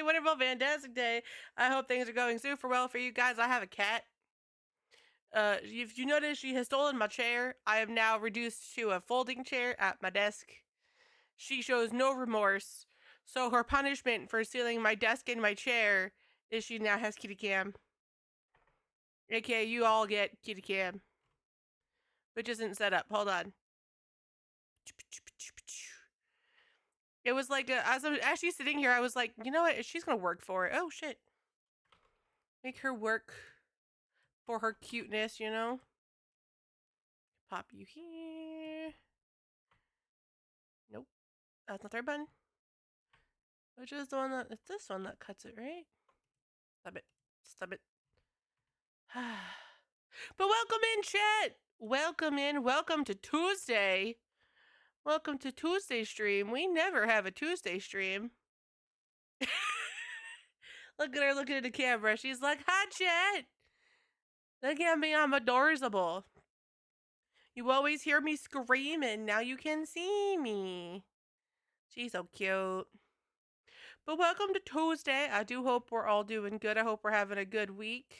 day, wonderful, fantastic day. I hope things are going super well for you guys. I have a cat. If you notice, she has stolen my chair. I am now reduced to a folding chair at my desk. She shows no remorse. So her punishment for stealing my desk and my chair is she now has kitty cam. Okay, you all get kitty cam, which isn't set up. Hold on. It was like as she's sitting here, I was like, you know what? She's gonna work for it. Oh shit! Make her work for her cuteness, you know. Pop you here. Nope, that's not the right button. Which is the one that? It's this one that cuts it, right? Stop it! Stop it! But welcome in, chat. Welcome in. Welcome to Tuesday. Welcome to Tuesday stream. We never have a Tuesday stream. Look at her looking at the camera. She's like, hi, chat. Look at me, I'm adorable. You always hear me screaming. Now you can see me. She's so cute. But welcome to Tuesday. I do hope we're all doing good. I hope we're having a good week.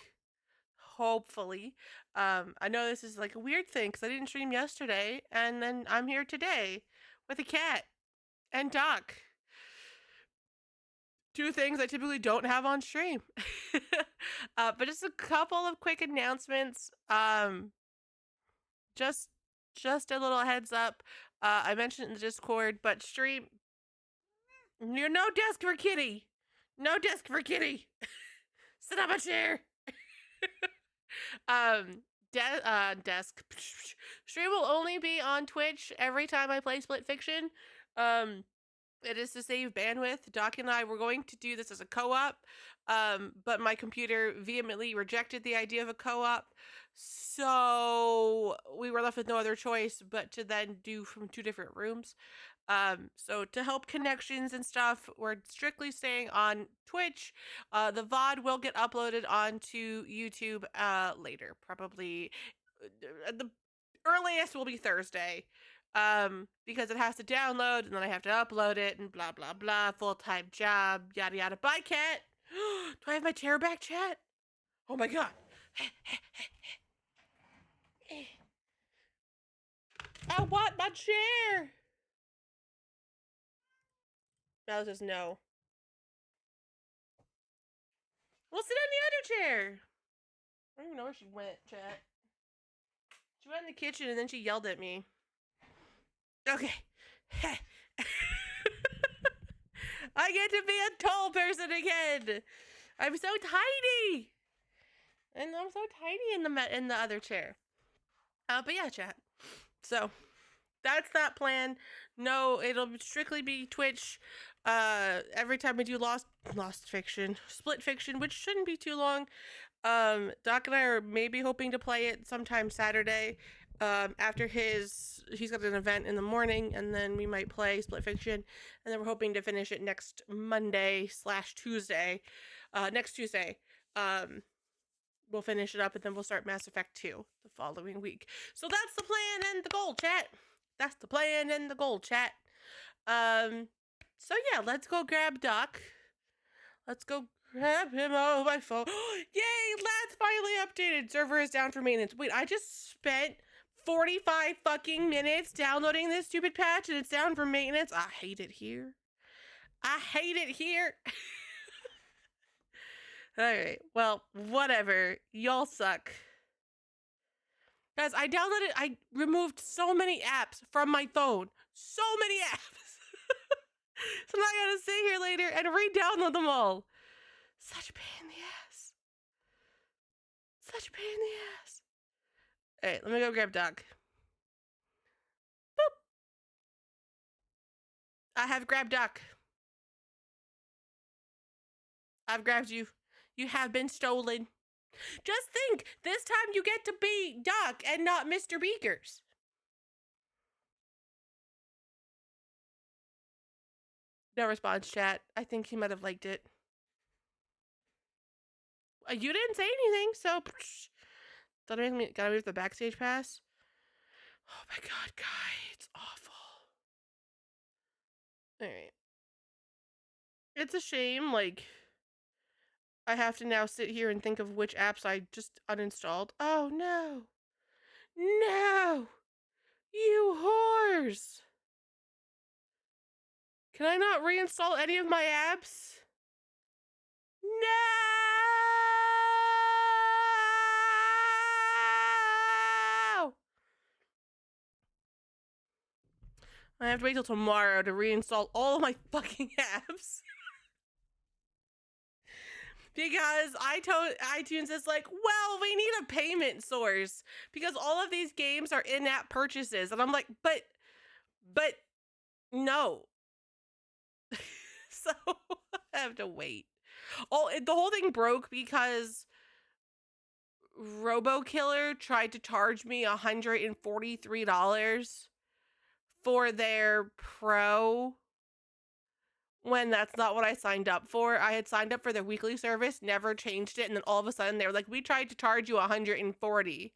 Hopefully. I know this is like a weird thing because I didn't stream yesterday. And then I'm here today with a cat and Doc. Two things I typically don't have on stream. But just a couple of quick announcements. Just a little heads up. I mentioned it in the Discord, but stream. You're no desk for kitty. No desk for kitty. Sit on my chair. Desk. Stream will only be on Twitch every time I play Split Fiction. It is to save bandwidth. Doc and I were going to do this as a co-op, but my computer vehemently rejected the idea of a co-op. So we were left with no other choice but to then do from two different rooms. So to help connections and stuff, we're strictly staying on Twitch. The VOD will get uploaded onto YouTube later, probably the earliest will be Thursday. Because it has to download and then I have to upload it and blah blah blah, full-time job, yada yada. Bye, cat. Do I have my chair back, chat? Oh my god. I want my chair. That says no. Well, sit on the other chair. I don't even know where she went, chat. She went in the kitchen and then she yelled at me. Okay. I get to be a tall person again. I'm so tiny. And I'm so tiny in the other chair. But yeah, chat. So that's that plan. No, it'll strictly be Twitch. Every time we do Lost Fiction, Split Fiction, which shouldn't be too long. Doc and I are maybe hoping to play it sometime Saturday. After he's got an event in the morning, and then we might play Split Fiction, and then we're hoping to finish it next Monday/Tuesday. Next Tuesday. We'll finish it up, and then we'll start Mass Effect 2 the following week. So that's the plan and the goal, chat. That's the plan and the goal, chat. So yeah, let's go grab Doc. Let's go grab him. Oh, my phone. Yay, Lad's finally updated. Server is down for maintenance. Wait, I just spent 45 fucking minutes downloading this stupid patch and it's down for maintenance. I hate it here. I hate it here. Alright, well, whatever. Y'all suck. Guys, I removed so many apps from my phone. So many apps. So now I gotta sit here later and re-download them all. Such a pain in the ass. Such a pain in the ass. Alright, let me go grab Doc. Boop. I have grabbed Doc. I've grabbed you. You have been stolen. Just think, this time you get to be Doc and not Mr. Beakers. No response, chat. I think he might have liked it. You didn't say anything, so gotta move the backstage pass. Oh my god, guy, it's awful. Alright. It's a shame, like, I have to now sit here and think of which apps I just uninstalled. Oh, no. No! You whores! Can I not reinstall any of my apps? No! I have to wait till tomorrow to reinstall all of my fucking apps. Because I told iTunes is like, well, we need a payment source because all of these games are in-app purchases. And I'm like, but no. So I have to wait. Oh, the whole thing broke because RoboKiller tried to charge me $143 for their Pro when that's not what I signed up for. I had signed up for their weekly service, never changed it, and then all of a sudden they were like, we tried to charge you $140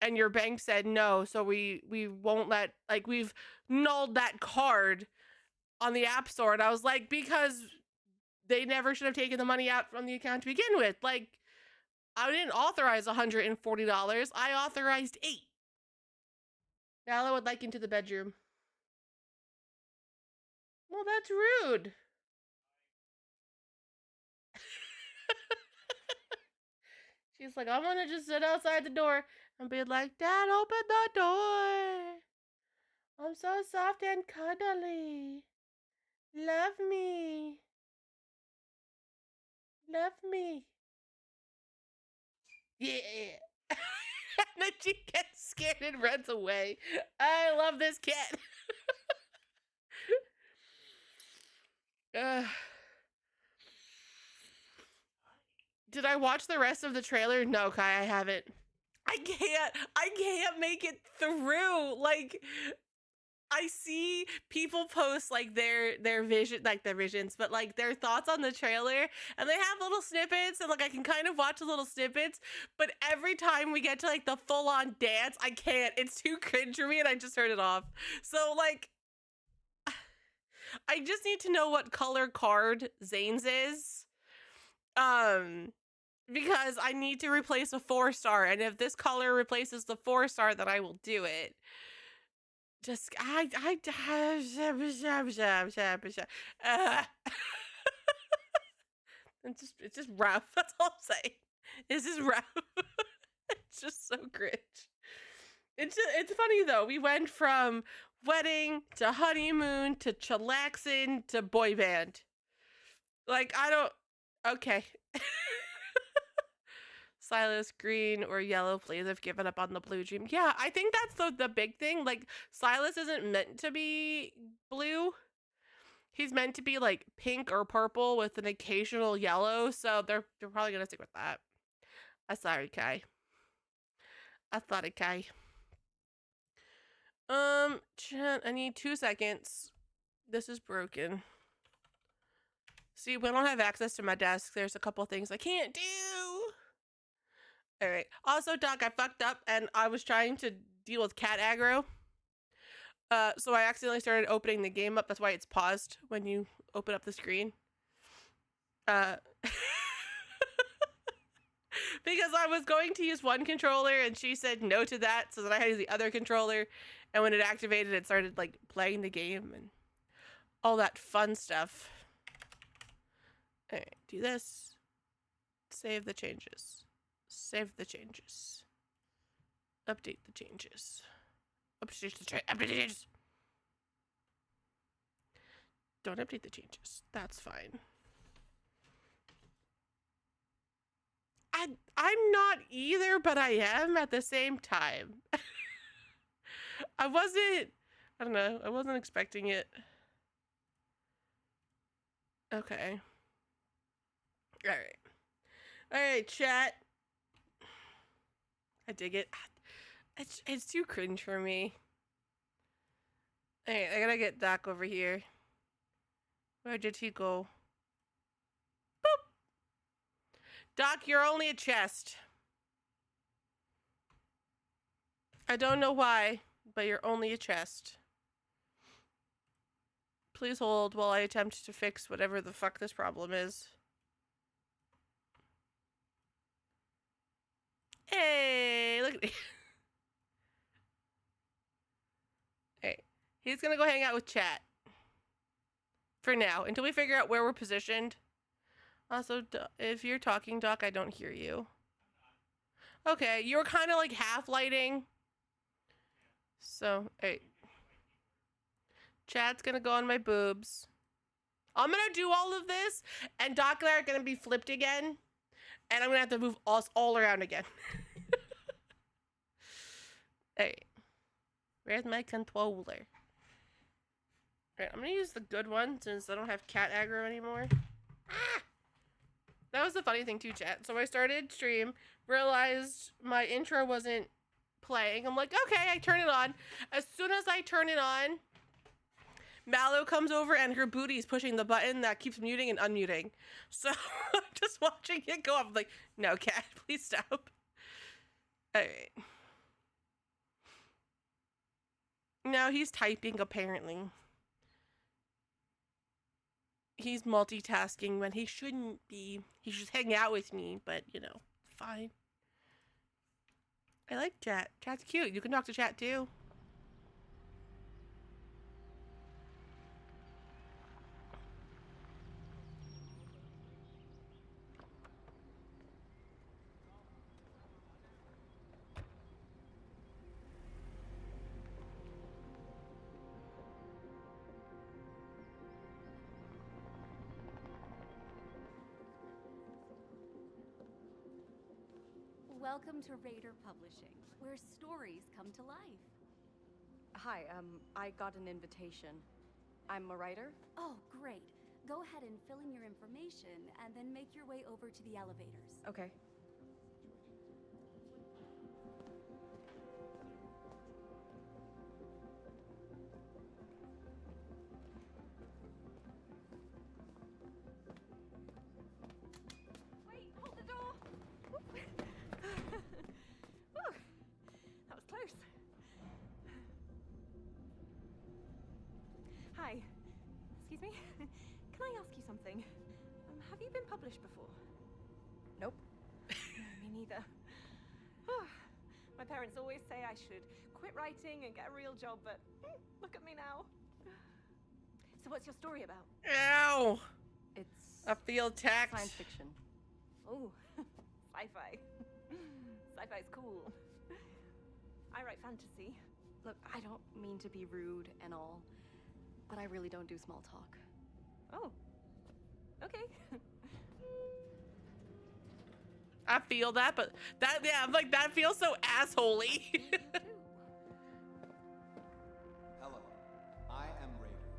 and your bank said no, so we won't let, like, we've nulled that card on the App Store. And I was like, because they never should have taken the money out from the account to begin with. Like, I didn't authorize $140. I authorized $8. Nala would like into the bedroom. Well, that's rude. She's like, I want to just sit outside the door and be like, Dad, open the door. I'm so soft and cuddly. Love me. Love me. Yeah. And then she gets scared and runs away. I love this cat. Did I watch the rest of the trailer? No, Kai, I haven't. I can't make it through. Like, I see people post like their vision, like their visions, but like their thoughts on the trailer, and they have little snippets, and like I can kind of watch the little snippets, but every time we get to like the full-on dance, I can't. It's too cringe for me, and I just turned it off. So like, I just need to know what color card Zane's is. Because I need to replace a 4-star, and if this color replaces the 4-star, then I will do it. Just it's just rough. That's all I'm saying. It's just rough. It's just so cringe. It's funny though. We went from wedding to honeymoon to chillaxing to boy band. Like, I don't. Okay. Silas, green or yellow, please. I've given up on the blue dream. Yeah, I think that's the big thing. Like, Silas isn't meant to be blue. He's meant to be like pink or purple with an occasional yellow. So they're probably gonna stick with that. I'm sorry, Kai. I thought it, Kai. Chat, I need 2 seconds. This is broken. See, we don't have access to my desk. There's a couple things I can't do. All right. Also, Doc, I fucked up and I was trying to deal with cat aggro. So I accidentally started opening the game up. That's why it's paused when you open up the screen. Because I was going to use one controller and she said no to that, so then I had to use the other controller, and when it activated, it started like playing the game and all that fun stuff. All right, do this. Save the changes. Save the changes. Update the changes. Update the changes. Don't update the changes. That's fine. I'm not either, but I am at the same time. I don't know. I wasn't expecting it. Okay. All right. All right, chat. I dig it. It's too cringe for me. All right, I gotta get Doc over here. Where did he go? Boop. Doc, you're only a chest. I don't know why, but you're only a chest. Please hold while I attempt to fix whatever the fuck this problem is. Hey, look at me. Hey, he's gonna go hang out with chat. For now, until we figure out where we're positioned. Also, if you're talking, Doc, I don't hear you. Okay, you're kind of like half lighting. So, hey. Chat's gonna go on my boobs. I'm gonna do all of this, and Doc and I are gonna be flipped again. And I'm gonna have to move us all around again. Hey. Where's my controller? Alright, I'm gonna use the good one since I don't have cat aggro anymore. Ah! That was the funny thing too, chat. So I started stream, realized my intro wasn't playing. I'm like, okay, I turn it on. As soon as I turn it on, Mallow comes over and her booty's pushing the button that keeps muting and unmuting. So I'm just watching it go up. I'm like, no, cat, please stop. Alright. Now he's typing, apparently. He's multitasking when he shouldn't be. He should hang out with me, but, you know, fine. I like chat. Chat's cute. You can talk to chat, too. Welcome to Raider Publishing, where stories come to life. Hi, I got an invitation. I'm a writer. Oh, great. Go ahead and fill in your information, and then make your way over to the elevators. Okay. Wait, hold the door! Whew. That was close. Hi. Excuse me? Can I ask you something? Have you been published before? Nope. Me neither. My parents always say I should quit writing and get a real job, but look at me now. So what's your story about? Ow! It's I feel attacked. science fiction. Oh, sci-fi. Sci-fi's cool. I write fantasy. Look, I don't mean to be rude and all, but I really don't do small talk. Oh, okay. I feel that, but that, yeah, I'm like, that feels so assholey. Hello, I am Raider,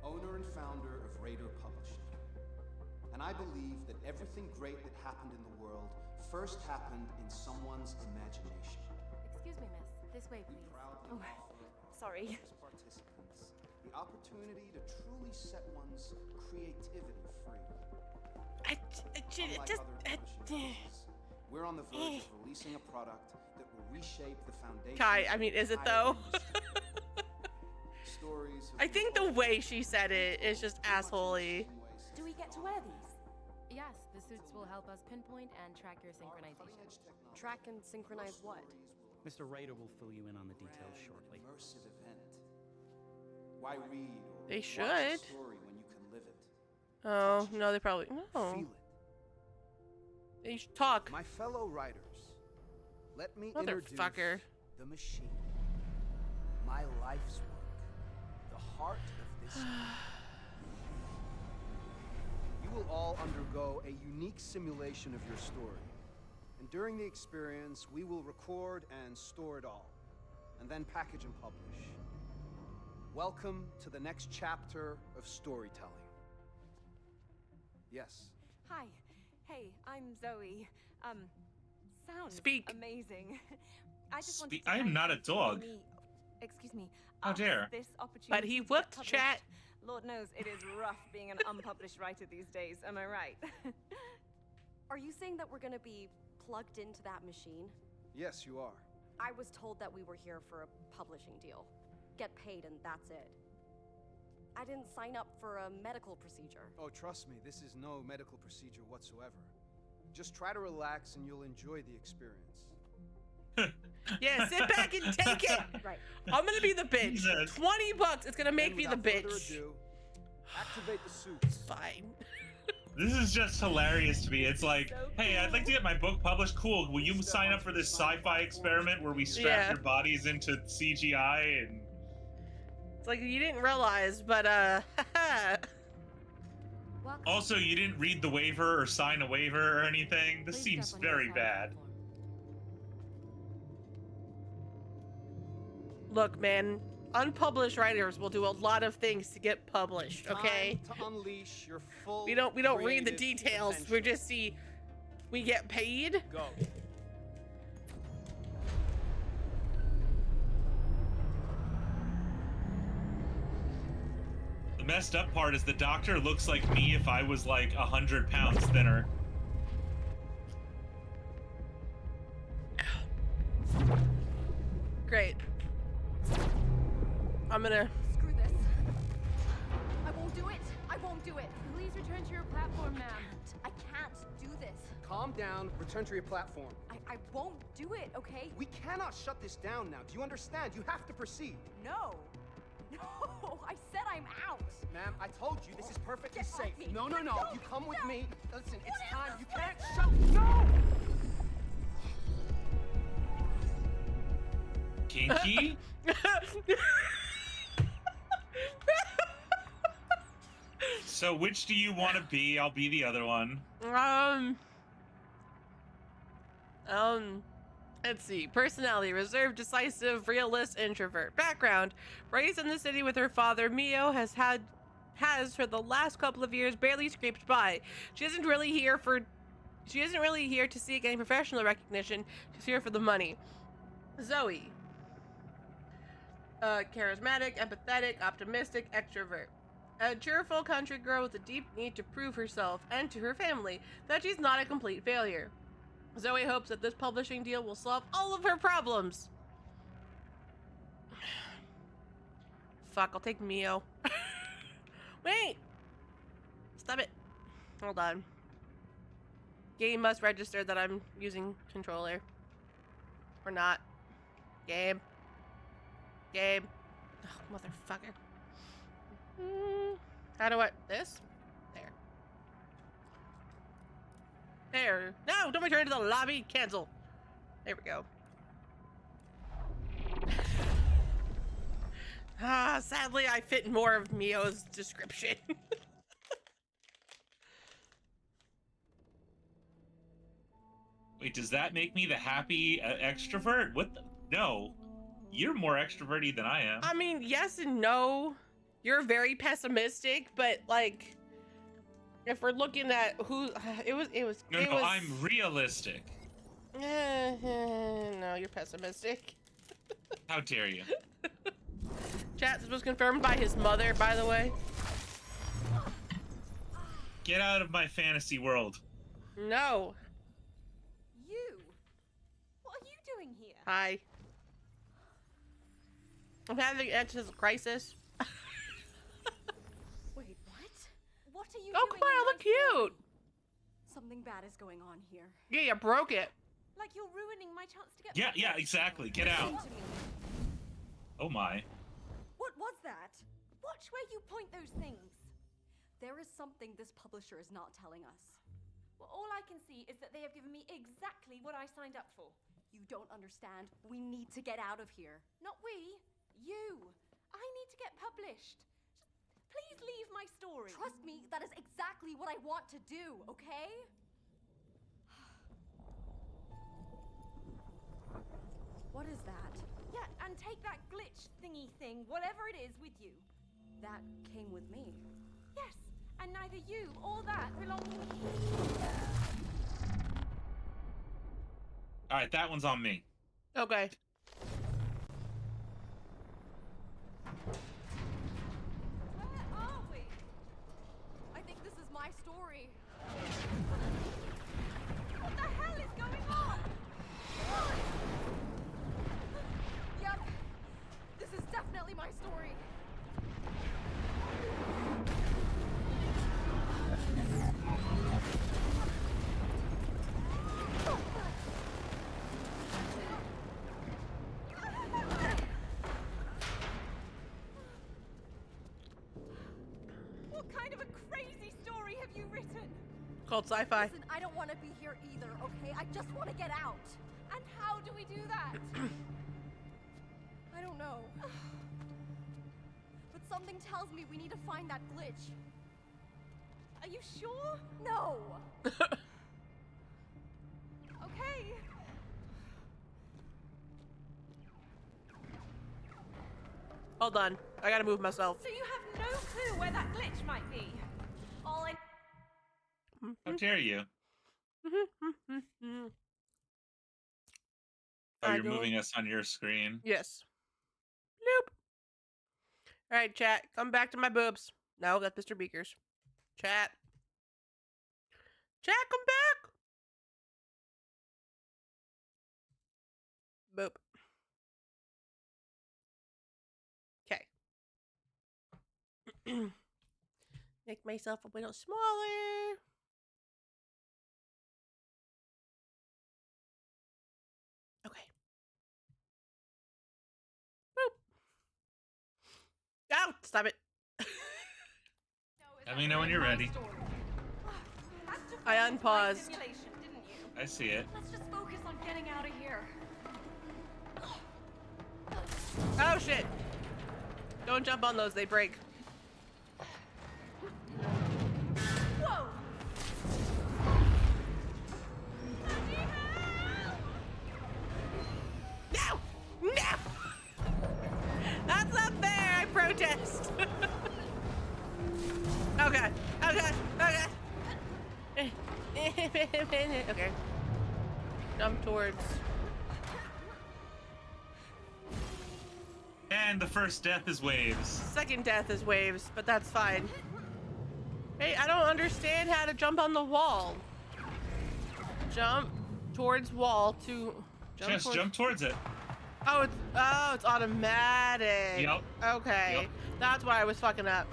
owner and founder of Raider Publishing. And I believe that everything great that happened in the world first happened in someone's imagination. Excuse me, miss. This way, We please. proudly Oh, offer sorry. as participants the opportunity to truly set one's creativity free. Unlike just, other publishing houses, we're on the verge of releasing a product that will reshape the foundation. Kai, I mean, is it though? Stories I think the way she said it is just assholey. Do we get to wear these? Yes, the suits will help us pinpoint and track your synchronization. Track and synchronize what? Mr. Raider will fill you in on the details shortly. Immersive event. Why read or They watch a should. story when you can live it? Oh, no, they probably, no. Feel it. They should talk. My fellow writers, let me introduce Motherfucker. the machine. My life's work. The heart of this. You will all undergo a unique simulation of your story. And during the experience, we will record and store it all, and then package and publish. Welcome to the next chapter of storytelling. Yes. Hi. Hey, I'm Zoe. Sounds Speak. amazing. I just wanted Speak- to I am thank not you a for dog. giving me- excuse me. How us dare. This opportunity But he to get whooped published. chat. Lord knows it is rough being an unpublished writer these days. Am I right? Are you saying that we're gonna be plugged into that machine? Yes, you are. I was told that we were here for a publishing deal. Get paid and that's it. I didn't sign up for a medical procedure. Oh, trust me, this is no medical procedure whatsoever. Just try to relax and you'll enjoy the experience. Yeah, sit back and take it. Right. I'm gonna be the bitch. Jesus. $20. It's gonna make And me the without further bitch. ado, activate the suits. Fine. This is just hilarious to me. It's like, hey, I'd like to get my book published. Cool. Will you sign up for this sci-fi experiment where we strap Yeah. your bodies into CGI and... It's like you didn't realize, but Welcome. Also, you didn't read the waiver or sign a waiver or anything. This Please seems step on your very side bad. platform. look, man. Unpublished writers will do a lot of things to get published. Okay. Time to unleash your full We don't read the creative details. potential. We just see we get paid. Go. The messed up part is the doctor looks like me if I was like 100 pounds thinner. Great. I'm gonna. Screw this. I won't do it. I won't do it. Please return to your platform, ma'am. I can't do this. Calm down, return to your platform. I won't do it, okay? We cannot shut this down now. Do you understand? You have to proceed. No. No, I said I'm out. Ma'am, I told you this is perfectly Get off safe. me. No, no, Let no. go. You come with No. me. Listen, it's What is time. this? You What can't is- shut. No! Kinky? So which do you want to be? I'll be the other one. Let's see. Personality: reserved, decisive, realist, introvert. Background: raised in the city with her father, Mio has for the last couple of years barely scraped by. She isn't really here to seek any professional recognition. She's here for the money. Zoe: charismatic, empathetic, optimistic, extrovert. A cheerful country girl with a deep need to prove herself and to her family that she's not a complete failure. Zoe hopes that this publishing deal will solve all of her problems. Fuck, I'll take Mio. Wait! Stop it. Hold on. Game must register that I'm using controller. Or not. Game. Game. Oh, motherfucker. How do I... This? There. There. No! Don't return to the lobby. Cancel. There we go. Sadly, I fit more of Mio's description. Wait, does that make me the happy extrovert? What the? No. You're more extroverty than I am. I mean, yes and no. You're very pessimistic, but like, if we're looking at who, No, I'm realistic. No, you're pessimistic. How dare you? Chat, this was confirmed by his mother, by the way. Get out of my fantasy world. No. You? What are you doing here? Hi. I'm having an existential crisis. Wait, what? What are you Oh, doing? come on, I in look my story? cute. Something bad is going on here. Yeah, you broke it. Like you're ruining my chance to get Yeah, published. yeah, exactly. Get out. Listen to me. Oh my. What was that? Watch where you point those things. There is something this publisher is not telling us. Well, all I can see is that they have given me exactly what I signed up for. You don't understand. We need to get out of here. Not we, you. I need to get published. Just please leave my story. Trust me, that is exactly what I want to do, okay? What is that? Yeah, and take that glitch thingy thing, whatever it is, with you. That came with me. Yes, and neither you or that belong to me. All right, that one's on me. Okay. Where are we? I think this is my story. What the hell is going on? Yep. This is definitely my story. called sci-fi. Listen, I don't want to be here either, okay? I just want to get out. And how do we do that? I don't know. But something tells me we need to find that glitch. Are you sure? No! Okay. Hold on. I gotta move myself. So you have no clue where that glitch might be? All I... How dare you? Oh, I you're don't- moving us on your screen. Yes. Nope. All right, chat. Come back to my boobs. No, that's Mr. Beakers. Chat. Chat, come back. Boop. Okay. Make myself a little smaller. Okay. Boop. Ow! Stop it. Let me know when you're ready. I unpaused. Simulation, didn't you? I see it. Let's just focus on getting out of here. Oh shit! Don't jump on those, they break. Whoa! No! No! That's not fair! I protest! Okay. Okay. Okay. Okay. Jump towards. And the first death is waves. Second death is waves, but that's fine. Hey, I don't understand how to jump on the wall. Jump towards wall to Just jump towards it. Oh, it's automatic. Yep. Okay. Yep. That's why I was fucking up.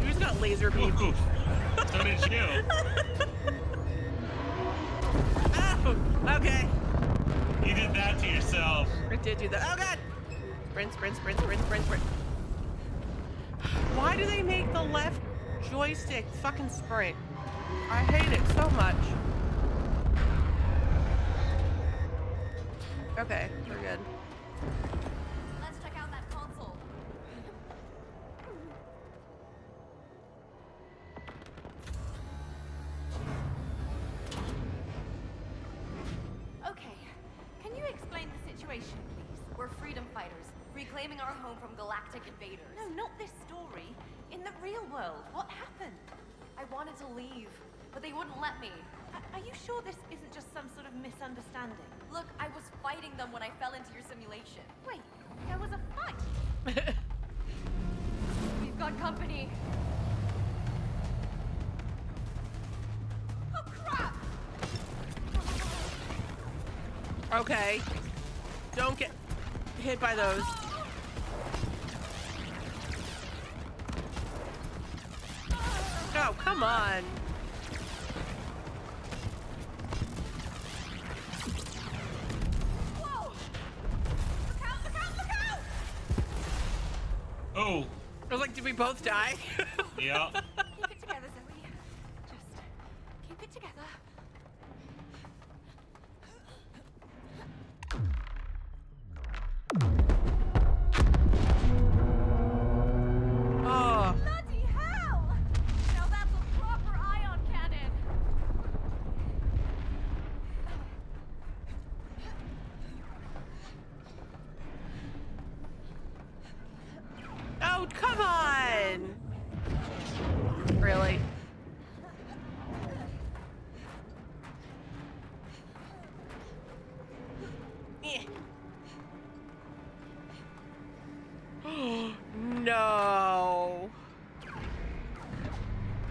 You just got laser beam. Ooh, so did you. Oh, okay. You did that to yourself. I did do that. Oh god! Sprint, sprint, sprint, sprint, sprint, sprint. Why do they make the left joystick fucking sprint? I hate it so much. Okay, we're good. Let's check out that console. Okay, can you explain the situation, please? We're freedom fighters, reclaiming our home from galactic invaders. No, not this story. In the real world, what happened? I wanted to leave, but they wouldn't let me. Are you sure this isn't just some sort of misunderstanding? Look, I was fighting them when I fell into your simulation. Wait, there was a fight. We've got company. Oh crap! Okay. Don't get hit by those. Oh, come on. Whoa! Look out, look out, look out! Oh, I was like, did we both die? yeah. Keep it together, Zoe. Just keep it together. Oh. Bloody hell! Now that's a proper ion cannon. Oh, come on! Really? Eh. No.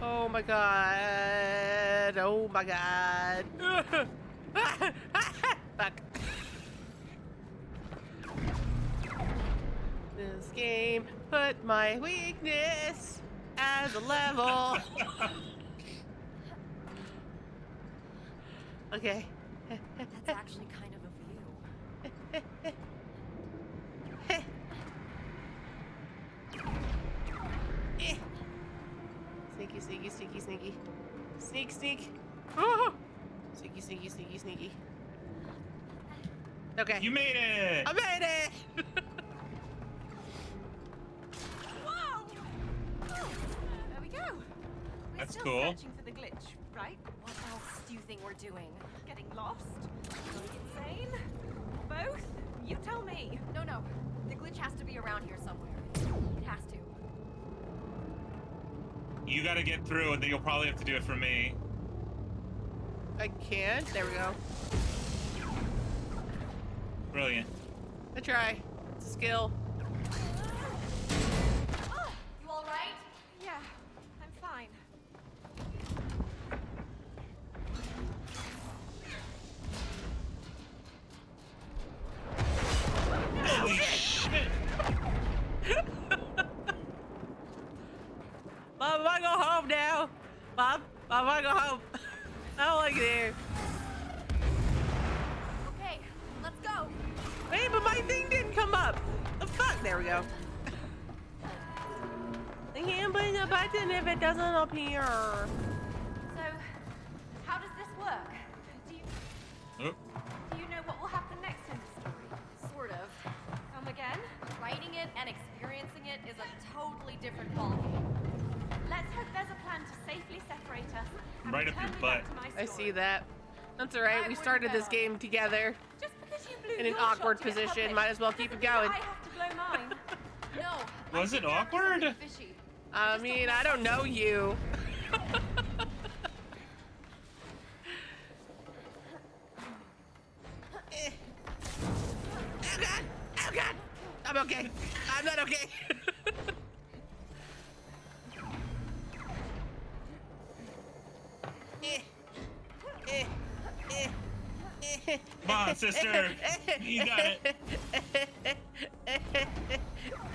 Oh my god. Oh my god. Fuck. This game put my weakness as a level. Okay. That's actually kind of a view. Sneaky, sneaky, sneaky, sneaky. Sneak, sneak. Oh! Sneaky, sneaky, sneaky, sneaky. Okay. You made it! I made it! Whoa! There we go. We're That's still cool. searching for the glitch, right? What else do you think we're doing? Getting lost? Going insane? Both? You tell me. No. The glitch has to be around here somewhere. It has to. You gotta get through, and then you'll probably have to do it for me. I can't. There we go. Brilliant. I try. It's a skill. You all right? Yeah, I'm fine. Holy shit! Mom, I go home now. Mom, I go home. I don't like it here. Okay, let's go. Hey, but my thing didn't come up. The fuck? There we go. I can't push the button if it doesn't appear. So, how does this work? Do Oh, you know what will happen next in the story? Sort of. Come again? Writing it and experiencing it is a totally different ballgame. Let's hope there's a plan to safely separate us. And Right up return your me butt. back to my I story. see that. That's alright. We started this game together Just because you blew in an your shot awkward to get position. published Might as well keep it doesn't mean going. I have to blow mine. No. Was I it think you're up to awkward? something fishy. I mean, I don't know you. Oh god! Oh god! I'm okay. I'm not okay. come on, sister. You got it.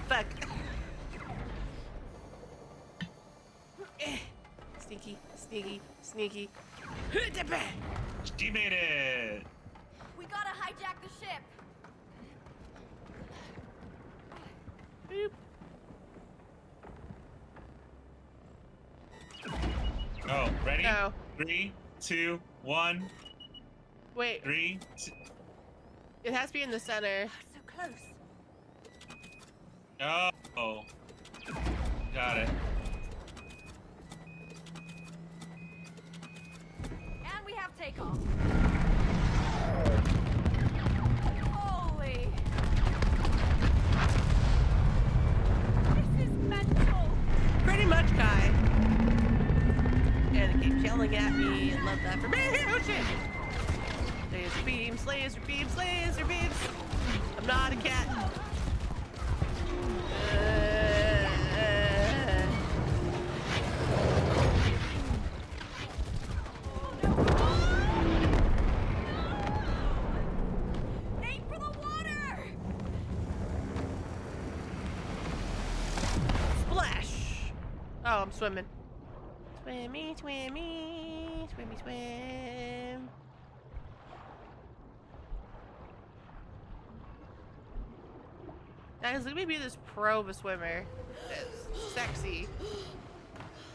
Fuck. Sneaky, sneaky, sneaky. She made it. We gotta hijack the ship. Boop. Oh, ready? No. 3, 2, 1. Wait, 3, 2. it has to be in the center. So close. Oh. Got it. And we have takeoff. Holy. This is mental. Pretty much, Kai. And it keeps yelling at me. And love that for me. Oh shit! Laser beams, laser beams, laser beams. I'm not a cat. Aim for the water! Splash! Oh, I'm swimming. Swimmy, swimmy, swimmy, swim. Guys, look at me be this pro of a swimmer. It's sexy.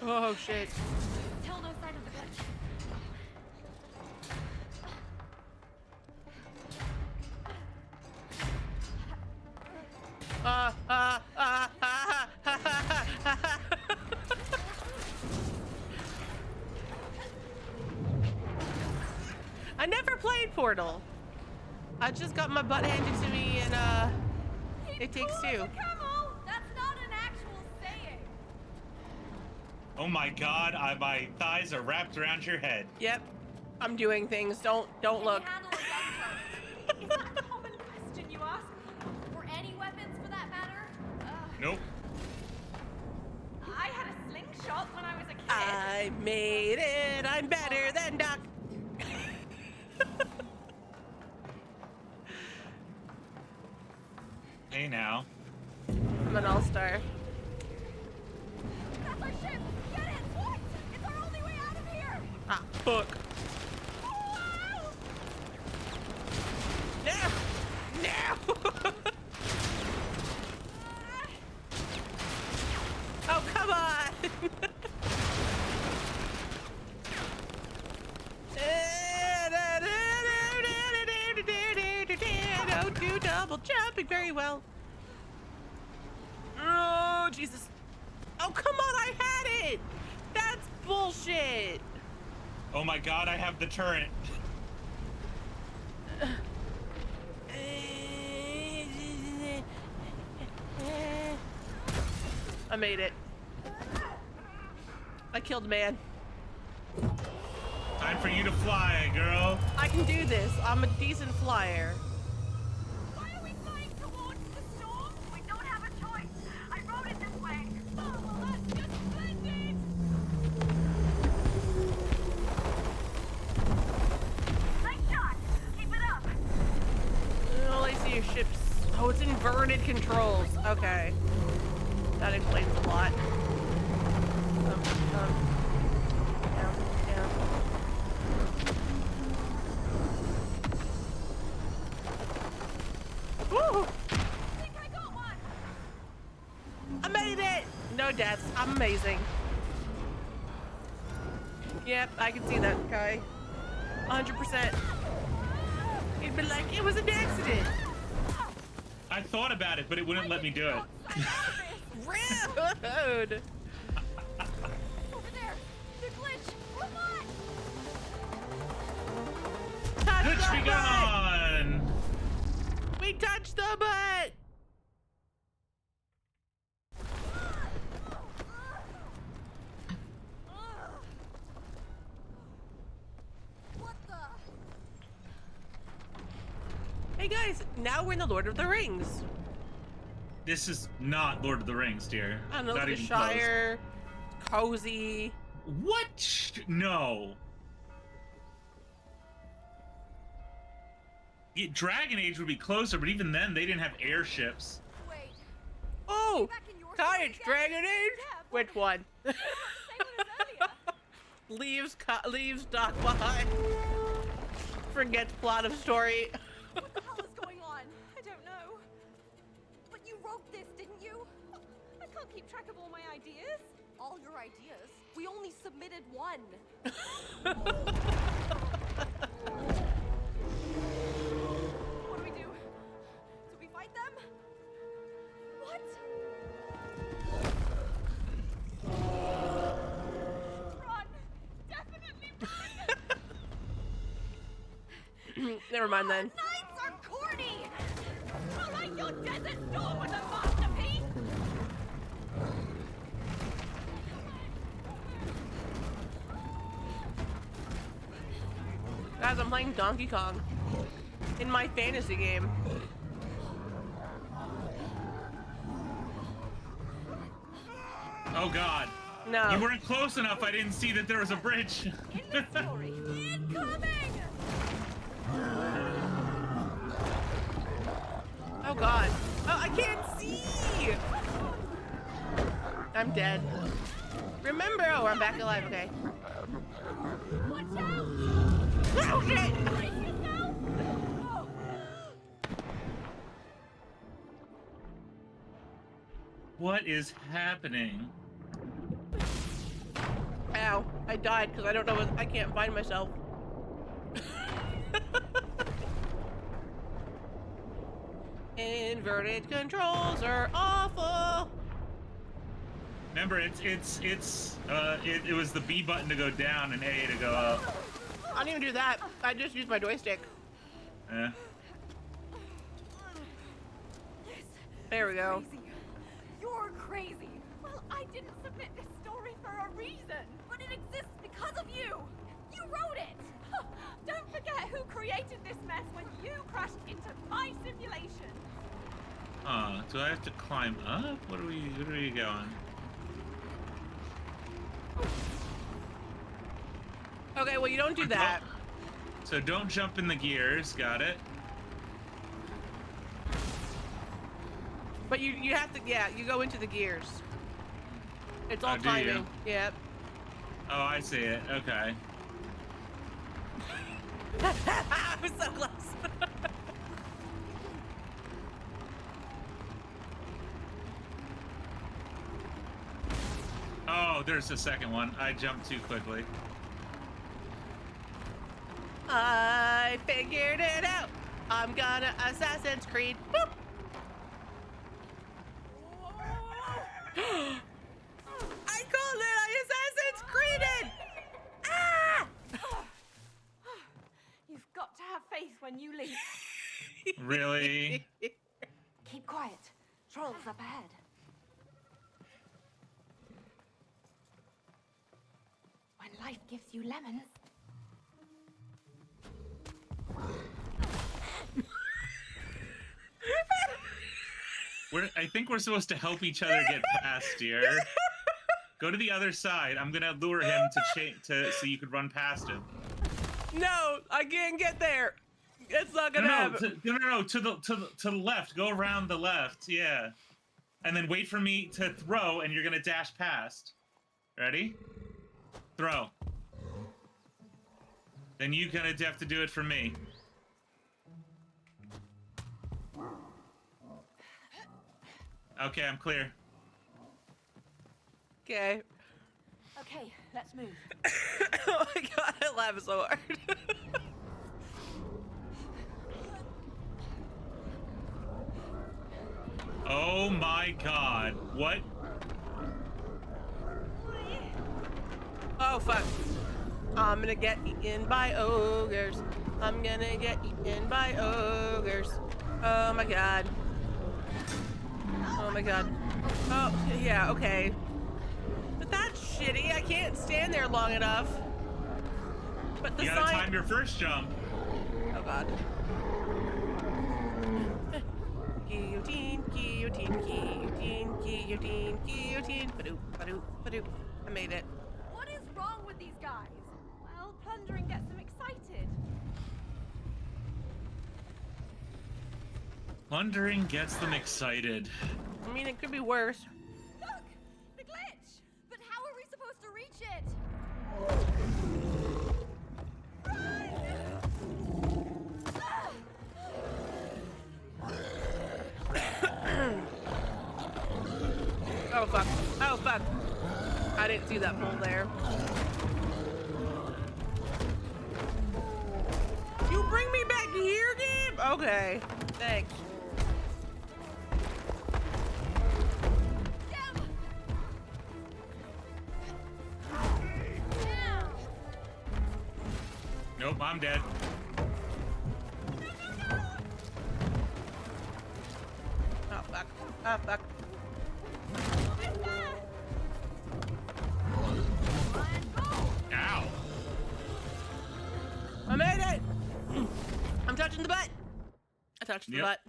Oh shit. Tell no sign of the glitch. I never played Portal. I just got my butt handed to me in It Takes Two. Camel! That's not an actual saying. Oh my god, my thighs are wrapped around your head. Yep. I'm doing things. Don't Can look. you handle a gun Is that a common question you ask? or any weapons for that matter? Nope. I had a slingshot when I was a kid. I made it. I'm better than Doc. Hey now. I'm an all-star. That's our ship! Get it! What? It's our only way out of here! Ah, fuck. Wow! No! No! moving very well. Oh, Jesus. Oh, come on, I had it! That's bullshit! Oh my god, I have the turret. I made it. I killed a man. Time for you to fly, girl. I can do this. I'm a decent flyer. Why are we flying towards the storm? We don't have a choice. I rode it this way. Oh, well, that's just splendid. Nice shot. Keep it up. All I see is ships. Oh, it's inverted controls. Okay. That explains a lot. Down, down. Woo! I think I got one. I made it! No deaths. I'm amazing. Yep, I can see that guy. 100%. He'd be like, it was an accident. I thought about it, but it wouldn't let me do it. Rude! Over there! The glitch! Come on! Touch Glitch the be butt! gone! We touched the butt! What the? Hey guys, now we're in the Lord of the Rings. This is not Lord of the Rings, dear. I don't know, Not it's the even close. Shire, cozy. What? No. Yeah, Dragon Age would be closer, but even then, they didn't have airships. Wait. Oh, Back in your Kai, story it's again? Dragon Age? Yeah, but Which one? same one as earlier. leaves Doc behind. Forgets plot of story. What the hell is going on? I don't know. But you wrote this, didn't you? I can't keep track of all my ideas. All your ideas? We only submitted one. What do we do? Do we fight them? What? Run! Definitely run! Never mind then. Knights are corny! All right, your desert storm was a masterpiece! Guys, I'm playing Donkey Kong in my fantasy game. Oh god. No. You weren't close enough. I didn't see that there was a bridge. In the story. Incoming! Oh god. Oh, I can't see! I'm dead. Remember, oh, I'm back alive, okay. Watch out! Oh shit! Brace yourself! Oh. What is happening? Ow, I died because I don't know what, I can't find myself. Inverted controls are awful. Remember, it was the B button to go down and A to go up. I didn't even do that. I just used my joystick. Yeah. There we go. Crazy. You're crazy. Well, I didn't submit this story for a reason. But it exists because of you. You wrote it. Don't forget who created this mess when you crashed into my simulation. Do I have to climb up? What are we going? Okay, well, you don't do that. So don't jump in the gears. Got it. But you have to, yeah, you go into the gears. It's all Oh, do you? timing. Yep. Oh, I see it. Okay. I was so close. Oh, there's a second one. I jumped too quickly. I figured it out. I'm gonna Assassin's Creed. Boop. Really? Keep quiet. Trolls up ahead. When life gives you lemons. I think we're supposed to help each other get past, dear. Go to the other side. I'm gonna lure him so you could run past him. No, I can't get there. It's not gonna happen. No, to the left. Go around the left, yeah. And then wait for me to throw, and you're gonna dash past. Ready? Throw. Then you're gonna have to do it for me. Okay, I'm clear. Okay. Okay, let's move. Oh my god, I laugh so hard. Oh my god. What? Oh fuck. I'm gonna get eaten by ogres. I'm gonna get eaten by ogres. Oh my god. Oh my god. Oh, yeah, okay. But that's shitty. I can't stand there long enough. But the You gotta time your first jump. Oh god. Guillotine, guillotine, guillotine, guillotine, guillotine. Badoop, badoop, badoop. I made it. What is wrong with these guys? Well, plundering gets them excited. Plundering gets them excited. I mean, it could be worse. Look! The glitch! But how are we supposed to reach it? Oh fuck. Oh fuck. I didn't see that pole there. You bring me back here, Gabe? Okay. Thanks. Nope, I'm dead. Oh fuck. Oh fuck. Ow. I made it! I'm touching the butt. I touched the Yep. butt.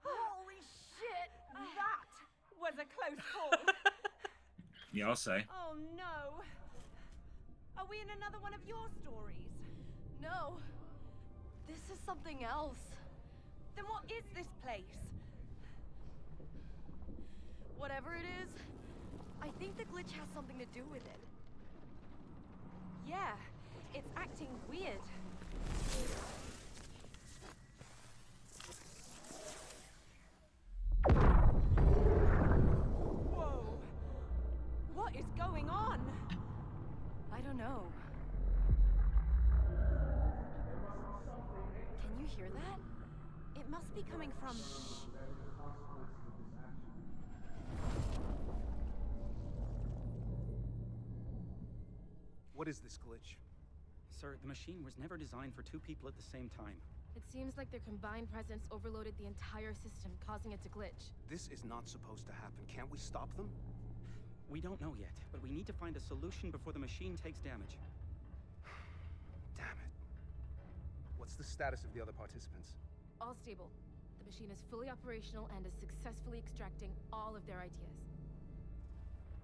Holy shit! That was a close call. Yeah, I'll say. Oh no. Are we in another one of your stories? No. This is something else. Then what is this place? Whatever it is, I think the glitch has something to do with it. Yeah, it's acting weird. Whoa. What is going on? I don't know. Can you hear that? It must be coming from... What is this glitch? Sir, the machine was never designed for two people at the same time. It seems like their combined presence overloaded the entire system, causing it to glitch. This is not supposed to happen. Can't we stop them? We don't know yet, but we need to find a solution before the machine takes damage. Damn it. What's the status of the other participants? All stable. The machine is fully operational and is successfully extracting all of their ideas.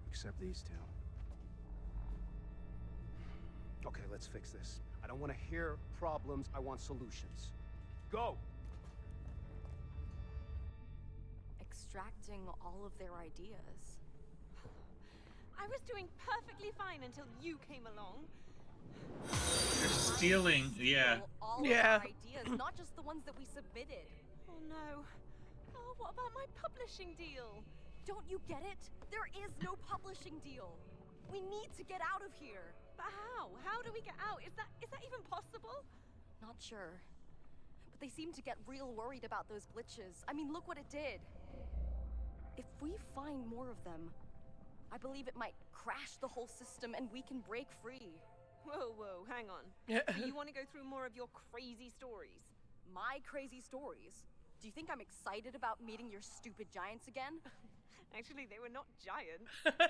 Except these two. Okay, let's fix this. I don't want to hear problems, I want solutions. Go! Extracting all of their ideas. I was doing perfectly fine until you came along. You're stealing, yeah. All Yeah. of our ideas, not just the ones that we submitted. Oh no. Oh, what about my publishing deal? Don't you get it? There is no publishing deal. We need to get out of here. But how? How do we get out? Is that even possible? Not sure. But they seem to get real worried about those glitches. I mean, look what it did. If we find more of them, I believe it might crash the whole system and we can break free. Whoa, whoa, hang on. So you want to go through more of your crazy stories? My crazy stories? Do you think I'm excited about meeting your stupid giants again? Actually, they were not giants. They were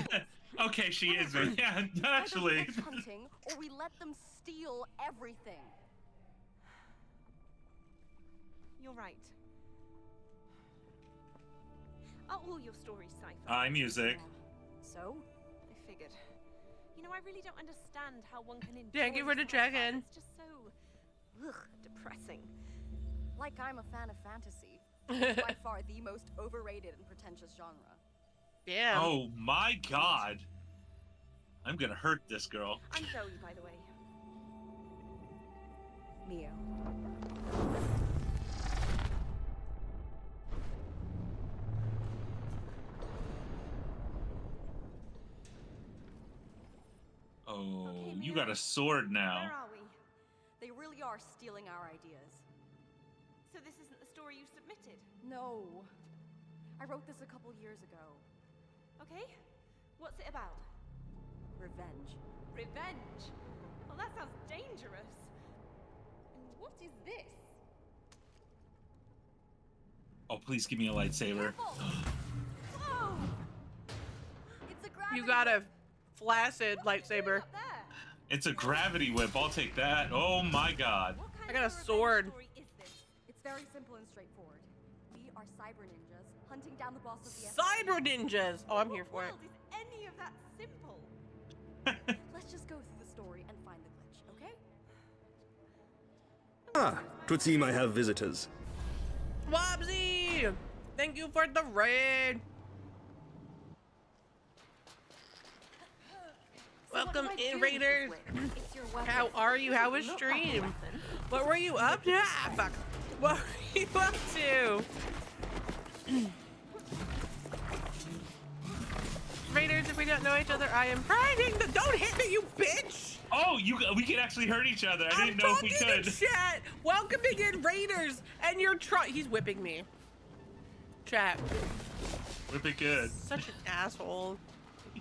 trolls. Okay, she is. Yeah, actually. Either we go hunting, or we let them steal everything. You're right. Are all your stories sci-fi? Music. So? I figured. You know, I really don't understand how one can enjoy Thank you for the sci-fi. check-in. It's just so depressing. Like I'm a fan of fantasy. By far the most overrated and pretentious genre. Yeah. Oh my god. I'm gonna hurt this girl. I'm Zoe, by the way. Mio. Oh, Okay, you Mia. got a sword now. Where are we? They really are stealing our ideas. So this isn't the story you submitted? No. I wrote this a couple years ago. Okay. What's it about? Revenge. Revenge? Well, that sounds dangerous. And what is this? Oh, please give me a lightsaber. Whoa! It's a gravity. You got a flaccid lightsaber. Up there. It's a gravity whip. I'll take that. Oh my god. What kind I got of a revenge sword. story is this? It's very simple and straightforward. We are cyber ninjas hunting down the boss of the Cyber ninjas. Oh, I'm here for What it. world is any of that simple? Let's just go through the story and find the glitch, okay? Ah, twould seem I have visitors. Wobsy! Thank you for the raid. Welcome in, Raiders. It's your weapon. How are you? How was stream? What were you up to? Ah, fuck. What were you up to? Raiders, if we don't know each other, I am bragging. Don't hit me, you bitch! Oh, we can actually hurt each other. I didn't know if we I'm talking could. to chat. Welcoming in Raiders, and you're he's whipping me. Chat. Whip it good. Such an asshole.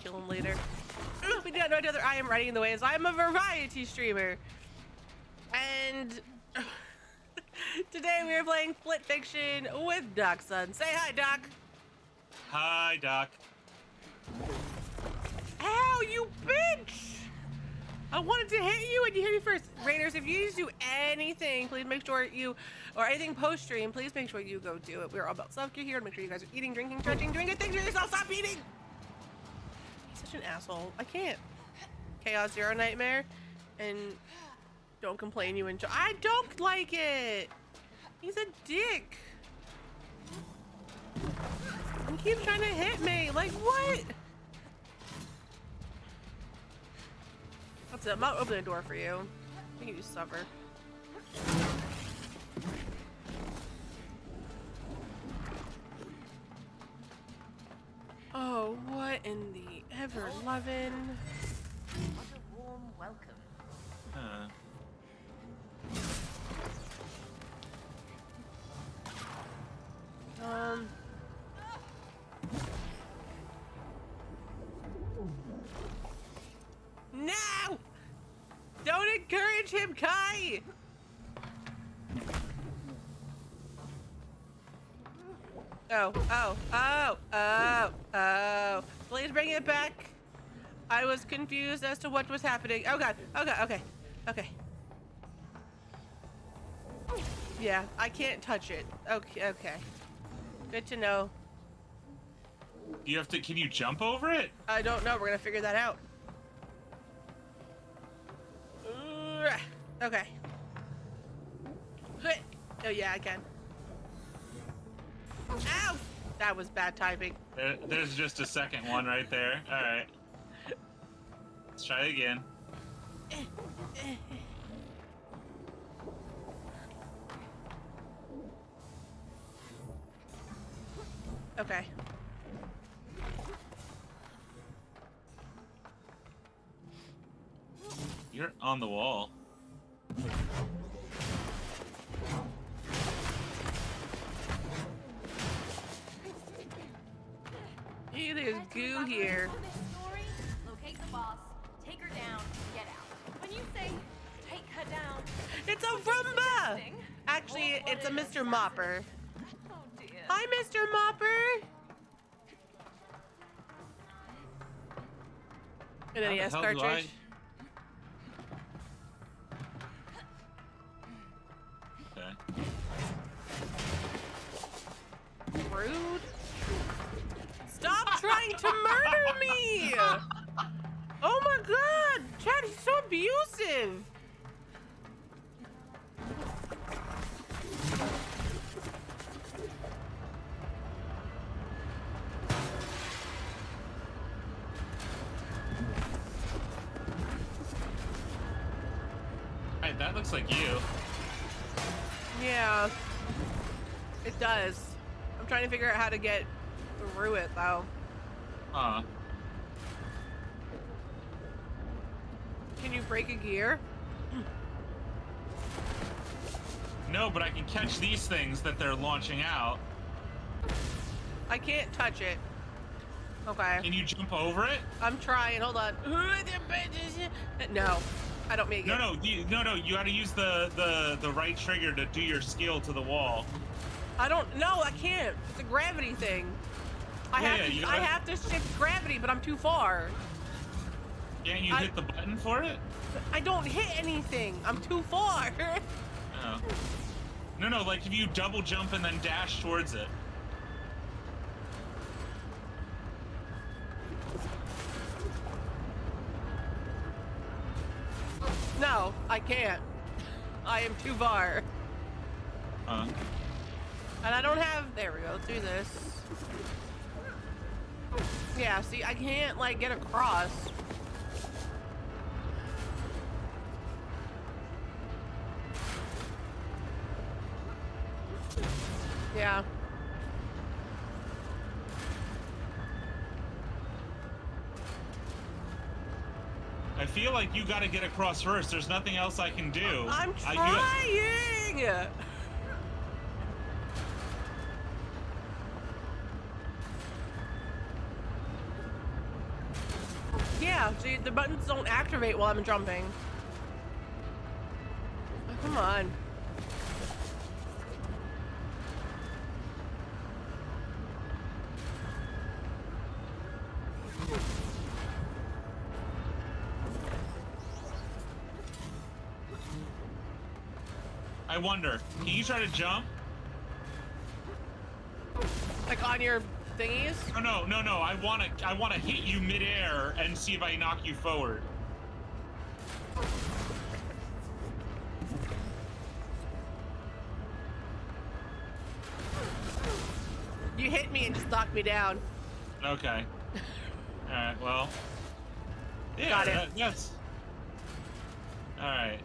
Kill him later. If we don't know each other, I am writing the ways. I'm a variety streamer. And today we are playing Split Fiction with Docsun. Say hi, Doc. Hi, Doc. Ow, you bitch! I wanted to hit you and you hit me first. Raiders, if you need to do anything, please make sure or anything post-stream, please make sure you go do it. We're all about self-care here. Make sure you guys are eating, drinking, stretching, doing good things for yourself. Stop eating! He's such an asshole. I can't. Chaos Zero Nightmare. And don't complain you enjoy. I don't like it! He's a dick. He keeps trying to hit me. Like, what? That's it. I'm not opening the door for you. I think you just suffer. Oh, what in the ever-loving... What a warm welcome. No! Don't encourage him, Kai! Oh. Please bring it back. I was confused as to what was happening. Oh god, okay. Yeah, I can't touch it. Okay. Good to know. You have to. Can you jump over it? I don't know. We're gonna figure that out. Okay. Oh yeah, I can. Ow! That was bad typing. There's just a second one right there. All right. Let's try it again. Okay. You're on the wall. Ew, there's goo here. Locate the boss, take her down, get out. her down. It's a Roomba! Actually, it's a Mr. Mopper. Oh dear. Hi, Mr. Mopper! An How the NES hell do cartridge. Okay. Rude. Stop trying to murder me! Oh my god! Chad, he's so abusive! Alright, that looks like you. Yeah. It does. I'm trying to figure out how to get through it, though. Huh. Can you break a gear? No, but I can catch these things that they're launching out. I can't touch it. Okay. Can you jump over it? I'm trying. Hold on. No, I don't make it. No, you gotta use the right trigger to do your skill to the wall. I don't. No, I can't. It's a gravity thing. I have to shift gravity, but I'm too far. Can't you hit the button for it? I don't hit anything. I'm too far. Oh. No, like if you double jump and then dash towards it. No, I can't. I am too far. Huh? And I don't have. There we go. Let's do this. Yeah. See, I can't like get across. Yeah. I feel like you gotta get across first. There's nothing else I can do. I'm trying! Yeah, see, the buttons don't activate while I'm jumping. Oh, come on. I wonder, can you try to jump? Like on your thingies? No. I wanna hit you midair and see if I knock you forward. You hit me and just knocked me down. Okay. All right. Well. Yeah. Got it. That's. All right.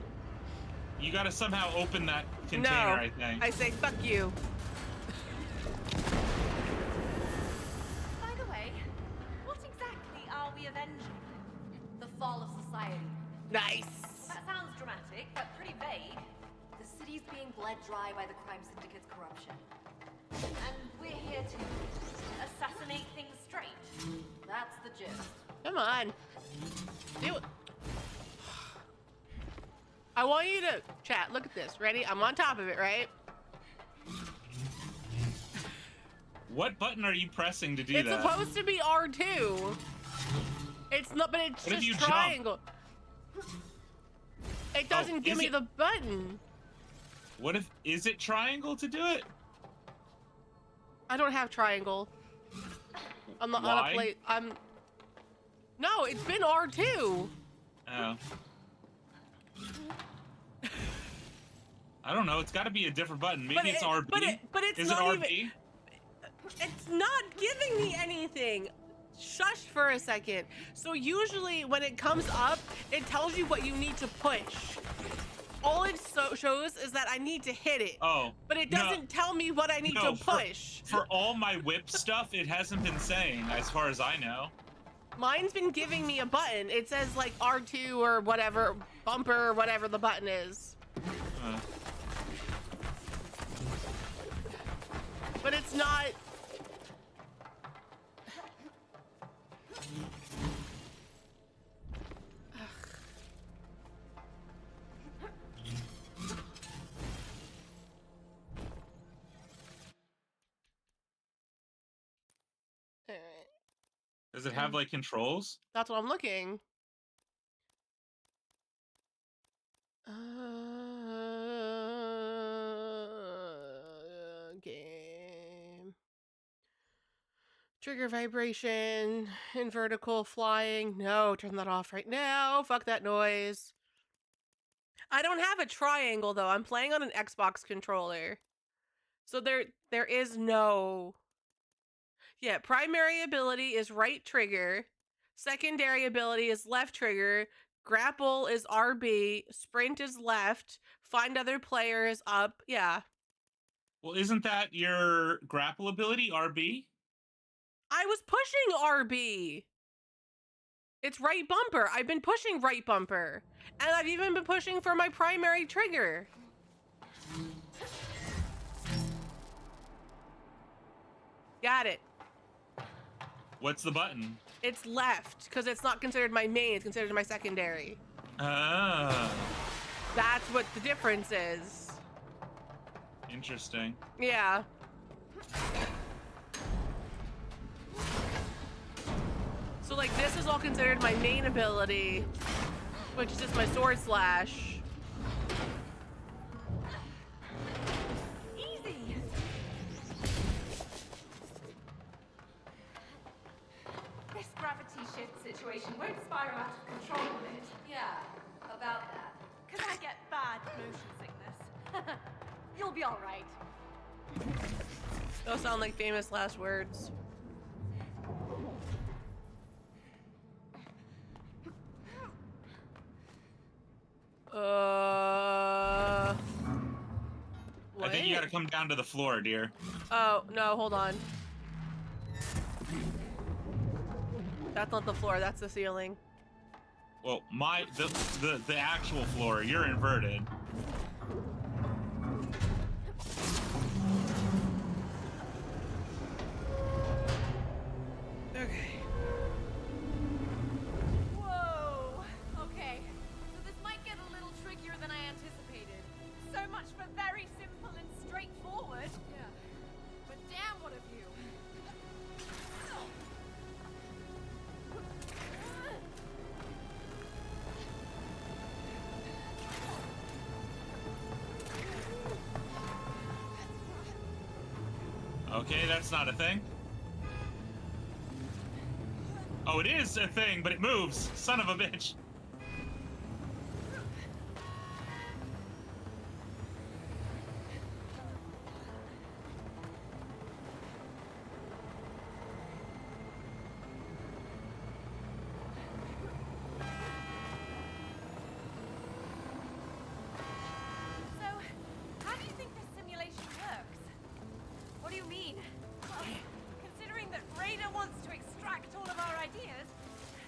You gotta somehow open that container, No, I think. I say fuck you. By the way, what exactly are we avenging? The fall of society. Nice. That sounds dramatic, but pretty vague. The city's being bled dry by the crime syndicate's corruption. And we're here to assassinate things straight. That's the gist. Come on. Do it. I want you to chat. Look at this. Ready? I'm on top of it, right? What button are you pressing to do It's that? supposed to be R2. It's not, but it's What if you just jump? triangle. It doesn't give is me it- the button. What if is it triangle to do it? I don't have triangle. I'm not on Why? a plate. No, it's been R2. Oh. I don't know. It's got to be a different button. Maybe it's RB. But it's is not it RB? even. It's not giving me anything. Shush for a second. So usually when it comes up, it tells you what you need to push. All it shows is that I need to hit it. Oh. But it no. doesn't tell me what I need No, to push. For all my whip stuff, it hasn't been saying, as far as I know. Mine's been giving me a button. It says like R2 or whatever, bumper or whatever the button is. But it's not. Alright. Does it have like controls? That's what I'm looking. Game. Trigger vibration. In vertical flying. No, turn that off right now. Fuck that noise. I don't have a triangle though. I'm playing on an Xbox controller. So there is no. Yeah, primary ability is right trigger. Secondary ability is left trigger. Grapple is RB. Sprint is left. Find other player is up. Yeah. Well, isn't that your grapple ability, RB? I was pushing RB. It's right bumper. I've been pushing right bumper. And I've even been pushing for my primary trigger. Got it. What's the button? It's left, because it's not considered my main, it's considered my secondary. Ah. That's what the difference is. Interesting. Yeah. So like this is all considered my main ability, which is just my sword slash. Easy. This gravity shift situation won't spiral out of control, will it? Yeah, about that. Because I get bad motion sickness. You'll be all right. Those sound like famous last words. What? I think you gotta come down to the floor, dear. Oh, no, hold on. That's not the floor, that's the ceiling. Well, the actual floor, you're inverted. Okay. Whoa! Okay, so this might get a little trickier than I anticipated. So much for very simple and straightforward. Yeah. But damn, what of you? Okay, that's not a thing. Oh, it is a thing, but it moves. Son of a bitch. So, how do you think this simulation works? What do you mean? Well, considering that Raider wants to extract all of our ideas,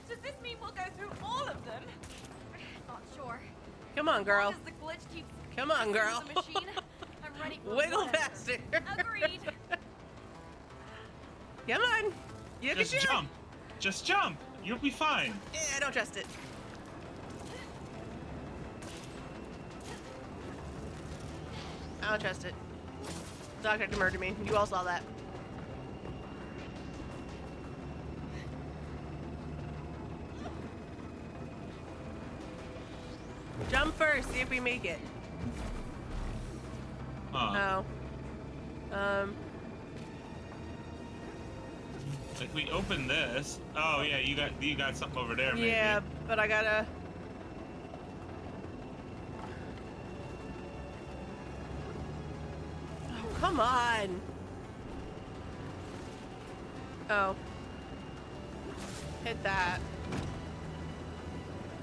does this mean we'll go through all of them? Not sure. Come on, girl. As long as the glitch keeps Come on, girl. the machine, I'm ready for Wiggle whatever. faster. Agreed. Come on. You Just can do it. jump. Just jump. You'll be fine. Yeah, I don't trust it. I don't trust it. Dog tried to murder me. You all saw that. Jump first, see if we make it. Huh. Oh. If we open this, oh yeah, you got something over there. Maybe. Yeah, but I gotta. Oh, come on. Oh. Hit that.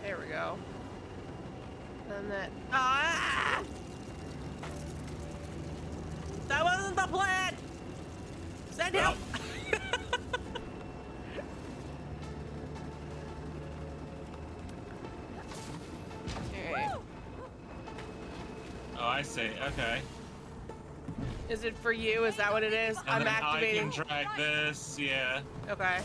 There we go. And that. Ah! That wasn't the plan! Send help! Alright. Oh, I see. Okay. Is it for you? Is that what it is? And I'm then activating. I can drag this. Yeah. Okay.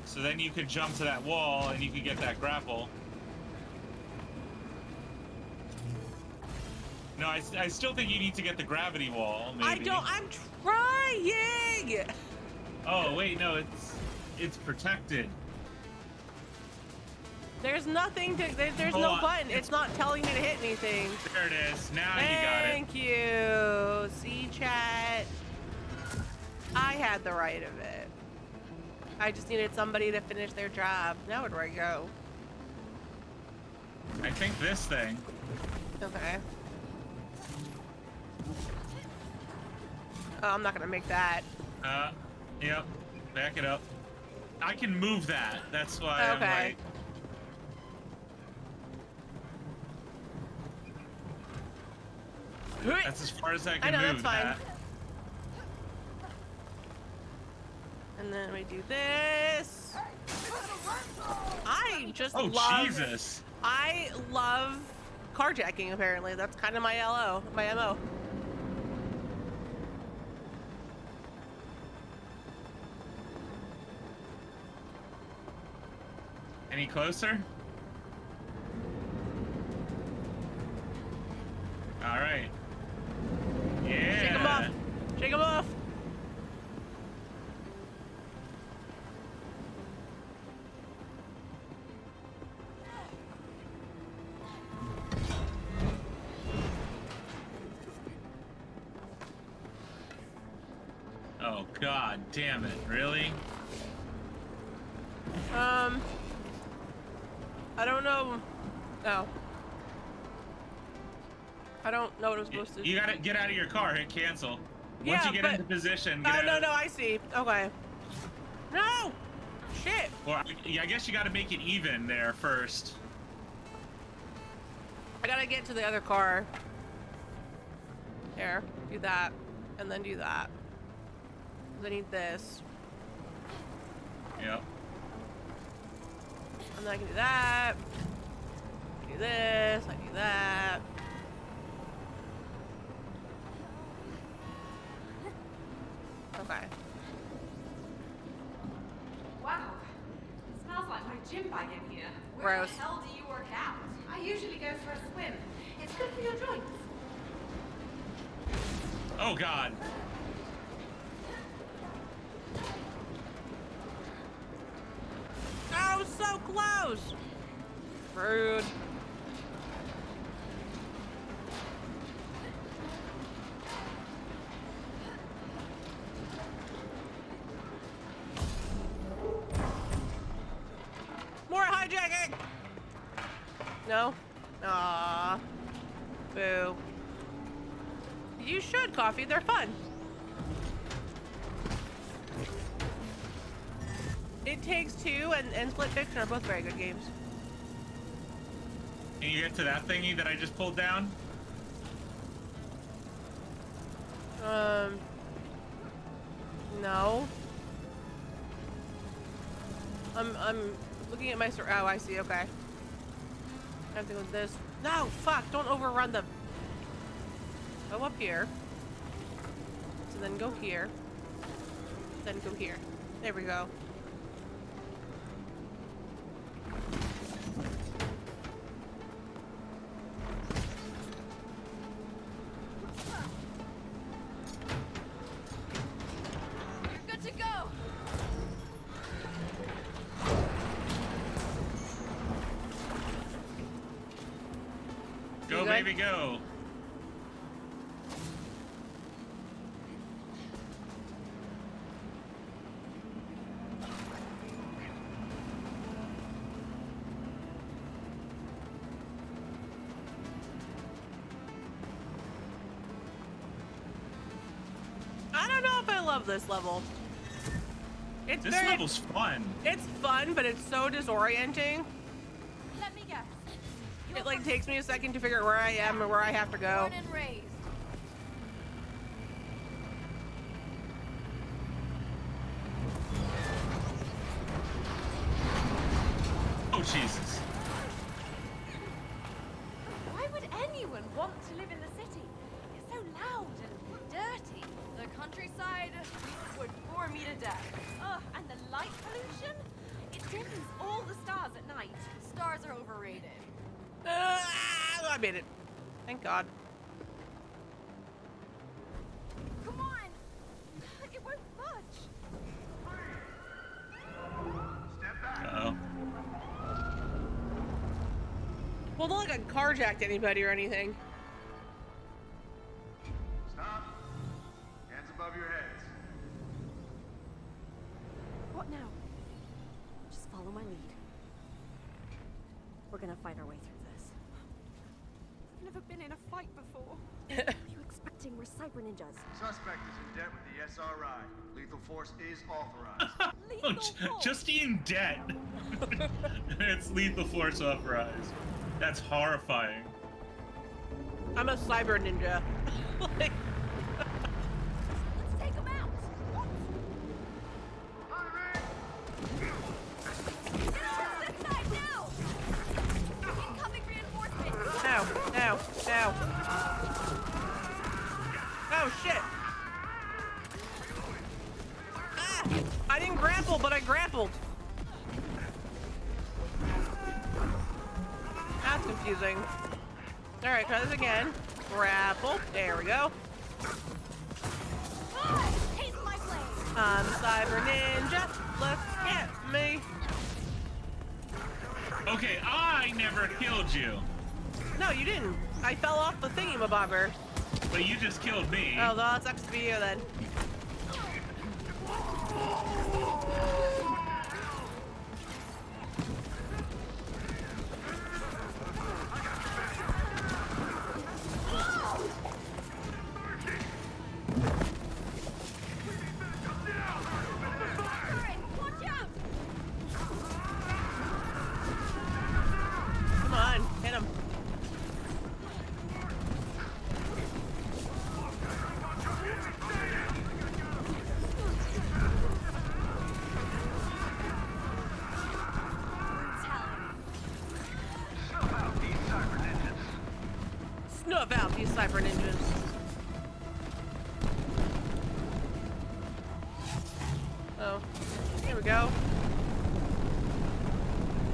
So then you could jump to that wall and you could get that grapple. No, I still think you need to get the gravity wall, maybe. I don't. I'm trying. Oh, wait, no, it's protected. There's nothing to. There's Hold no on. button. It's not telling me to hit anything. There it is. Now you got it. Thank you. See, chat. I had the right of it. I just needed somebody to finish their job. Now where do I go? I think this thing. Okay. Oh, I'm not gonna make that. Yep. Back it up. I can move that. That's why Okay. I'm like... That's as far as I can I know, move that's fine. that. And then we do this. I just Oh, love. Jesus. I love carjacking. Apparently, that's kind of my my MO. Any closer? All right. Yeah. Shake 'em off. Shake 'em off. Oh, God damn it. Really? I don't know. No. I don't know what I'm supposed to do. You gotta get out of your car, hit cancel. Once Yeah, you get but- into position, Oh, get out no, I see. Okay. No! Shit. Well, I guess you gotta make it even there first. I gotta get to the other car. Here, do that. And then do that. I need this. Yep. And then I can do that. I do this. I do that. Okay. Wow. It smells like my gym bag in here. Where Gross. the hell do you work out? I usually go for a swim. It's good for your joints. Oh, God. Oh, so close! Rude. More hijacking! No? Aww. Boo. You should, Coffee. They're fun. It Takes Two and Split Fiction are both very good games. Can you get to that thingy that I just pulled down? No. I'm looking at my oh, I see, okay. I have to go with this. No, fuck, don't overrun them. Go up here. So then go here. Then go here. There we go. You're good to go. Go, You good? baby, go. I don't know if I love this level. It's This very level's fun. It's fun, but it's so disorienting. Let me guess. It like takes me a second to figure out where I am and where I have to go. Born and raised. Oh, Jesus. Why would anyone want to live in the city? It's so loud and dirty. The countryside would bore me to death. Ugh, and the light pollution? It dims all the stars at night. Stars are overrated. I made it. Thank God. it look like I carjacked anybody or anything. Stop. Hands above your heads. What now? Just follow my lead. We're gonna fight our way through this. I've never been in a fight before. What are you expecting? We're cyber ninjas. Suspect is in debt with the SRI. Lethal force is authorized. Lethal force. Just in debt. It's lethal force authorized. That's horrifying. I'm a cyber ninja. Like, Let's take them out. What? Get over this side now. Incoming reinforcement. ow, ow, ow. Oh shit. Ah, I didn't grapple, but I grappled. That's confusing. Alright, try this again. Grapple. There we go. Taste my blade. I'm Cyber Ninja. Look at me. Okay, I never killed you, No, you didn't. I fell off the thingy-mabobber. but you just killed me. Oh, well, that sucks to be you then. Watch out. Come on, hit him. Snuff out these cyber ninjas. Oh, here we go.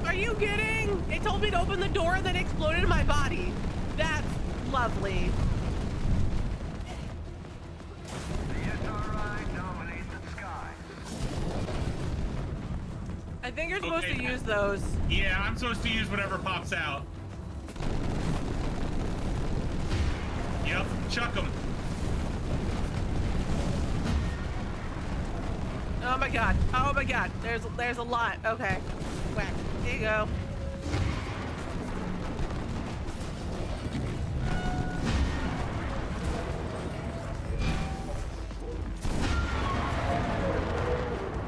Are you kidding? It told me to open the door and then exploded in my body. That's lovely. The SRI dominates the sky. I think you're supposed Okay. to use those. Yeah, I'm supposed to use whatever pops out. Yep, chuck them. Oh my god. Oh my god. There's a lot. Okay. Whack. Here you go.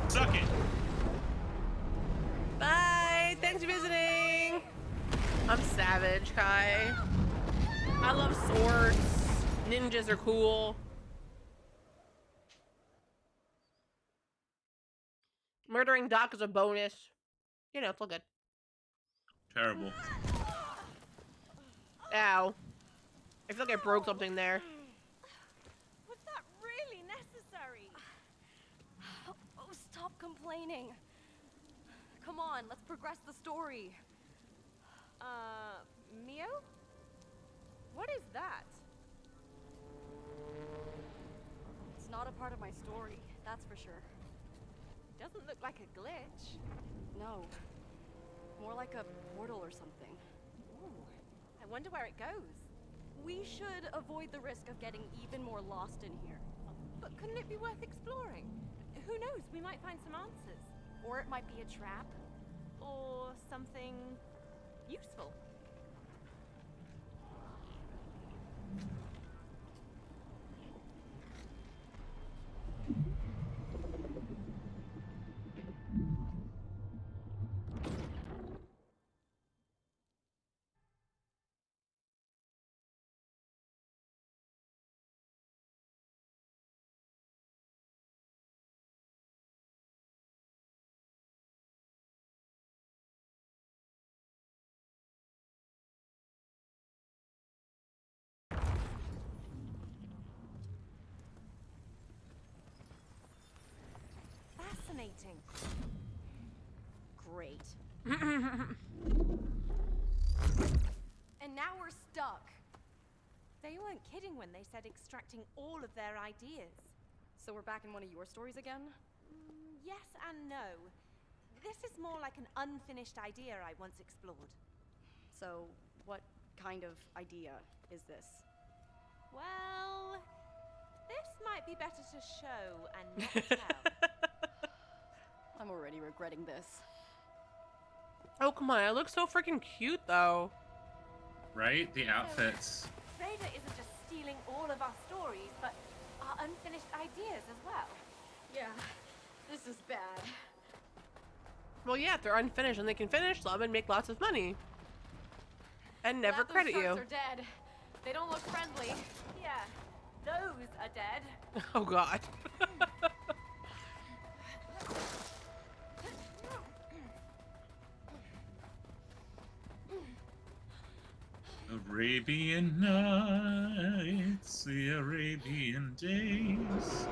Suck it. Bye. Thanks for visiting. I'm savage, Kai. I love swords. Ninjas are cool. Murdering Doc is a bonus. You know, it's all good. Terrible. Ow. I feel like I broke something there. Was that really necessary? Oh, stop complaining. Come on, let's progress the story. Mio? What is that? It's not a part of my story, that's for sure. Doesn't look like a glitch. No. More like a portal or something. Ooh, I wonder where it goes. We should avoid the risk of getting even more lost in here. But couldn't it be worth exploring? Who knows? We might find some answers. Or it might be a trap. Or something useful. Fascinating. Great. And now we're stuck. They weren't kidding when they said extracting all of their ideas. So we're back in one of your stories again? Yes and no. This is more like an unfinished idea I once explored. So, What kind of idea is this? Well, this might be better to show and not tell. I'm already regretting this. Oh, come on. I look so freaking cute, though. Right? The outfits. Raider isn't just stealing all of our stories, but our unfinished ideas as well. Yeah, this is bad. Well, yeah, if they're unfinished and they can finish them and make lots of money. And never Glad those credit you. sharks are dead. They don't look friendly. Yeah, those are dead. Oh, God. Arabian Nights, the Arabian Days.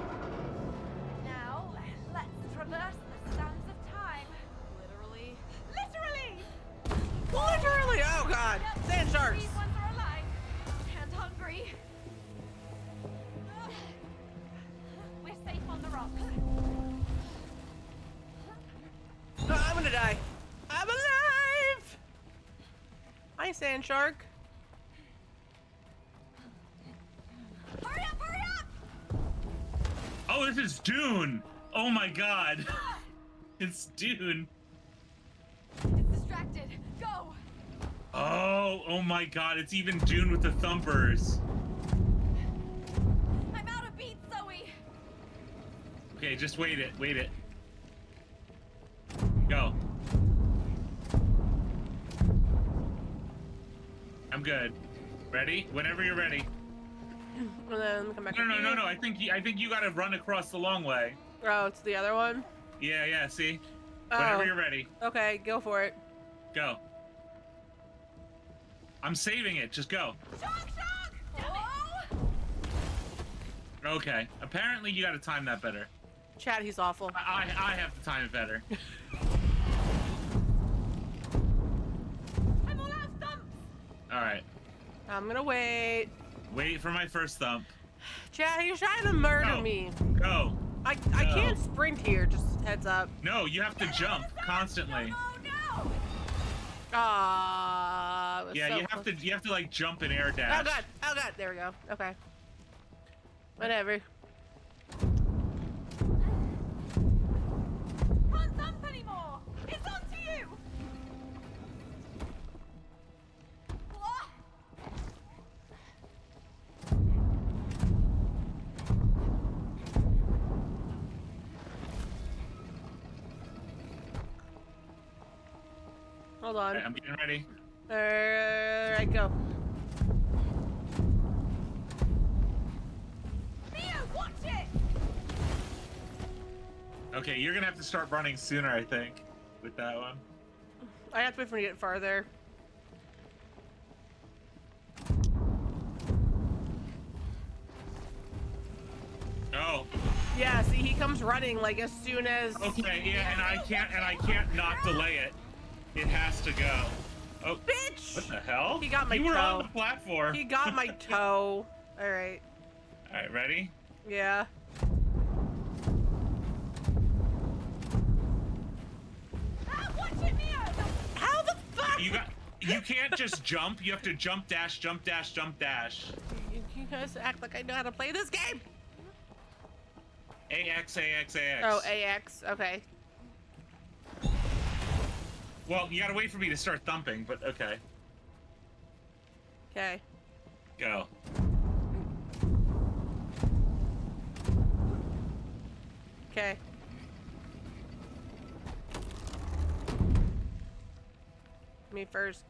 Now, let's traverse the sands of time. Literally. Literally! Literally! Oh, God. Sand sharks. These ones are alive and hungry. We're safe on the rocks. Oh, I'm gonna die. I'm alive! Hi, sand shark. Hurry up, hurry up! Oh, this is Dune! Oh my god! It's Dune! It's distracted. Go! Oh my god, it's even Dune with the thumpers. I'm out of beats, Zoe! Okay, just wait it, wait it. Go. I'm good. Ready? Whenever you're ready. And then come back. No. I think you gotta run across the long way. Oh, it's the other one? Yeah. See. Oh. Whenever you're ready, Okay, go for it. go. I'm saving it. Just go. Shark, shark! Damn it! Okay. Apparently, you gotta time that better. Chad, he's awful. I have to time it better. I'm all out of thumps! All right. I'm gonna wait. Wait for my first thump. Chad, you're trying to murder Go. me. Go. I Go. can't sprint here, just heads up. No, you have to jump constantly. Oh no! Ah, it was Yeah, so you close. have to like jump and air Oh dash. god, oh god, there we go. Okay. Whatever. Can't thump anymore! It's on to you! Whoa! Hold on. Okay, I'm getting ready. Alright, go. Mio, watch it! Okay, you're gonna have to start running sooner, I think, with that one. I have to wait for you to get farther. Oh, Yeah, see, he comes running like as soon as. okay, yeah, and I can't not delay it. It has to go. Oh, Bitch! what the hell? He got my You were on toe. the platform. He got my toe. Alright. All right, ready? Yeah. Ah, watch it, Mio! How the fuck? You can't just jump. You have to jump dash, jump dash, jump dash. You guys act like I know how to play this game. AX, AX, AX. Oh, AX. Okay. Well, you gotta wait for me to start thumping, but okay. Okay. Go. Okay. Me first.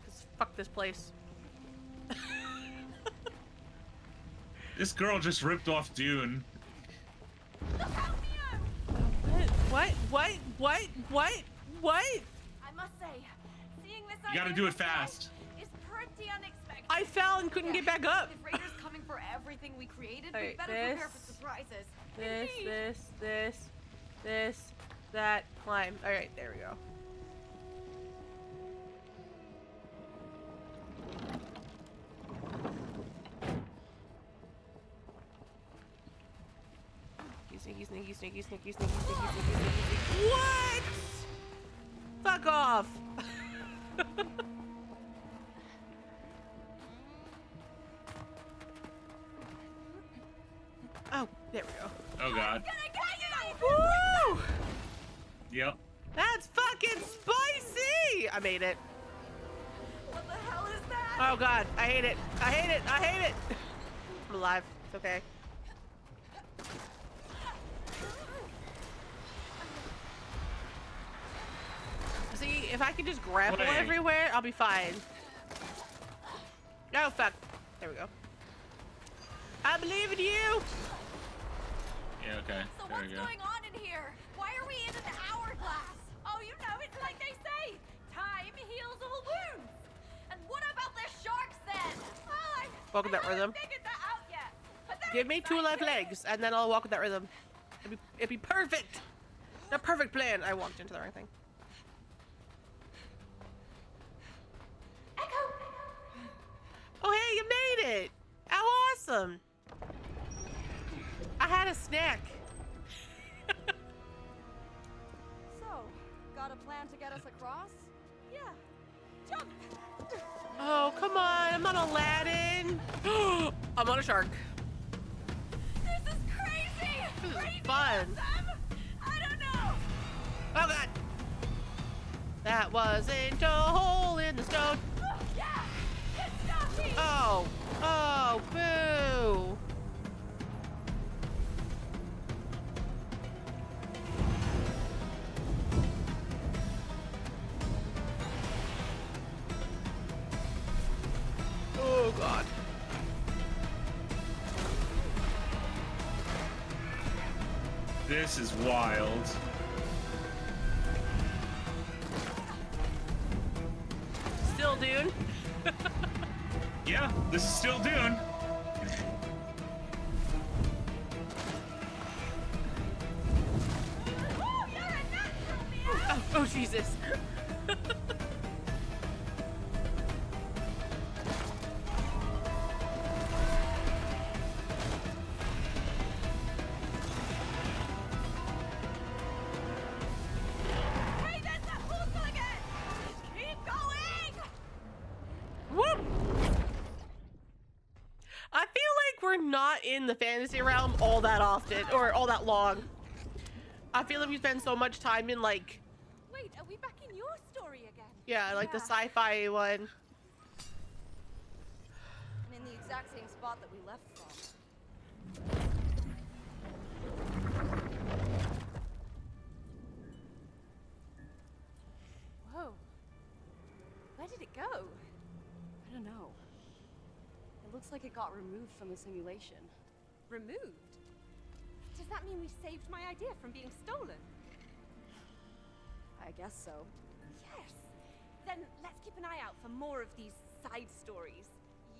Cause fuck this place. This girl just ripped off Dune. Look out, Mio! What? What? What? I must say, seeing this You gotta idea do it from fast. is pretty unexpected. I fell and couldn't get back up. If Raider's coming for everything we created, we Alright, better prepare for surprises. This, that, climb. Alright, there we go. Sneaky. What? Fuck off. Oh, there we go. Oh god. Woo! Yep. That's fucking spicy! I made it. What the hell is that? Oh god, I hate it. I hate it. I hate it. I'm alive. It's okay. See, if I can just grapple Wait. everywhere, I'll be fine. Oh fuck. There we go. I believe in you. Yeah, okay. So There what's we go. going on in here? Why are we in an hourglass? Oh, you know, it's like they say, time heals all wounds. And what about the sharks then? Oh, Walk with that rhythm. Figured that out yet. But they're Give me 2 left exciting. legs, and then I'll walk with that rhythm. It'd be perfect. The perfect plan. I walked into the right thing. Oh, hey, you made it! How awesome! I had a snack. So, got a plan to get us across? Yeah. Jump! Oh, come on! I'm not Aladdin. I'm on a shark. This is crazy! This is Crazy fun. awesome! I don't know! Oh god! That wasn't a hole in the stone. Yeah! It's stopping! Oh! Oh! Boo! Oh god. This is wild. Still Dune? Yeah, this is still Dune. Oh, you're a natural, man! Oh Jesus. Hey, there's that portal again! Keep going! Whoop! I feel like we're not in the fantasy realm all that often, or all that long. I feel like we spend so much time in like, Wait, are we back in your story again? yeah, like the Yeah. sci-fi one. And in the exact same spot that we left from. Whoa. Where did it go? I don't know. It looks like it got removed from the simulation. Removed? Does that mean we saved my idea from being stolen? I guess so. Yes! Then let's keep an eye out for more of these side stories.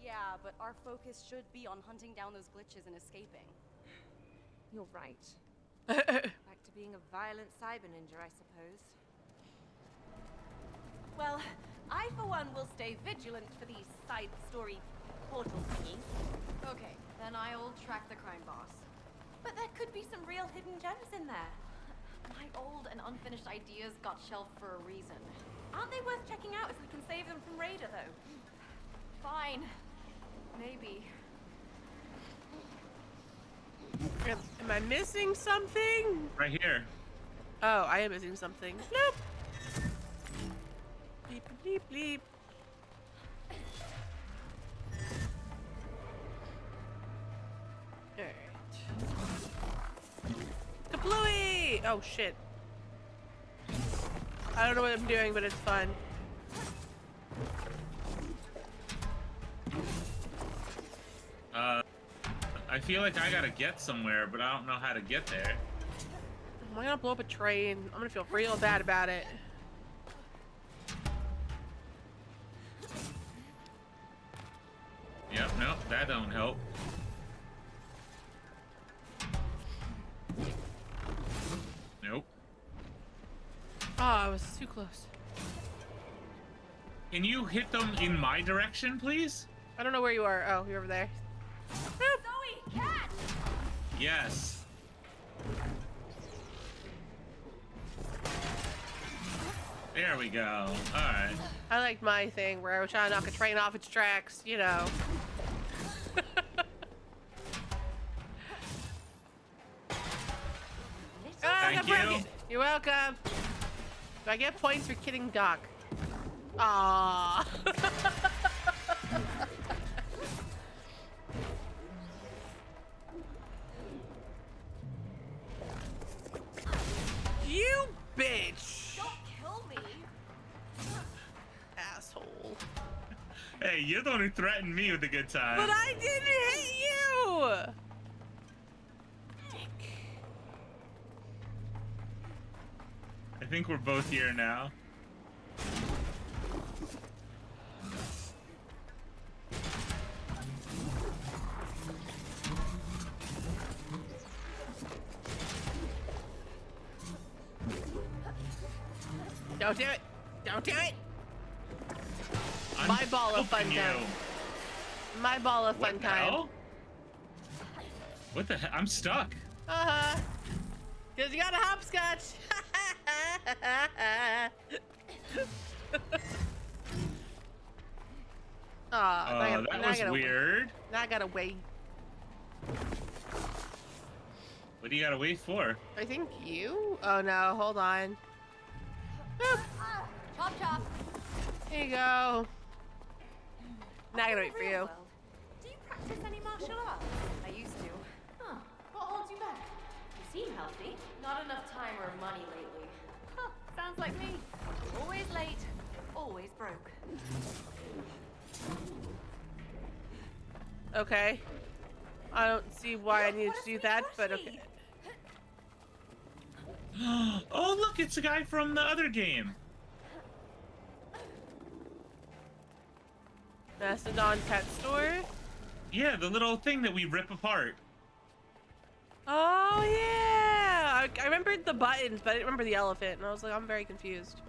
Yeah, but our focus should be on hunting down those glitches and escaping. You're right. Back to being a violent cyber ninja, I suppose. Well, I for one will stay vigilant for these side story portal thingies. Okay, then I'll track the crime boss. But there could be some real hidden gems in there. My old and unfinished ideas got shelved for a reason. Aren't they worth checking out if we can save them from Raider, though? Fine. Maybe. Am I missing something? Right here. Oh, I am missing something. Nope. Bleep, bleep, bleep. Alright. Kablooey! Oh shit. I don't know what I'm doing, but it's fun. I feel like I gotta get somewhere, but I don't know how to get there. Am I gonna blow up a train? I'm gonna feel real bad about it. Yep, nope, that don't help. Nope. Oh, I was too close. Can you hit them in my direction, please? I don't know where you are. Oh, you're over there. Zoe, cat! Yes. There we go. Alright. I like my thing where I was trying to knock a train off its tracks, you know. welcome. you. You're welcome. Do I get points for kidding Doc? Aww. You bitch. Don't kill me. Asshole. Hey, you're the one who threatened me with a good time. But I didn't hit you. Dick. I think we're both here now. Don't do it. Don't do it. I'm My ball of fun helping time. you. My ball of fun What the time. hell? What the heck? I'm stuck. Uh-huh. Because you got a hopscotch. Oh, that was weird. Now I gotta wait. What do you gotta wait for? I think you? Oh no, hold on. Boop. Chop chop. Here you go. Now I gotta wait for Real you. world, do you practice any martial arts? I used to. Huh. What holds you back? You seem healthy. Not enough time or money lately. Huh. Sounds like me. Always late, always broke. Okay. I don't see why I needed to do that, but okay. Oh, look, it's the guy from the other game. Mastodon pet store? Yeah, the little thing that we rip apart. Oh yeah! I remembered the buttons, but I didn't remember the elephant, and I was like, I'm very confused.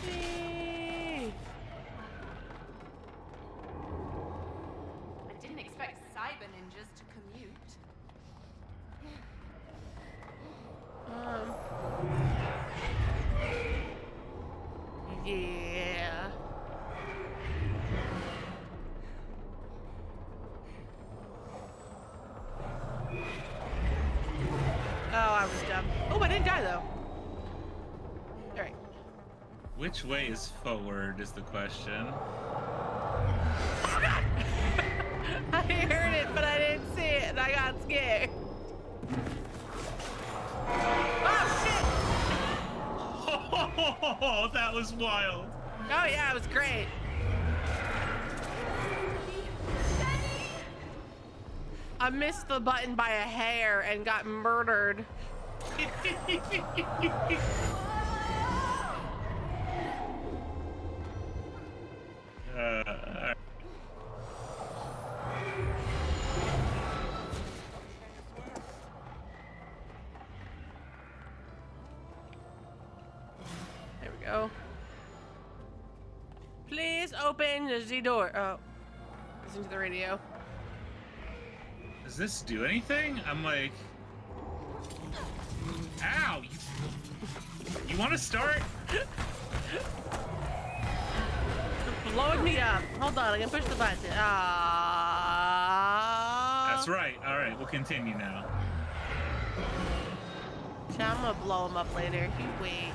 Yay. I didn't expect cyber ninjas to commute. Yeah. Oh, I was dumb. Oh, I didn't die though. Alright. Which way is forward is the question. I heard it, but I didn't see it, and I got scared. Oh, shit! Oh, that was wild. Oh, yeah, it was great. I missed the button by a hair and got murdered. There we go. Please open the door. Oh, listen to the radio. Does this do anything? I'm like, ow! You want to start? Blowing me up. Hold on, I can push the button. Ah. That's right. All right, we'll continue now. I'm gonna blow him up later. You wait.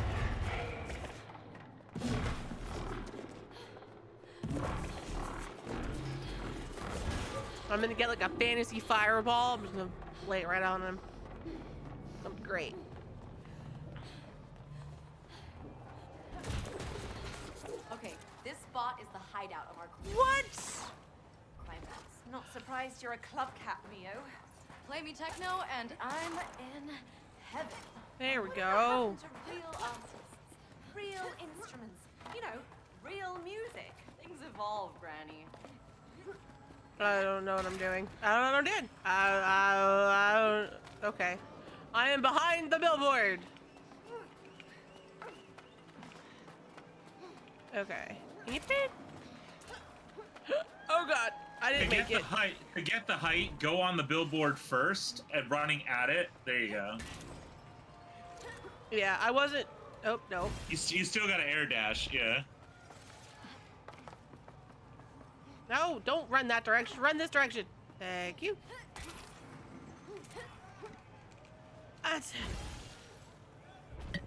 I'm gonna get like a fantasy fireball. I'm just gonna lay it right on him. That'd be great. Okay, this spot is the hideout of our What? crime boss. Not surprised you're a club cat, Mio. Play me techno and I'm in heaven. There we Whatever go. happened to real artists, real instruments, you know, real music. Things evolve, Granny. I don't know what I'm doing. I don't know what I'm doing. I don't. Okay. I am behind the billboard. Okay. Eat it. Oh god. I To didn't get make the it. height, go on the billboard first and running at it. There you go. Yeah, I wasn't. Oh, no. You still got to air dash, yeah. No, don't run that direction. Run this direction. Thank you. That's it.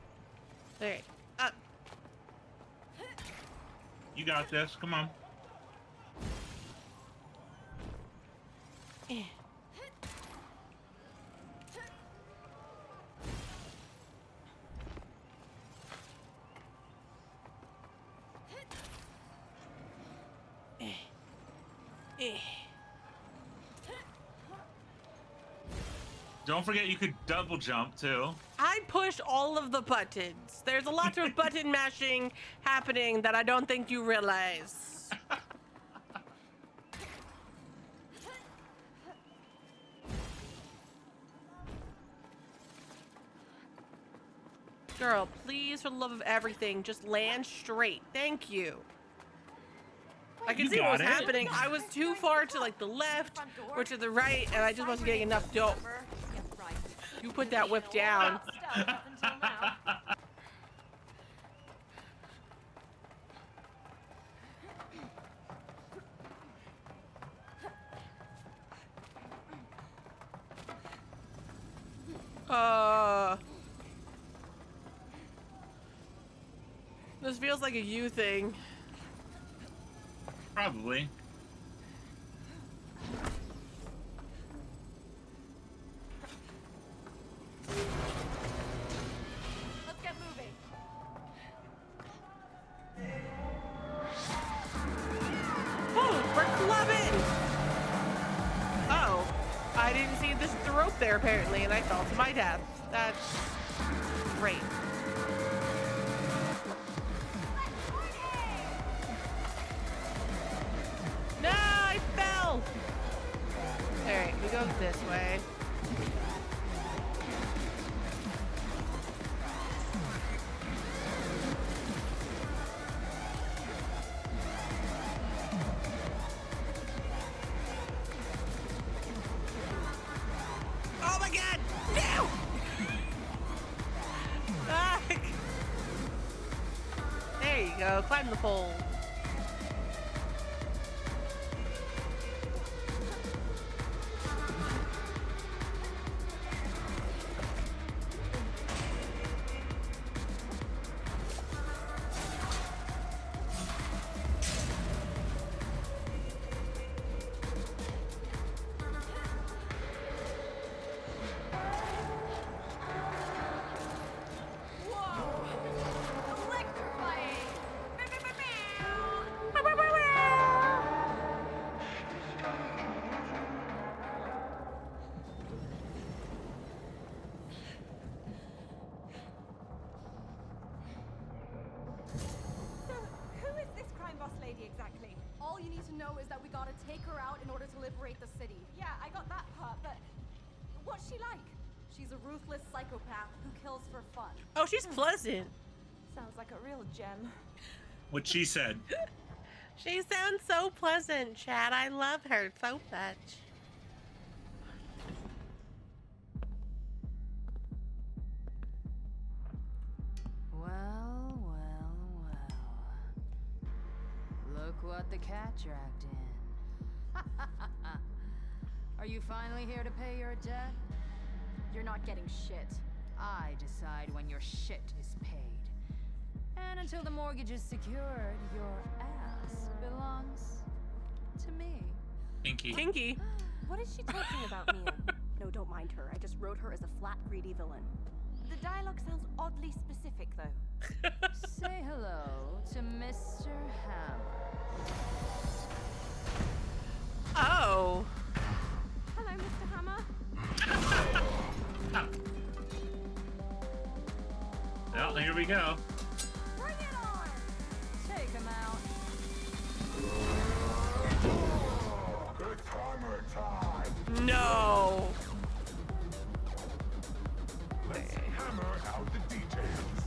Alright. Up. You got this. Come on. Eh. Don't forget you could double jump too. I pushed all of the buttons. There's a lot of button mashing happening that I don't think you realize. Girl, please, for the love of everything, just land straight. Thank you. I could You see what was got it. happening. I was too far to like the left or to the right, and I just wasn't getting enough dope. You put that whip down. This feels like a you thing. Probably. Let's get moving. Oh, we're clubbing! Oh, I didn't see this rope there apparently, and I fell to my death. That's great. No, I fell! Alright, we go this way. Oh my god! No! Fuck! There you go, climb the pole. Exactly. All you need to know is that we gotta take her out in order to liberate the city. Yeah, I got that part, but what's she like? She's a ruthless psychopath who kills for fun. Oh, she's pleasant. Sounds like a real gem. What she said. She sounds so pleasant, Chad. I love her so much. Well, well, well. Look what the cat dragged in. Are you finally here to pay your debt? You're not getting shit. I decide when your shit is paid. And until the mortgage is secured, your ass belongs to me. Kinky. Kinky. What is she talking about, Mia? No, don't mind her. I just wrote her as a flat, greedy villain. The dialogue sounds oddly specific, though. Say hello to Mr. Hammer. Oh. Hello, Mr. Hammer. Well, here we go. Bring it on! Take him out. It's hammer time! No. Let's hammer out the details.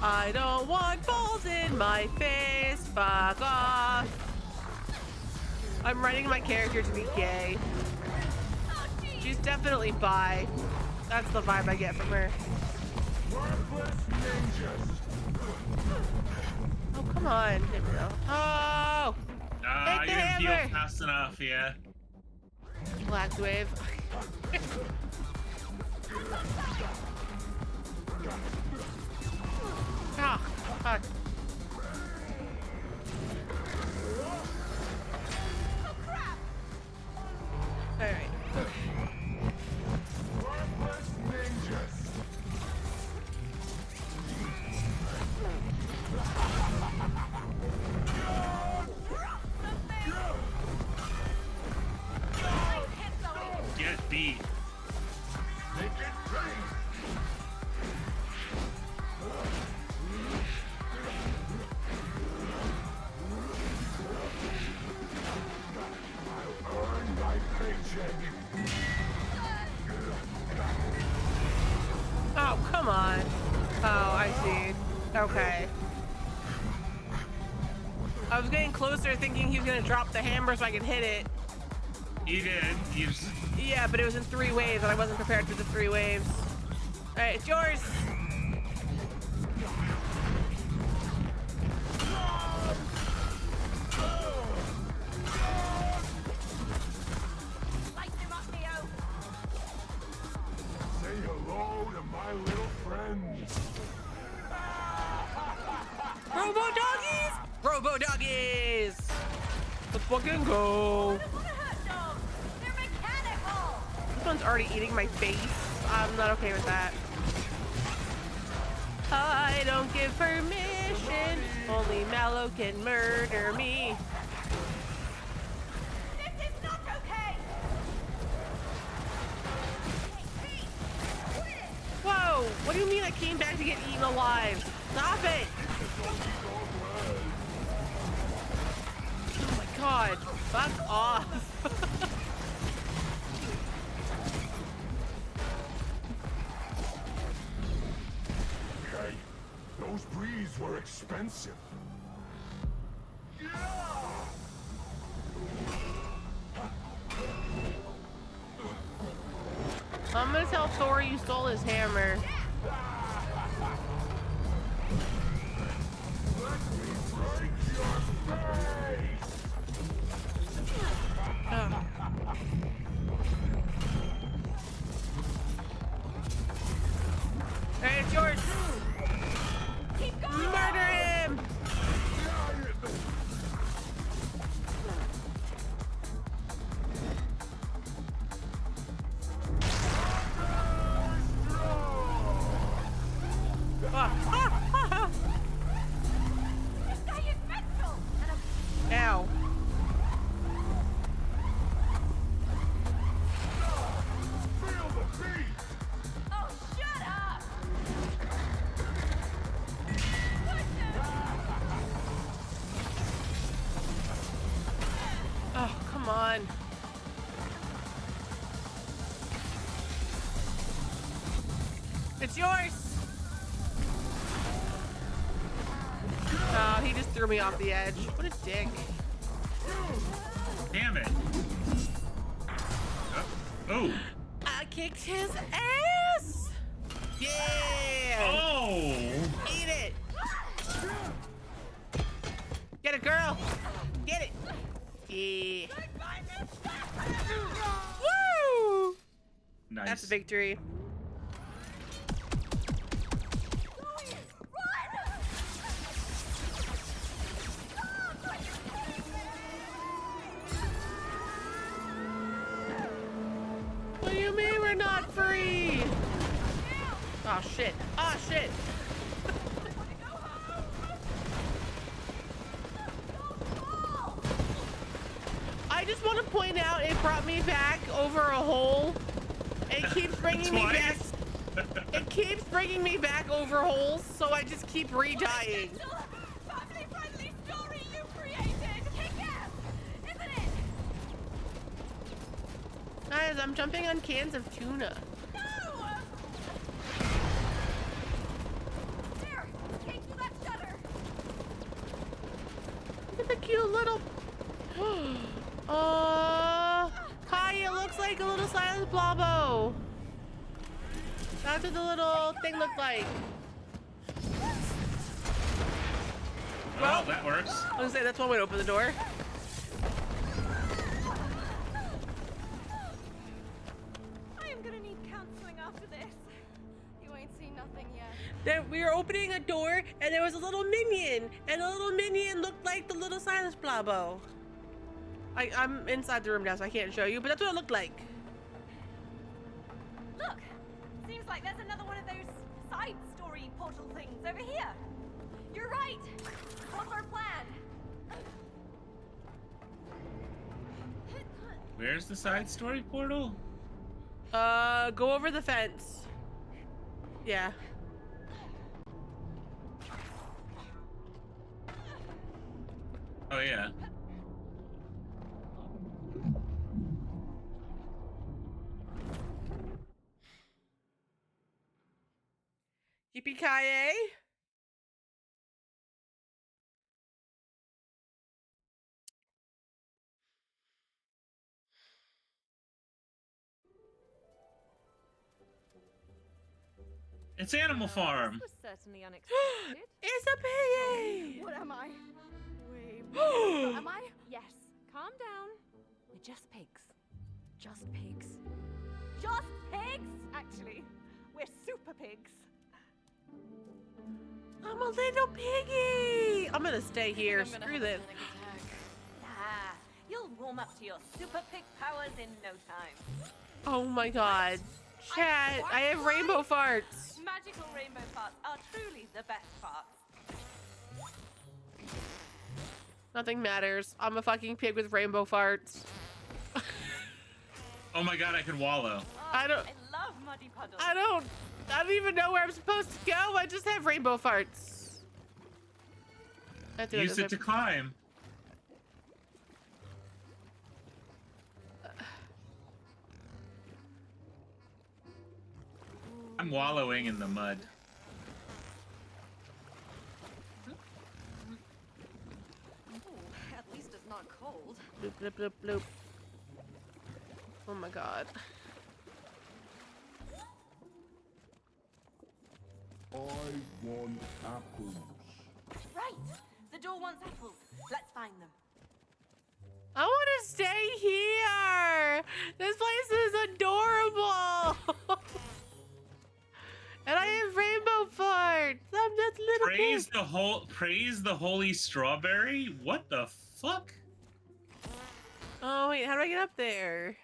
I don't want balls in my face. Fuck off. I'm writing my character to be gay. She's definitely bi. That's the vibe I get from her. Come on, hit me though. Oh! Ah, Hit you the didn't heal hammer! fast enough, yeah. Black wave. Ah, fuck. Oh crap! Alright. Get beat. Oh, come on. Oh, I see. Okay. I was getting closer thinking he was gonna drop the hammer so I could hit it. He did. You just... Yeah, but it was in 3 waves and I wasn't prepared for the 3 waves. Alright, it's yours! Light him up, Neo. Say hello to my little friends. Robo doggies! Robo doggies! Let's fucking go! I don't want to hurt dogs. They're mechanical. This one's already eating my face. I'm not okay with that. I don't give permission. Only Mallow can murder me. This is not okay. Whoa! What do you mean I came back to get eaten alive? Stop it! Oh my god. Fuck off. Okay, those breeds were expensive. I'm gonna tell Thor you stole his hammer. Oh. Alright, it's yours. Keep going. Murder him! This guy is mental. Ow. Feel the beat! Oh, shut up. Oh, come on. It's yours! Oh, he just threw me off the edge. What a dick. Damn it. Oh. I kicked his ass! Yeah! Oh! Eat it! Get it, girl! Get it! Yeah. Woo! Nice. That's a victory. What do you mean we're not free? Oh shit. Oh shit. I just want to point out it brought me back over a hole. It keeps bringing me back. It keeps bringing me back over holes, so I just keep re-dying. Family-friendly story you created. Kick-ass, isn't it? Guys, I'm jumping on cans of tuna. No! There, take through that shutter. Look at the cute little. Kai, it looks like a little silent blobbo. That's what the little thing looked like. Well, that works. I was gonna say that's one way to open the door. I am gonna need counseling after this. You ain't seen nothing yet. Then we were opening a door, and there was a little minion, and the little minion looked like the little Silas Blabo. I'm inside the room now, so I can't show you, but that's what it looked like. Look! Seems like there's another one of those side story portal things over here. You're right! What's our plan? Where's the side story portal? Go over the fence. Yeah. Oh, yeah. Yippee-ki-yay! It's Animal Farm. This was certainly unexpected. It's a piggy! What am I? What am I? Yes. Calm down. We're just pigs. Just pigs. Just pigs? Actually, we're super pigs. I'm a little piggy! I'm gonna stay here. Screw this. Nah, you'll warm up to your super pig powers in no time. Oh my god. Chat, I have rainbow farts. Magical rainbow parts are truly the best parts. Nothing matters. I'm a fucking pig with rainbow farts. Oh my god, I could wallow. I don't love muddy puddles. I don't even know where I'm supposed to go. I just have rainbow farts. I have to go Use this it to way. climb. I'm wallowing in the mud. At least it's not cold. Bloop, bloop, bloop, bloop. Oh my god. I want apples. Right! The door wants apples. Let's find them. I want to stay here. This place is adorable. And I have rainbow farts. I'm just little pig. Praise the holy strawberry? What the fuck? Oh wait, how do I get up there?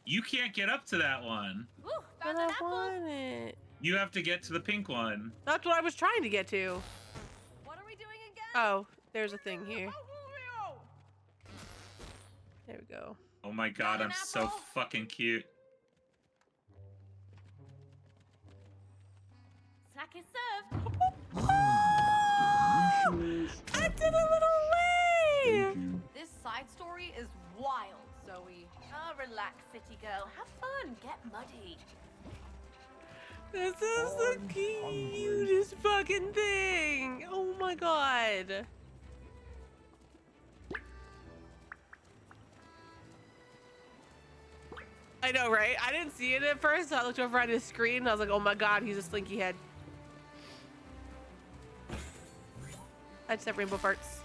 You can't get up to that one. Ooh, But found I an apple. want it. You have to get to the pink one. That's what I was trying to get to. What are we doing again? Oh, there's a thing here. There we go. Oh my god, an I'm so apple? fucking cute. Snack is served. I did a little way. This side story is wild, Zoe. Oh, relax, city girl. Have fun. Get muddy. This is the cutest fucking thing. Oh my god. I know, right? I didn't see it at first. So I looked over at his screen and I was like, oh my god, he's a slinky head. I just have rainbow farts.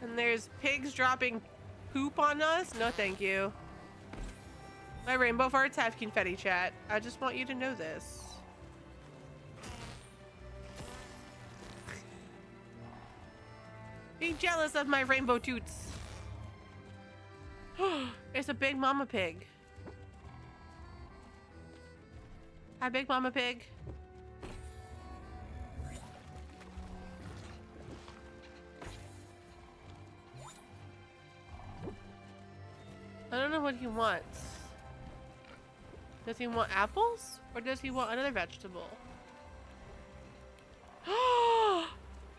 And there's pigs dropping poop on us? No, thank you. My rainbow farts have confetti, chat. I just want you to know this. Be jealous of my rainbow toots. It's a big mama pig. Hi, big mama pig. I don't know what he wants. Does he want apples? Or does he want another vegetable?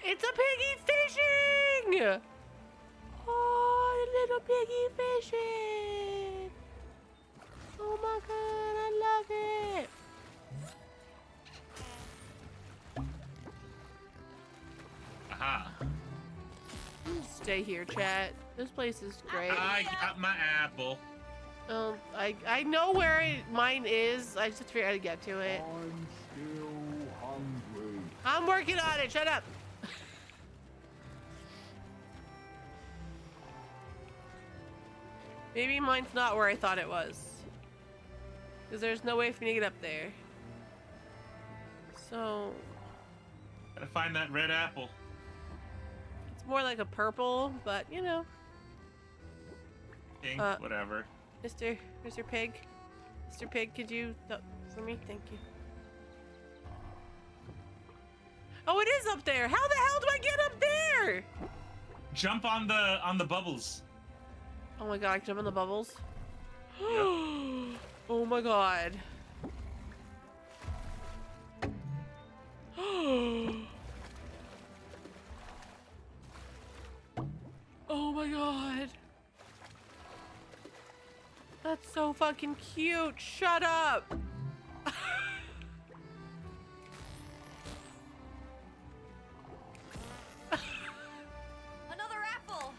It's a piggy fishing! Oh, the little piggy fishing! Oh my god, I love it! Aha. Stay here, chat. This place is great. I got my apple. I know where mine is. I just have to figure out how to get to it. I'm still hungry. I'm working on it. Shut up. Maybe mine's not where I thought it was. Because there's no way for me to get up there. So... Gotta find that red apple. It's more like a purple, but you know. Pink, whatever. Mr. Pig? Mr. Pig, could you... for me? Thank you. Oh, it is up there! How the hell do I get up there? Jump on the bubbles. Oh my god, I can jump on the bubbles? Yep. Oh my god. Oh my god. That's so fucking cute. Shut up. Another apple.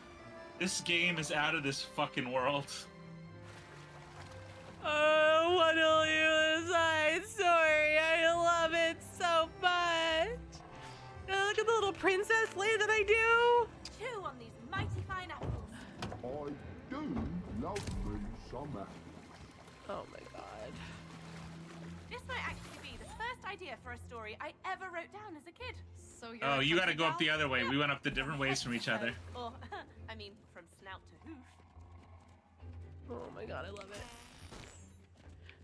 This game is out of this fucking world. Oh, what a you side story. I love it so much. Look at the little princess lady that I do. Chew on these mighty fine apples. I do love me some apples. Oh my god. This might actually be the first idea for a story I ever wrote down as a kid. So you're Oh, a you gotta country go up the gal? other way. We went up the different ways from each other. Or, I mean, from snout to hoof. Oh my god, I love it.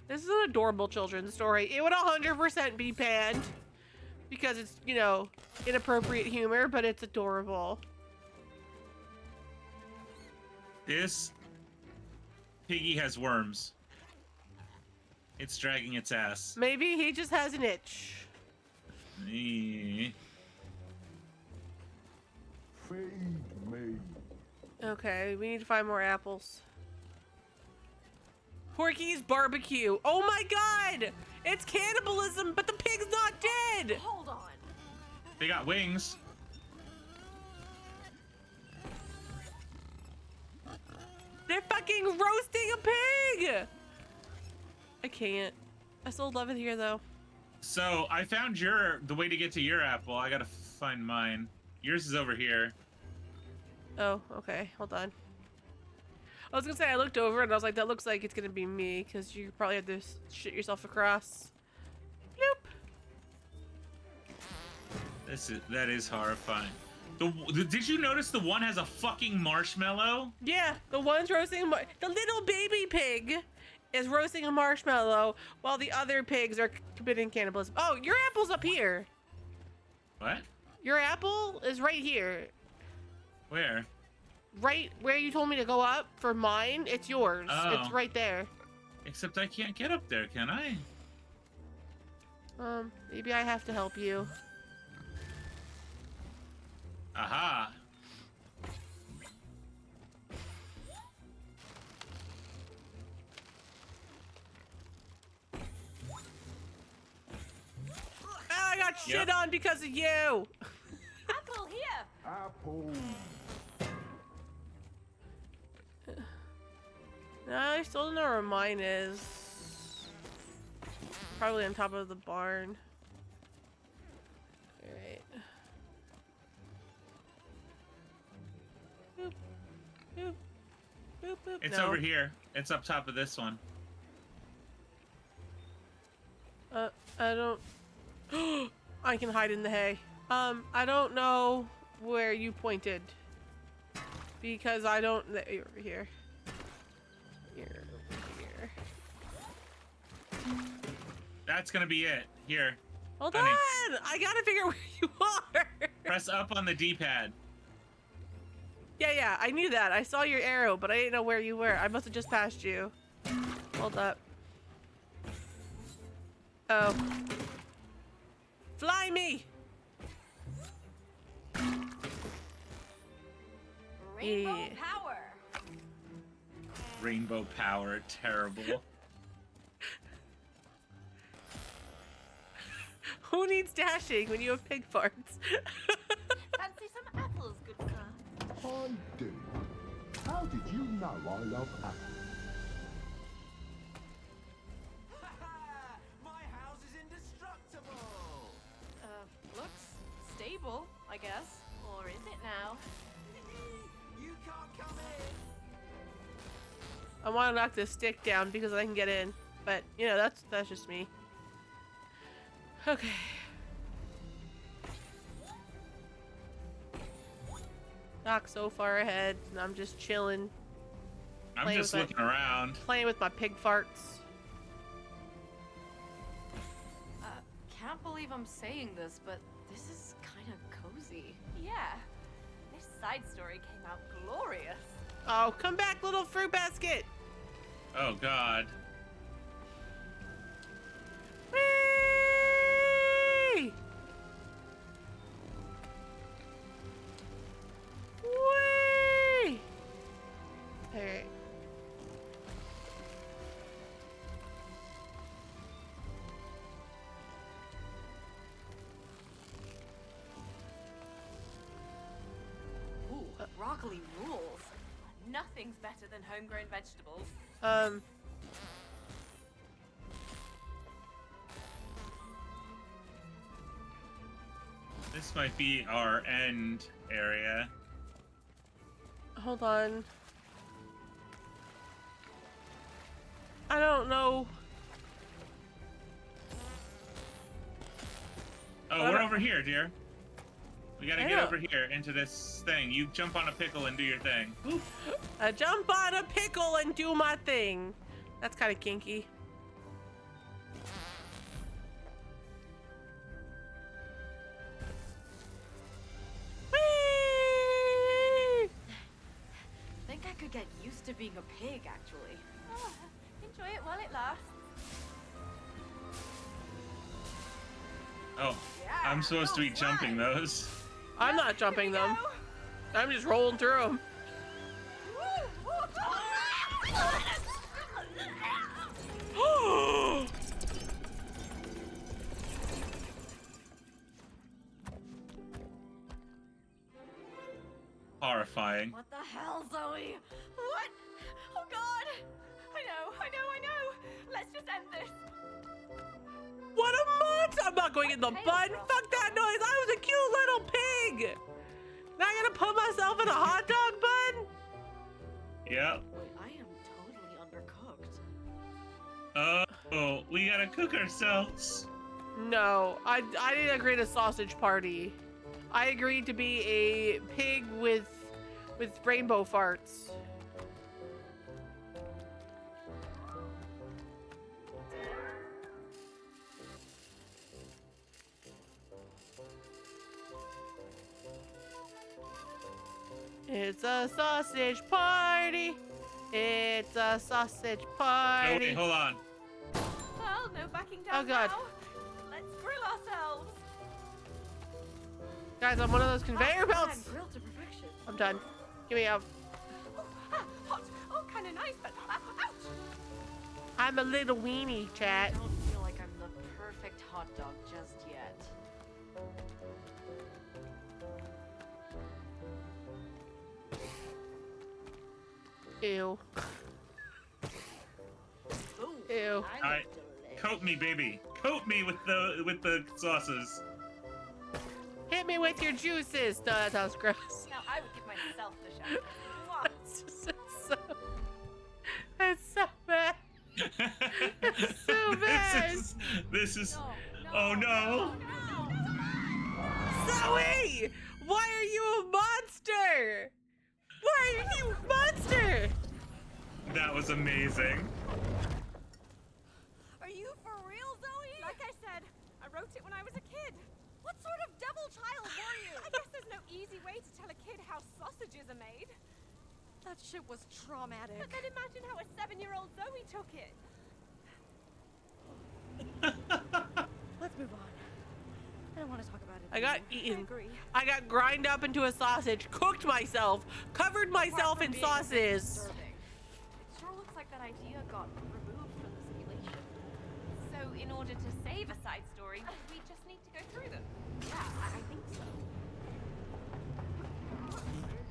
This is an adorable children's story. It would 100% be banned because it's, you know, inappropriate humor, but it's adorable. This piggy has worms. It's dragging its ass. Maybe he just has an itch. Feed me. Okay, we need to find more apples. Porky's barbecue. Oh my god! It's cannibalism, but the pig's not dead! Hold on. They got wings. They're fucking roasting a pig! I can't. I still love it here though. So I found the way to get to your apple. I gotta find mine. Yours is over here. Oh, okay. Hold on. I was gonna say I looked over and I was like, that looks like it's gonna be me because you probably had to shit yourself across. Bloop. That is horrifying. Did you notice the one has a fucking marshmallow? Yeah, the one's roasting the little baby pig is roasting a marshmallow while the other pigs are committing cannibalism. Oh, your apple's up here. What? Your apple is right here. Where? Right where you told me to go up for mine, it's yours. Oh. It's right there. Except I can't get up there, can I? Maybe I have to help you. Aha. I got shit on because of you. Apple here. Apple. No, I still don't know where mine is. Probably on top of the barn. Alright. Boop. Boop. Boop, boop. It's No. over here. It's up top of this one. I don't... I can hide in the hay. I don't know where you pointed. Because I don't... You're over here. You're over here. That's gonna be it. Here. Hold Honey. on! I gotta figure out where you are! Press up on the D-pad. Yeah, I knew that. I saw your arrow, but I didn't know where you were. I must have just passed you. Hold up. Oh. Fly me! Rainbow Yeah. power. Rainbow power. Terrible. Who needs dashing when you have pig farts? Fancy some apples, good sir? I do. How did you know I love apples? want to knock this stick down because I can get in. But, you know, that's just me. Okay. Doc so far ahead, and I'm just chilling. I'm playing just with looking around. Playing with my pig farts. Can't believe I'm saying this, but this is kind of cozy. Yeah. This side story came out glorious. Oh, come back, little fruit basket! Oh God. Whee! Whee! Alright. Ooh, broccoli rules. Nothing's better than homegrown vegetables. This might be our end area. Hold on. I don't know. Oh, we're over here, dear. We gotta get over here into this thing. You jump on a pickle and do your thing. I jump on a pickle and do my thing. That's kind of kinky. Whee! I think I could get used to being a pig, actually. Oh, enjoy it while it lasts. Oh, I'm supposed to be jumping those. I'm not jumping them. I'm just rolling through them. Horrifying. What the hell, Zoe? What? Oh God! I know. Let's just end this. What a month! I'm not going in the bun. Fuck that noise. I was a cute little pig. Now I gotta put myself in a hot dog bun? Yep. Wait, I am totally undercooked. Oh, we gotta cook ourselves. No, I didn't agree to sausage party. I agreed to be a pig with rainbow farts. It's a sausage party. It's a sausage party. Oh, wait, hold on. Well, no backing down. Oh God. Now. Let's grill ourselves. Guys, I'm one of those conveyor belts. Grilled to perfection. I'm done. Give me a. Hot. Oh, kind of nice, but ouch. I'm a little weenie, chat. I don't feel like I'm the perfect hot dog just yet. Ew. Ooh, Ew. Alright, coat me, baby. Coat me with the sauces. Hit me with your juices. No, that sounds gross. Now I would give myself the shout. That's so bad. It's so bad. This is. Oh no. Zoe! Why are you a monster? Why are you a monster? That was amazing. Are you for real, Zoe? Like I said, I wrote it when I was a kid. What sort of devil child were you? I guess there's no easy way to tell a kid how sausages are made. That shit was traumatic. But then imagine how a 7-year-old Zoe took it. Let's move on. I don't want to talk about it. I got anymore. eaten. I got grind up into a sausage, cooked myself, covered myself in sauces. It sure looks like that idea got removed from the simulation. So, in order to save a side story, we just need to go through them. Yeah, I think so.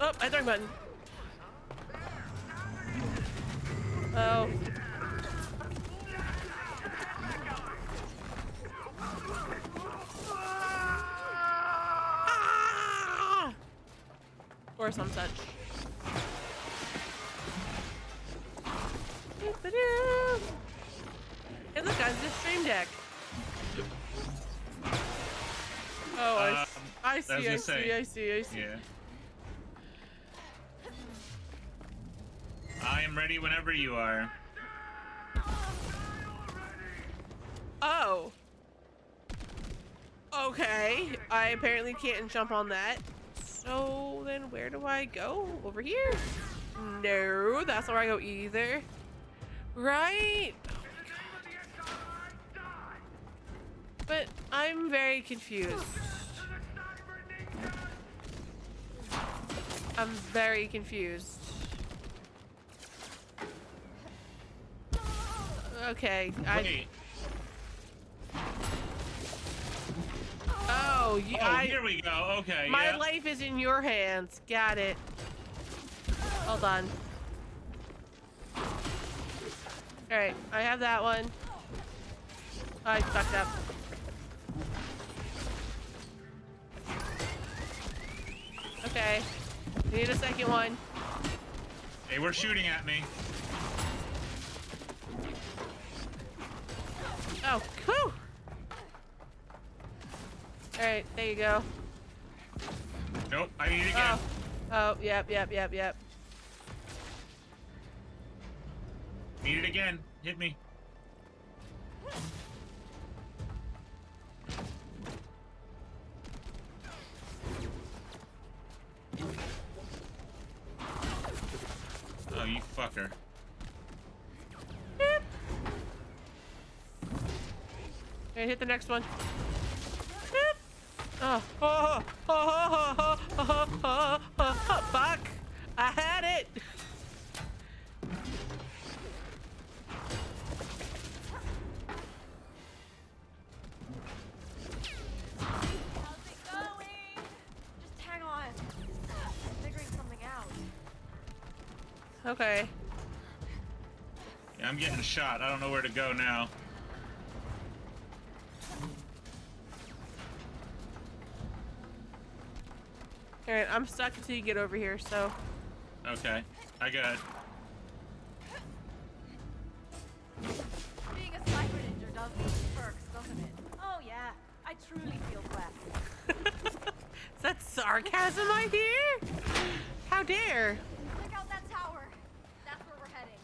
Oh, I hit the wrong button. Oh. Ah! Or some such. Hey, look, guys, this stream deck. Oh, I see, I see. Yeah. I am ready whenever you are. Oh. Okay. I apparently can't jump on that. So then where do I go? Over here? No, that's not where I go either. Right? But I'm very confused. I'm very confused. Okay, Wait. Oh, here we go. Okay. My life is in your hands. Got it. Hold on. Alright, I have that one. I fucked up. Okay. We need a second one. They were shooting at me. Oh, cool. Alright, there you go. Nope, I need it again. Oh, yep. Need it again. Hit me. Oh, you fucker. Okay, hit the next one. Fuck! I had it! How's it going? Just hang on. Figuring something out. Okay. Yeah, I'm getting shot. I don't know where to go now. Alright, I'm stuck until you get over here, so. Okay, I got it. Being a sniper ninja does have its perks, doesn't it? Oh yeah, I truly feel blessed. Is that sarcasm I hear? How dare? Check out that tower. That's where we're heading.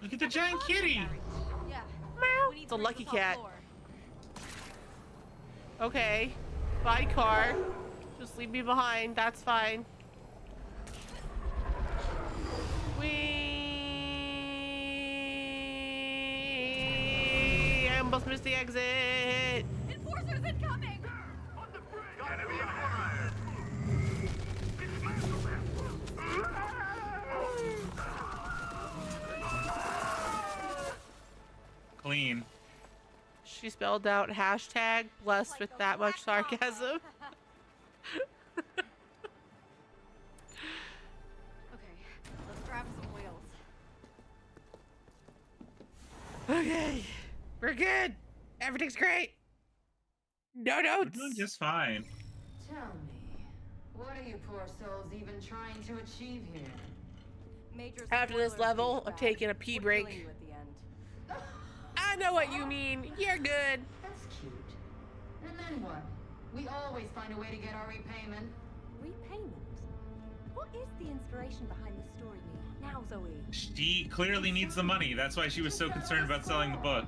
Look at the giant kitty. Yeah. Meow. It's a lucky cat. Okay. Bye, car. Just leave me behind. That's fine. I almost missed the exit. Enforcers incoming! Clean. She spelled out hashtag blessed with that much sarcasm. Okay, let's grab some wheels. Okay. We're good. Everything's great. No We're notes. doing just fine. Tell me, what are you poor souls even trying to achieve here? Major After this spoiler, level, I'm douchebag. taking a pee We're killing break. you at the end. I know what you mean. You're good. That's cute. And then what? We always find a way to get our repayment. Repayment? What is the inspiration behind this story, Mia? Now, Zoe. She clearly needs the money. That's why she was so concerned about selling the book.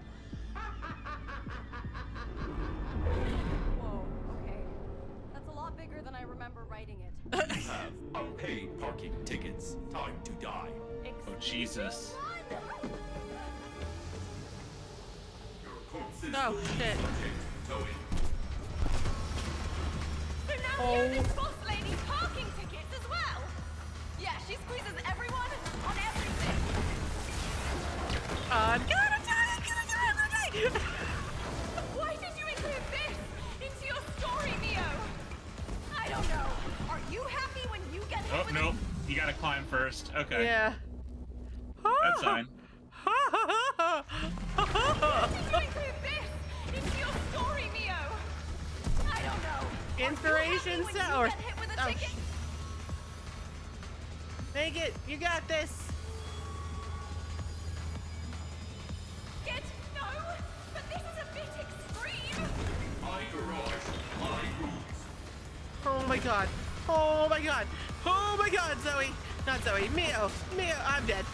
Whoa, okay. That's a lot bigger than I remember writing it. You have unpaid parking tickets. Time to die. Oh, Jesus. Oh, shit. So now you're this boss lady's parking tickets as well? Yeah, she squeezes everyone on everything. Why did you include this into your story, Neo? I don't know. Are you happy when you get hit Oh, with nope. You gotta climb first. Okay. Yeah. That's fine. Why did you include this into your story, Neo? I don't know. Inspiration set or Get hit with a ticket? Make it. You got this. Get no. god. Oh my god. Oh my god, Zoe. Not Zoe. Mio. Mio. I'm dead.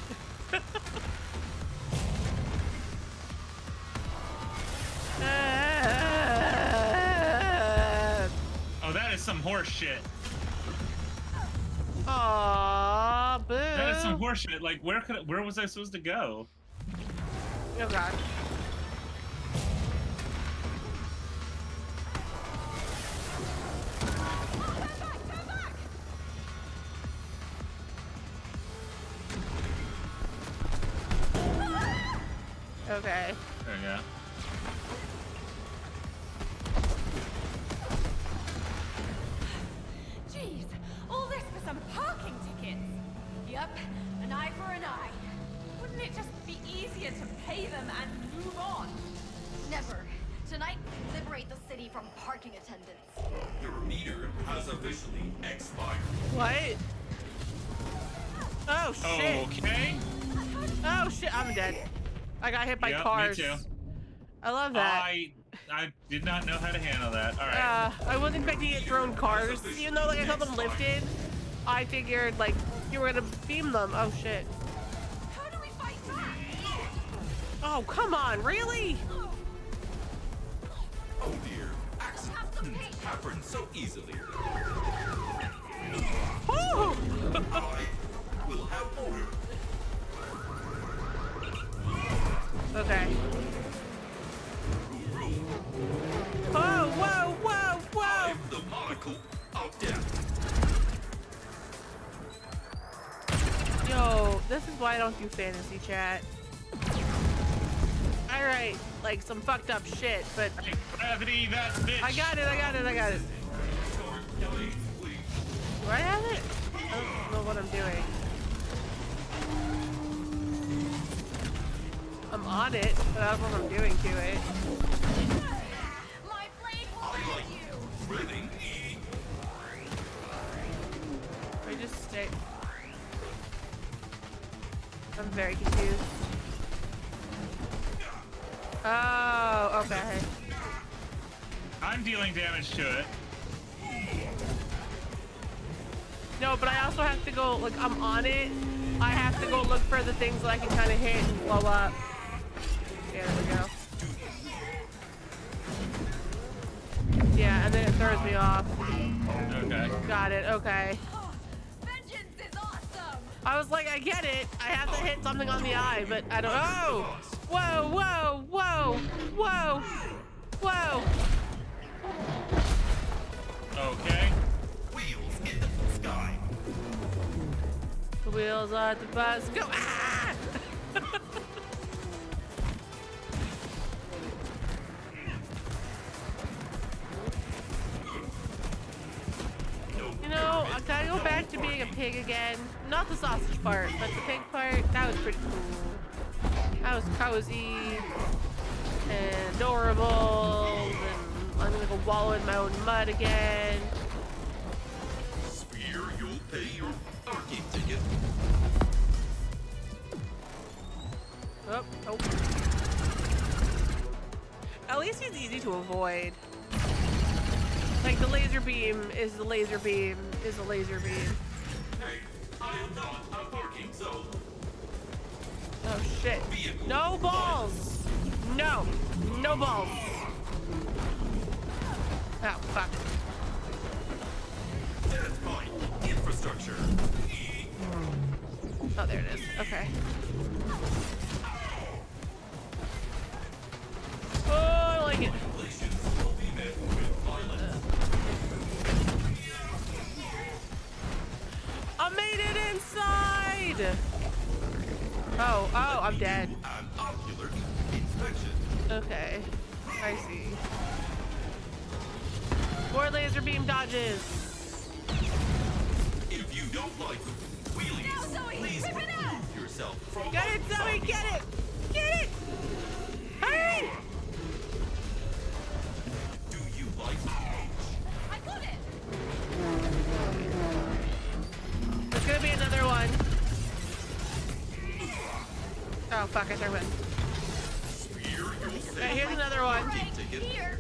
Oh, that is some horse shit. Aww, boo. That is some horse shit. Like, where was I supposed to go? Oh god. Okay. There we go. Jeez, all this for some parking tickets. Yep, an eye for an eye. Wouldn't it just be easier to pay them and move on? Never. Tonight, liberate the city from parking attendants. Your meter has officially expired. What? Oh shit. Okay. Oh shit, I'm dead. I got hit by Yep, cars. me too. I love that. I did not know how to handle that. All right. I wasn't expecting it thrown cars. Even though like I saw them lifted, I figured like you were gonna beam them. Oh shit. How do we fight back? Oh come on, really? Oh dear, accidents happen so easily. Oh! I will have order. Okay. Whoa, whoa, whoa, whoa! I'm the monocle of death. Yo, this is why I don't do fantasy chat. Alright, like some fucked up shit, but Gravity, that bitch. I got it, I got it, I got it. Do I have it? I don't know what I'm doing. I'm on it, but I don't know what I'm doing to it. My blade will hurt you. Breathing. I just stay. I'm very confused. Oh, okay. I'm dealing damage to it. No, but I also have to go, like, I'm on it. I have to go look for the things that I can kind of hit and blow up. Yeah, there we go. Yeah, and then it throws me off. Okay. Got it, okay. Vengeance is awesome. I was like, I get it. I have to hit something on the eye, but I don't. Oh! Whoa, whoa, whoa, whoa, whoa. Okay. Wheels in the sky. The wheels on the bus go. Ah! You know, I gotta go back to being a pig again. Not the sausage part, but the pig part. That was pretty cool. That was cozy and adorable. And I'm gonna go wallow in my own mud again. Spear, you'll pay your parking ticket. Oh, oh. At least he's easy to avoid. Like the laser beam is the laser beam is the laser beam. Hey, I am not a parking zone. Oh shit. No balls! No! No balls! Oh fuck. That's my infrastructure. Oh, there it is. Okay. Oh, I like it. Regulations will be met with violence. I made it inside! Oh, I'm dead. An ocular inspection. Okay. I see. More laser beam dodges. If you don't like wheelies, Now, Zoe, please rip it out. remove yourself from Get it, Zoe! Get it! Get it! Hurry! Do you like I got it. There's gonna be another one. Oh fuck, I threw it. spear? You'll Okay, save here's another one. parking ticket. Here.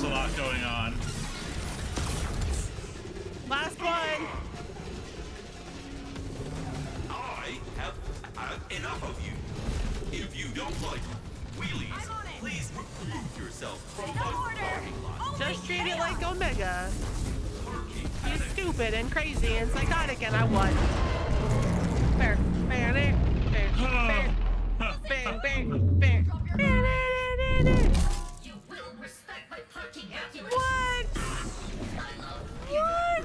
a lot going on. Last one. I have enough of you. If you don't like wheelies, please remove yourself from my parking lot. Just treat it like Omega. He's stupid and crazy and psychotic, and I won. Fair. Fair. Fair. Fair. Fair. Fair. You will respect my parking calculation. What? What?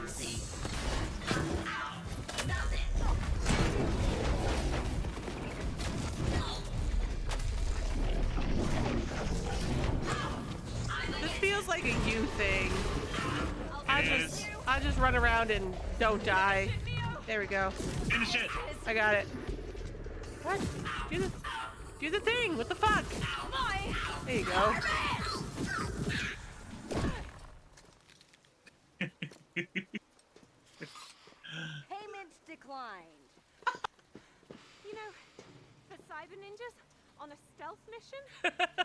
This feels like a you thing. I'll just run around and don't die. There we go. Finish it. I got it. What? Do the thing. What the fuck? There you go. Payment declined. You know, for cyber ninjas on a stealth mission,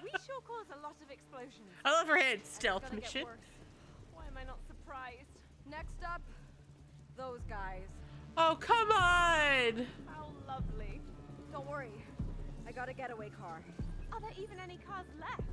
we sure cause a lot of explosions. I love her head. And it's Stealth gonna get mission. worse. Why am I not surprised? Next up, those guys. Oh, come on. How lovely. Don't worry, I got a getaway car. Are there even any cars left?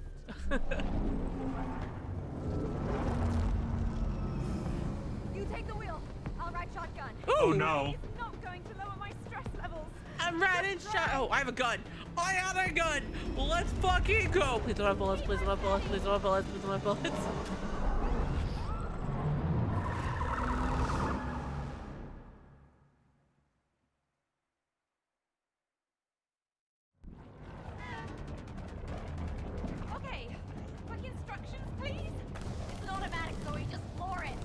You take the wheel. I'll ride shotgun. Oh no. It's not going to lower my stress levels. I'm riding shot. Oh, I have a gun. I have a gun. Let's fucking go. Please don't have bullets. Please don't have bullets. Please don't have bullets. Please don't have bullets. Okay, quick instructions, please. It's an automatic, so we just floor it.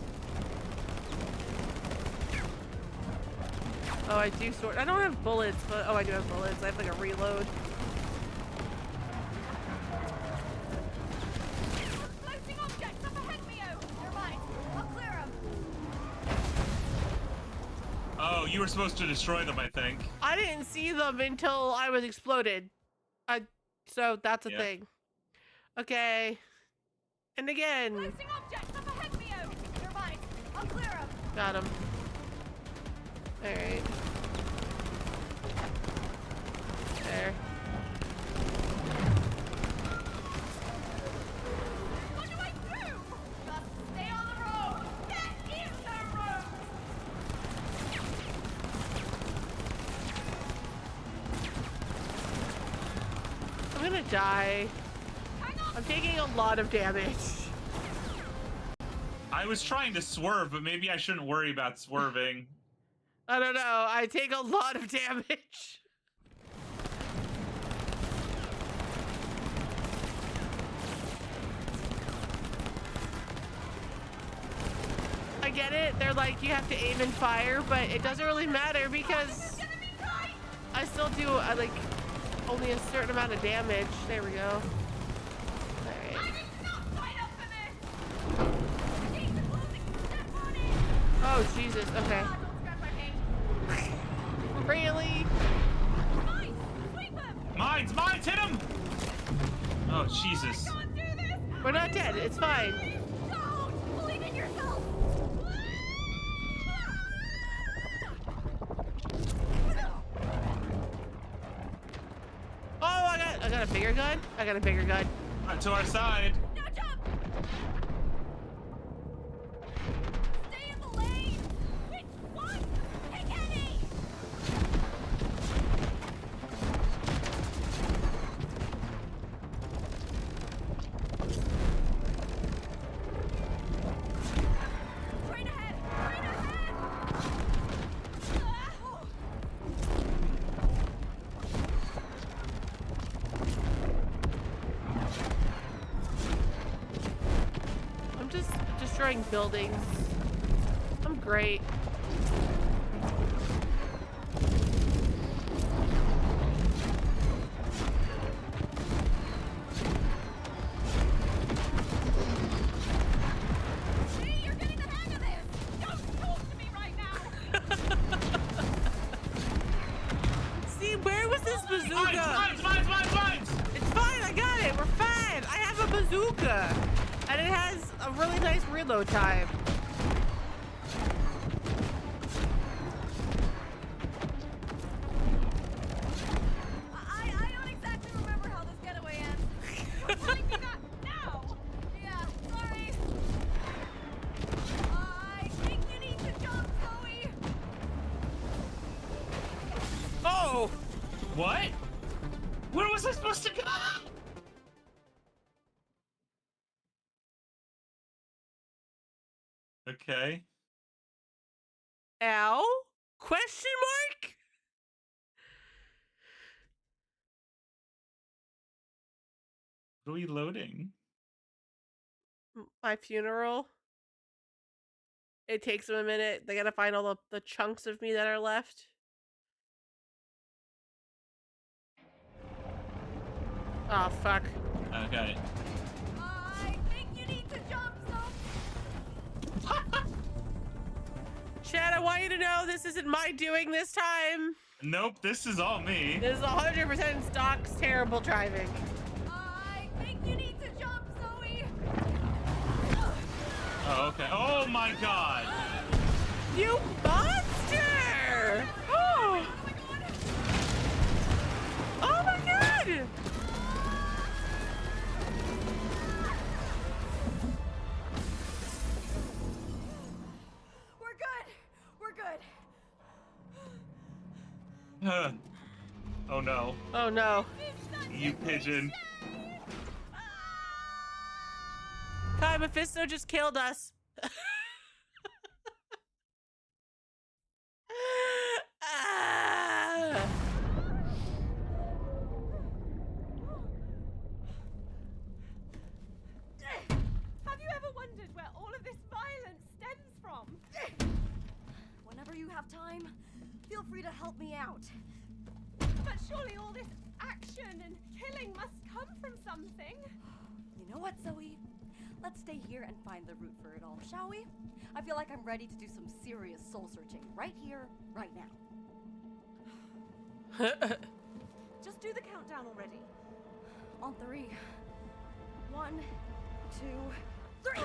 Oh, I do sort. I don't have bullets, but oh, I do have bullets. I have like a reload. Floating objects up ahead, Mio. Never mind. I'll clear them. Oh, you were supposed to destroy them, I think. I didn't see them until I was exploded. So that's a thing. Okay. And again. Floating objects up ahead, Mio. Never mind. I'll clear them. Got him. All right. There. What do I do? Just stay on the road. That is the road. I'm gonna die. I'm taking a lot of damage. I was trying to swerve, but maybe I shouldn't worry about swerving. I don't know. I take a lot of damage. I get it. They're like, you have to aim and fire, but it doesn't really matter because I still do like only a certain amount of damage. There we go. Alright. Oh, Jesus. Okay. Really? Mines! Hit him! Oh, Jesus. We're not dead. It's fine. Don't believe in yourself. Oh, I got a bigger gun. I got a bigger gun. To our side. No jump. Stay in the lane. Which one? Pick any. Train ahead. Train ahead. I'm just destroying buildings. I'm great. See, you're getting the hang of this. Don't talk to me right now. See, where was this bazooka? Mines! It's fine. I got it. We're fine. I have a bazooka. And it has a really nice reload time. I don't exactly remember how this getaway ends. You're telling me that now? Yeah, sorry. I think you need to jump, Zoe. Oh! What? Where was I supposed to go? Okay. Ow? Question mark? What are we loading? My funeral. It takes them a minute. They gotta find all the chunks of me that are left. Oh, fuck. Okay. I think you need to jump, Zoe. Chad, I want you to know this isn't my doing this time. Nope, this is all me. This is 100% Stock's terrible driving. I think you need to jump, Zoe. Oh, okay. Oh my god. You monster! Oh! Oh my god! We're good. We're good. Oh no. Oh no. You pigeon. Kai, Mephisto just killed us. Ah. Have you ever wondered where all of this violence stems from? Whenever you have time, feel free to help me out. But surely all this action and killing must come from something. You know what, Zoe? Let's stay here and find the root for it all, shall we? I feel like I'm ready to do some serious soul searching right here, right now. Just do the countdown already. On 3. 1, 2, 3.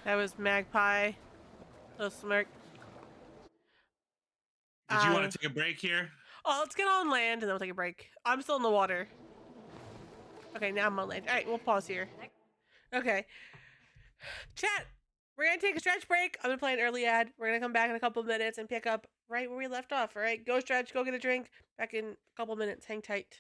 That was Magpie. Little smirk. Did you want to take a break here? Oh, let's get on land and then we'll take a break. I'm still in the water. Okay, now I'm on land. All right, we'll pause here. Okay. Chat, we're going to take a stretch break. I'm going to play an early ad. We're going to come back in a couple minutes and pick up right where we left off. All right, go stretch, go get a drink. Back in a couple minutes. Hang tight.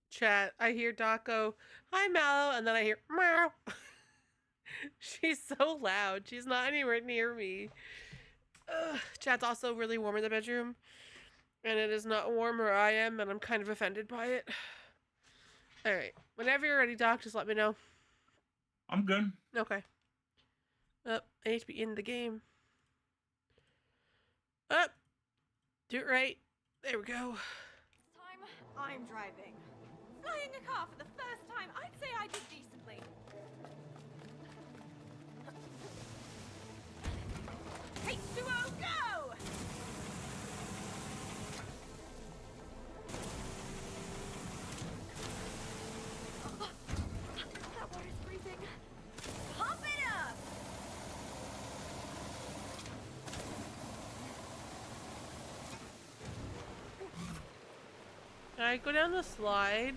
Chat, I hear Doc go, "Hi, Mallow," and then I hear, "Meow." She's so loud. She's not anywhere near me. Ugh. Chat's also really warm in the bedroom. And it is not warm where I am, and I'm kind of offended by it. Alright. Whenever you're ready, Doc, just let me know. I'm good. Okay. Up. I need to be in the game. Up. Do it right. There we go. Time I'm driving. Flying a car for the first time, I'd say I did decently. Hey, Duo, go! That water's freezing. Pump it up! Can I go down the slide?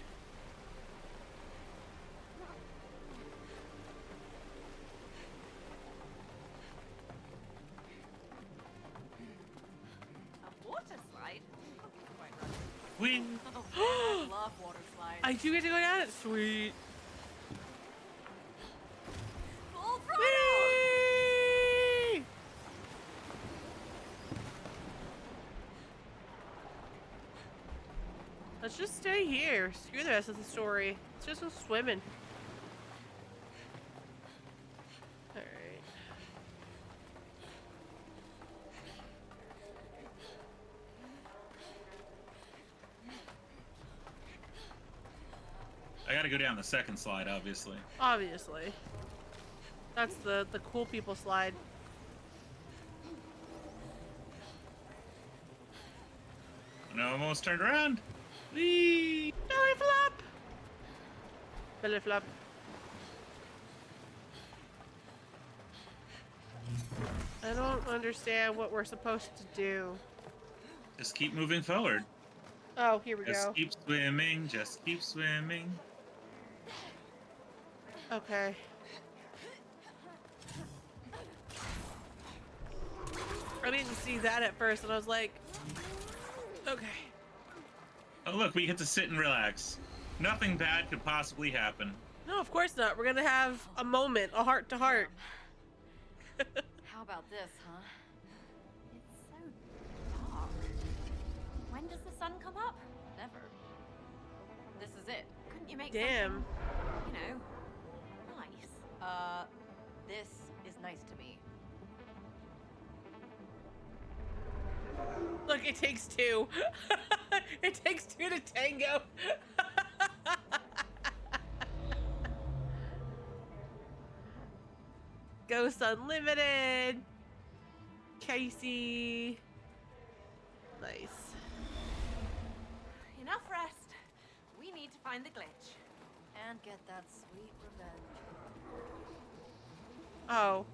A water slide? Quite right. We. Oh, I love water slides. I do get to go down it. Sweet. Full throttle! Whee! Let's just stay here. Screw the rest of the story. Let's just go swimming. Alright. I gotta go down the second slide, obviously. Obviously. That's the cool people slide. And I almost turned around. Whee! Belly flop! Belly flop. I don't understand what we're supposed to do. Just keep moving forward. Oh, here we Just go. keep swimming. Just keep swimming. Okay. I didn't see that at first, and I was like, okay. Oh, look, we get to sit and relax. Nothing bad could possibly happen. No, of course not. We're gonna have a moment, a heart to heart. How about this, huh? It's so dark. When does the sun come up? Never. This is it. Couldn't you make Damn. something, you know, nice? This is nice to me. Look, it takes two. It takes two to tango. Ghost Unlimited. Casey. Nice. Enough rest. We need to find the glitch. And get that sweet revenge. Oh.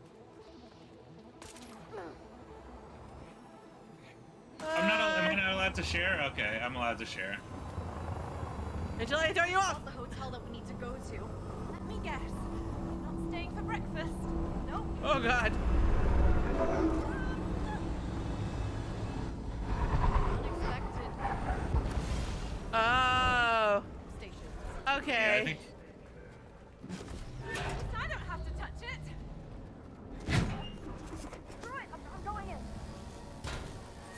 Am I not allowed to share? Okay, I'm allowed to share. Until I throw you off. Not the hotel that we need to go to. Let me guess. You're not staying for breakfast. Nope. Oh God. Unexpected. Oh. Stations. Okay. Yeah, I think. I don't have to touch it. Screw it. I'm going in.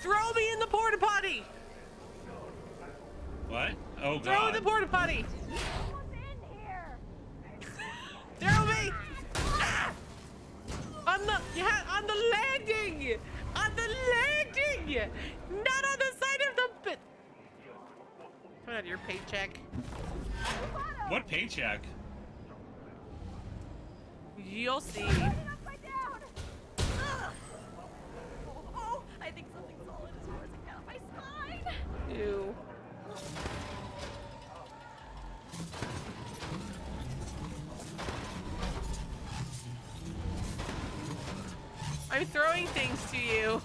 Throw me in the porta potty. What? Oh God. Throw in the porta potty. What's in here? Throw me. Ah! On the landing. On the landing. Not on the side of the bit. Coming out of your paycheck. What paycheck? You'll see. Upside down. Ugh. Oh, I think something solid is forcing down my spine. Ew. I'm throwing things to you.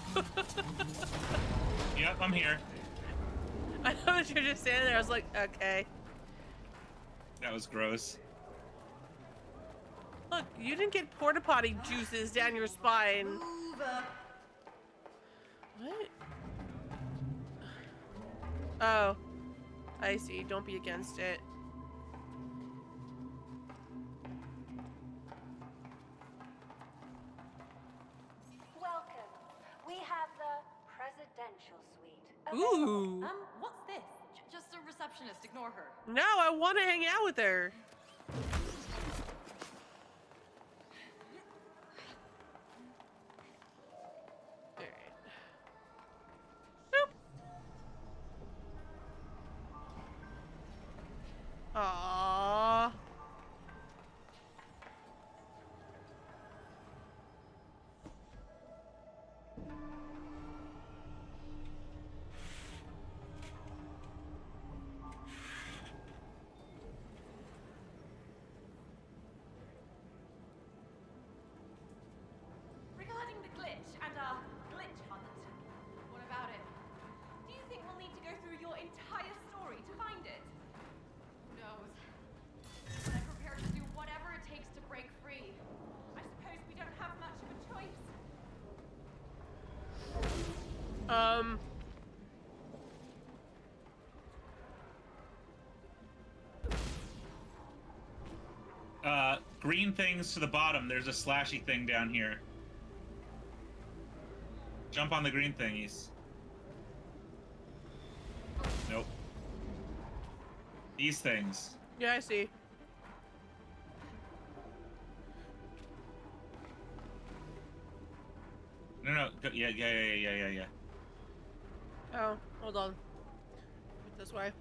Yep, I'm here. I know that you're just standing there. I was like, okay. That was gross. Look, you didn't get porta potty juices down your spine. Move up. What? Oh. I see. Don't be against it. residential suite. Ooh. What's this? Just a receptionist. Ignore her. No, I want to hang out with her. Aww. Regarding the glitch and our glitch hunt, what about it? Do you think we'll need to go through your entire story to find it? Who knows? But I'm prepared to do whatever it takes to break free. I suppose we don't have much of a choice. Green things to the bottom. There's a slashy thing down here. Jump on the green thingies. Nope. These things. Yeah, I see. No. Yeah. Oh, hold on. This way.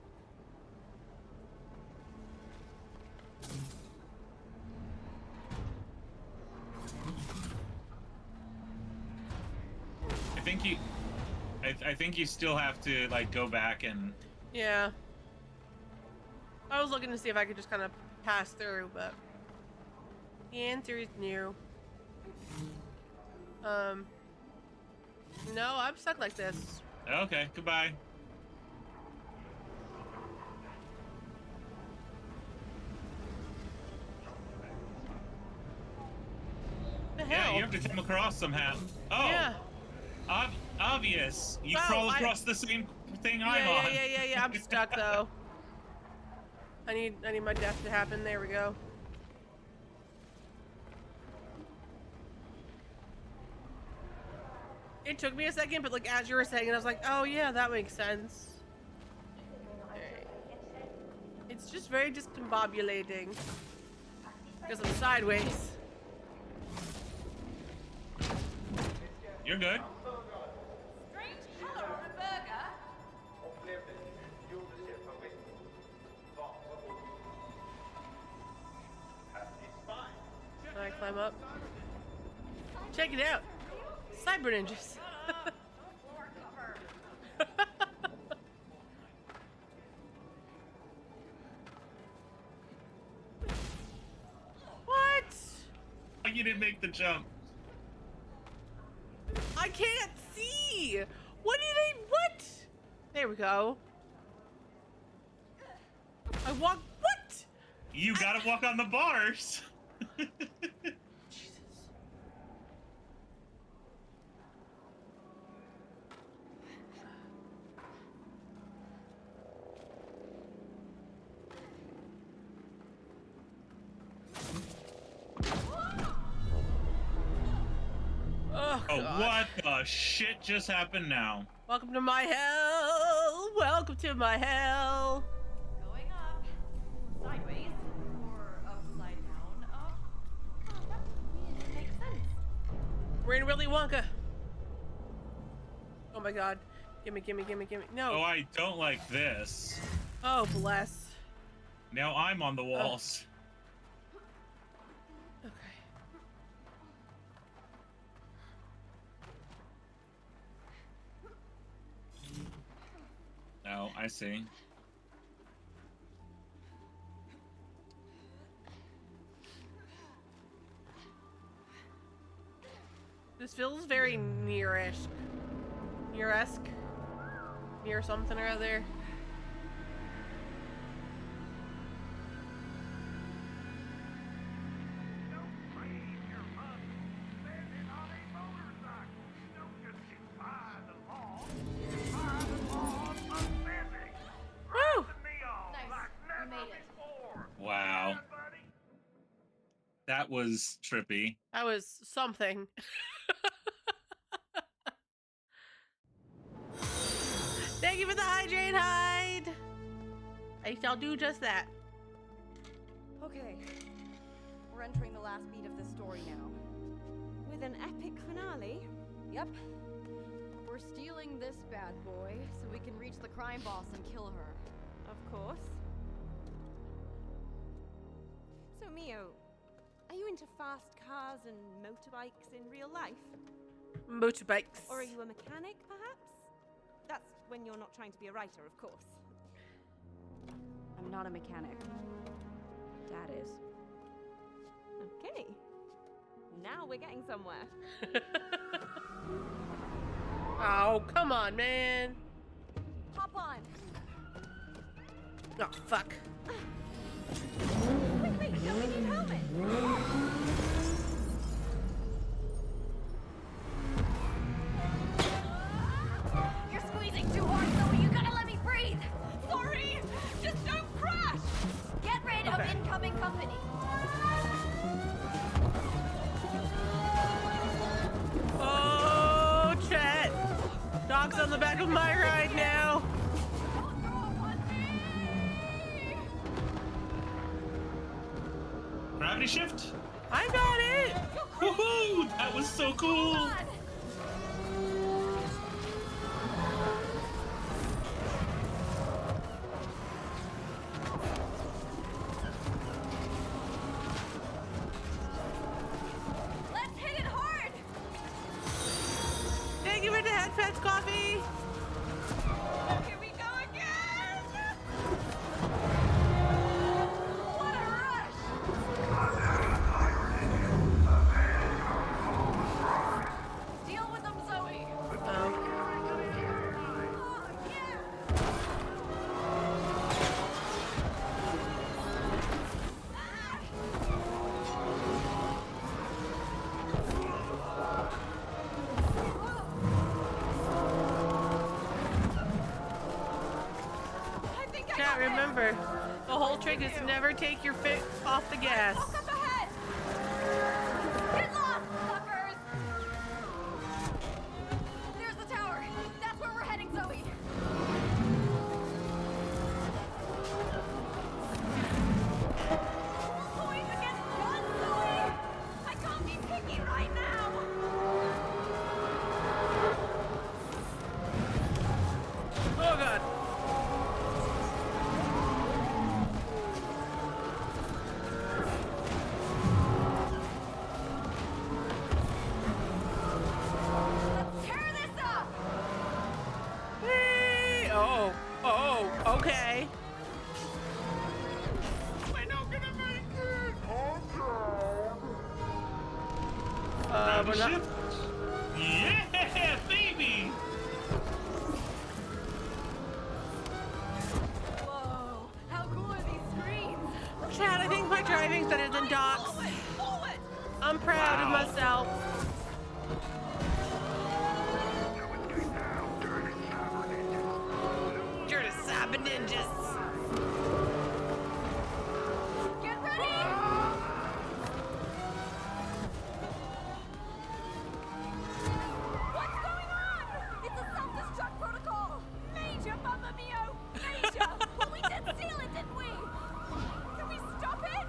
I think you still have to like go back and. Yeah. I was looking to see if I could just kind of pass through, but the answer is no. No, I'm stuck like this. Okay, goodbye. The hell? Yeah, you have to come across somehow. Oh. Yeah. Obvious. You Oh, crawl across the same thing I'm on. Yeah. I'm stuck though. I need my death to happen. There we go. It took me a second, but like as you were saying it, I was like, oh yeah, that makes sense. Right. It's just very discombobulating because I'm sideways. You're good. Strange color on a burger. Can I climb up? Check it out. Cyber ninjas. What? You didn't make the jump. I can't see. What did I? What? There we go. I walk. What? You gotta walk on the bars. Oh, what the shit just happened now? Welcome to my hell. Welcome to my hell. Going up, sideways, or upside down, up. Oh, that really makes sense. We're in Willy Wonka. Oh my god. Gimme. No. Oh, I don't like this. Oh, bless. Now I'm on the walls. Okay. Oh, I see. This feels very near-ish. Near-esque. Near something or other. Woo! Nice. We made it. Wow. That was trippy. That was something. Thank you for the hydrate hide. I shall do just that. Okay, we're entering the last beat of the story now. With an epic finale. Yep. We're stealing this bad boy so we can reach the crime boss and kill her. Of course. So, Mio, are you into fast cars and motorbikes in real life? Motorbikes. Or are you a mechanic, perhaps? That's when you're not trying to be a writer, of course. I'm not a mechanic. Dad is. Okay. Now we're getting somewhere. Oh, come on, man. Hop on. Oh, fuck. Wait, don't we need helmets? You're squeezing too hard, Zoe. You gotta let me breathe. Sorry. Just don't crash. Get rid of incoming company. Oh, chat. Dog's on the back of my ride now. Gravity shift? I got it. Woohoo! That was so cool. Let's hit it hard. Thank you for the head pets coffee. Here we go again. What a rush. Deal with them, Zoe. Chat, remember, the whole trick is to never take your foot off the gas. Look up ahead. Get lost, suckers. There's the tower. That's where we're heading, Zoe. Going against guns, Zoe. I can't be picky right now. Oh, God. Tear this up. Hey. Oh, okay. We're not gonna make it. Gravity We're not. shift? Yeah, baby! Whoa, how cool are these screens? Chat, I think my driving's better than Doc's. Forward. I'm proud of myself. Dirty cyber ninjas. Get ready. What's going on? It's a self-destruct protocol. Major, Mamma Mio. Major. Well, we did seal it, didn't we? Can we stop it?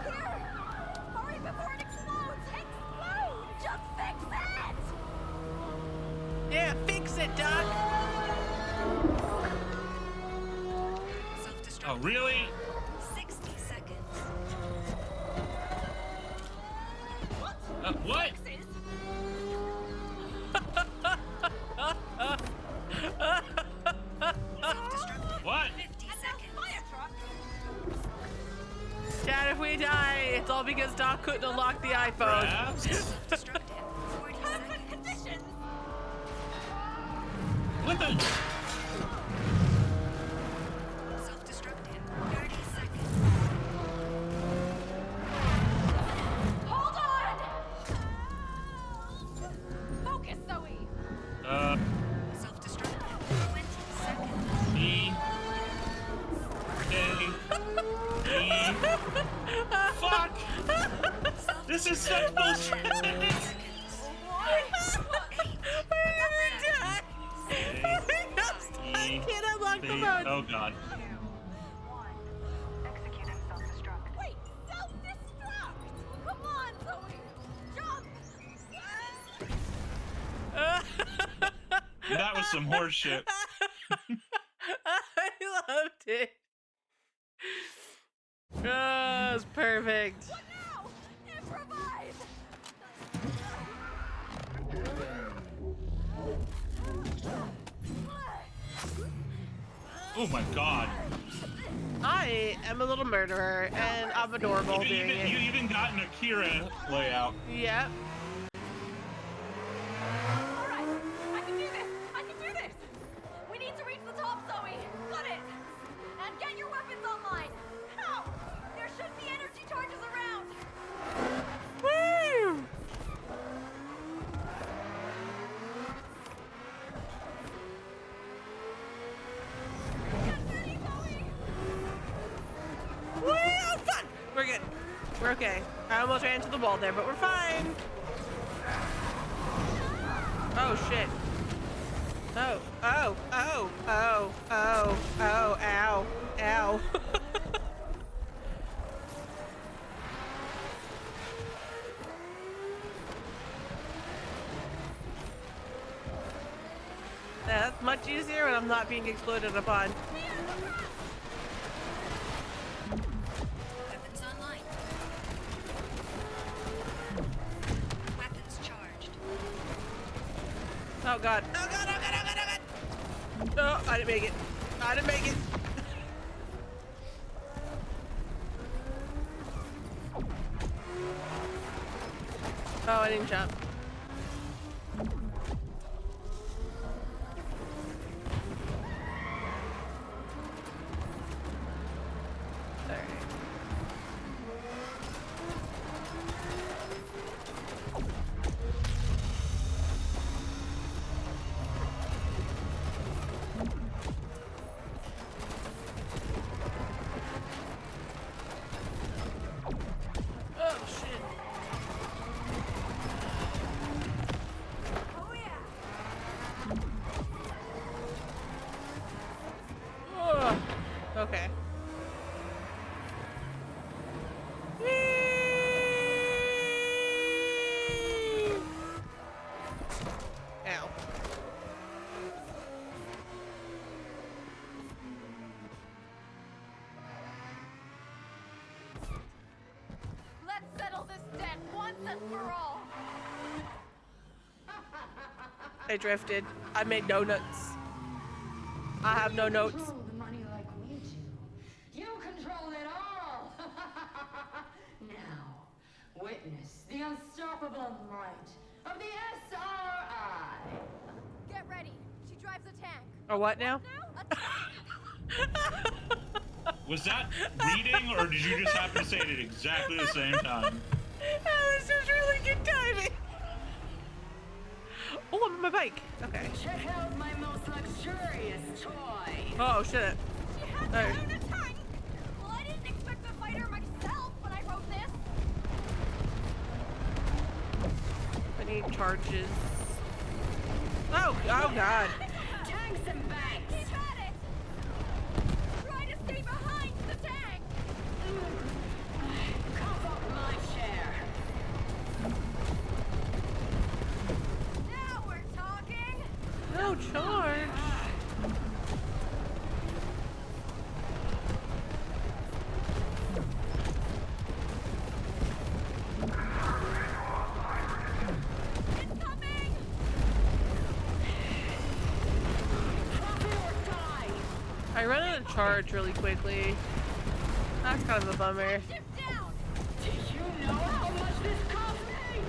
Here. Hurry before it explodes. Explode. Just fix it. Yeah, fix it, Doc. Oh, really? 60 seconds. What? Fixes? What? 50 seconds. Fire truck. Dad, if we die, it's all because Doc couldn't unlock the iPhone. Perhaps? Destructive. 40 seconds. Conditions. What the? Self-destructive. 30 seconds. Hold on. Focus, Zoe. Self-destructive. 20 seconds. E. A. E. Fuck! This is such bullshit! What? We're gonna die! Oh god. Executing self-destruct. Wait, self-destruct! Come on, Zoe! Jump! That was some horse shit. I loved it. Oh, it's perfect. What now? Improvise! Oh my god. I am a little murderer, and I'm adorable doing it. You even got an Akira layout. Yep. Alright, I can do this! I can do this! We need to reach the top, Zoe! Got it! And get your weapons online! How? There should be energy charges around! Woo! Woo! Fun! We're good. We're okay. I almost ran into the wall there, but we're fine. Oh, shit. Oh, oh, oh, oh, oh, oh, ow, ow. That's much easier when I'm not being exploded upon. Weapons online. Weapons charged. Oh god. Oh god, oh god, oh god, oh god! Oh, I didn't make it. I didn't make it. Oh, I didn't jump. Okay. Ow. Let's settle this debt once and for all! I drifted. I made no notes. I have no notes. Control the money like we do. You control it all. Now, witness the unstoppable might of the SRI. Get ready. She drives a tank. Or what now? Was that reading, or did you just happen to say it at exactly the same time? That was just really good timing. Oh, I'm on my bike. Okay. Check out my most luxurious toy. Oh, shit. She has her own tank! Well, I didn't expect to fight her myself when I wrote this. I need charges. Oh, oh god. Tanks and banks. Keep at it! Try to stay behind the tank! Cough up my chair. Now we're talking! No charge. Incoming! I run out of charge really quickly. That's kind of a bummer. Ship down! Do you know how much this cost me?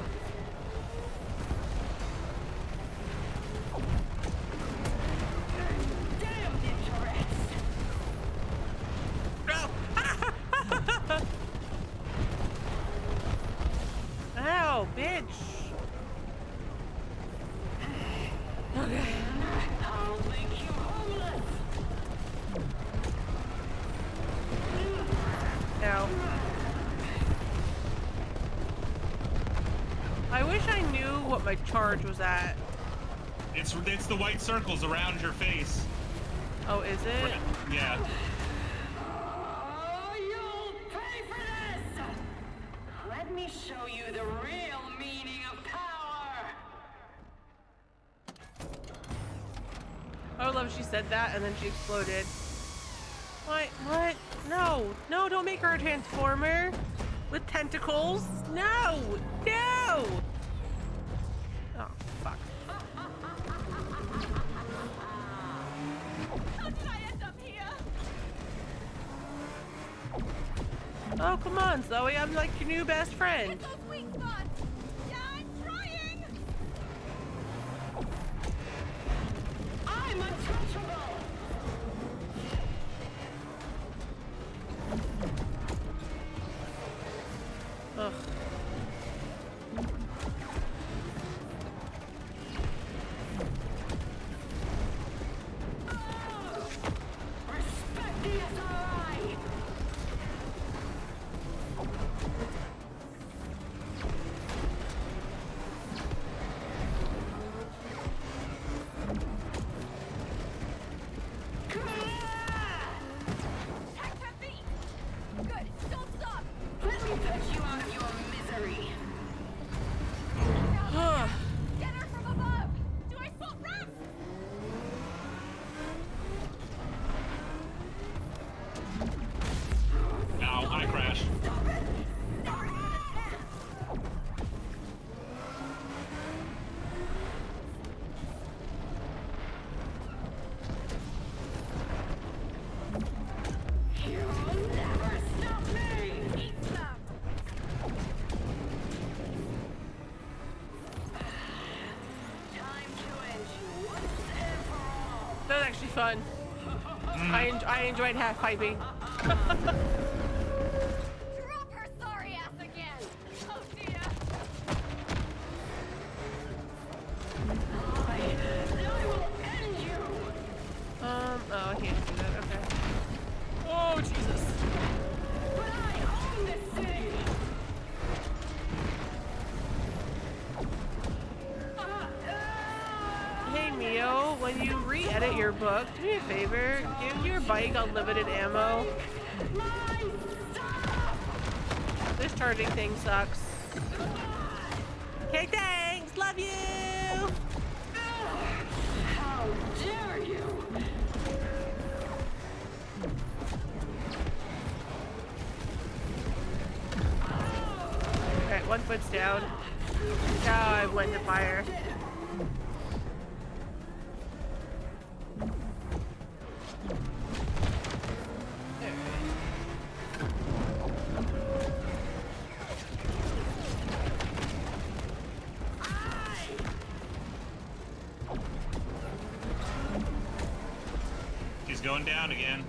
Damn ninja rats! Ow, bitch. Okay. I'll make you homeless. Ow. I wish I knew what my charge was at. It's the white circles around your face. Oh, is it? Yeah. Oh, you'll pay for this! Let me show you the real meaning of power! I would love if she said that and then she exploded. What? What? No. No, don't make her a transformer with tentacles. No. No. Oh, fuck. How did I end up here? Oh, come on, Zoe. I'm like your new best friend. Hit those weak spots. Yeah, I'm trying. I'm untouchable! Ugh. Respect the SRI! Protect her feet. Good. Don't stop. Let me put you out of your misery! Ugh. Get her from above. Do I spot Ram? Ow, I crashed. You'll never stop me! Eat some. Time to end you once and for all! That was actually fun. I enjoyed half piping. Drop her sorry ass again. Oh dear. I will end you! Oh, I can't do that. Okay. Oh, Jesus. But I own this city! Hey, Mio, when you re-edit your book, do me a favor. Give your bike unlimited ammo. This charging thing sucks. Okay, thanks. Love you. How dare you! Alright, one foot's down. Now I went to fire. She's going down again.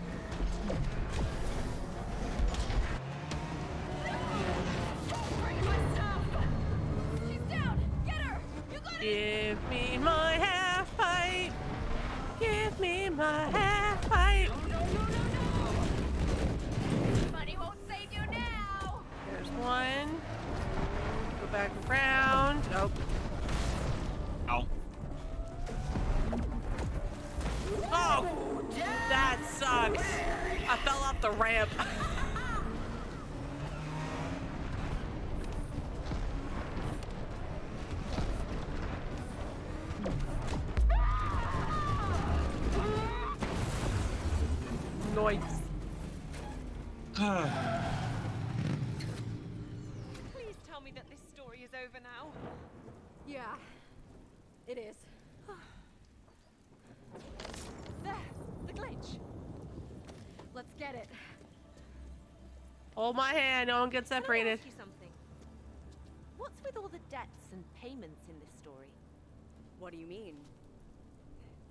She's down. Get her. You got it. Give me my half pipe. Give me my half pipe. Money won't save you now. There's one. Go back around. Oh. Ow. Oh! That sucks. I fell off the ramp. Noise. Please tell me that this story is over now. Yeah. It is. There, the glitch. Let's get it. Hold my hand. No one gets Can I separated. ask you something? What's with all the debts and payments in this story? What do you mean?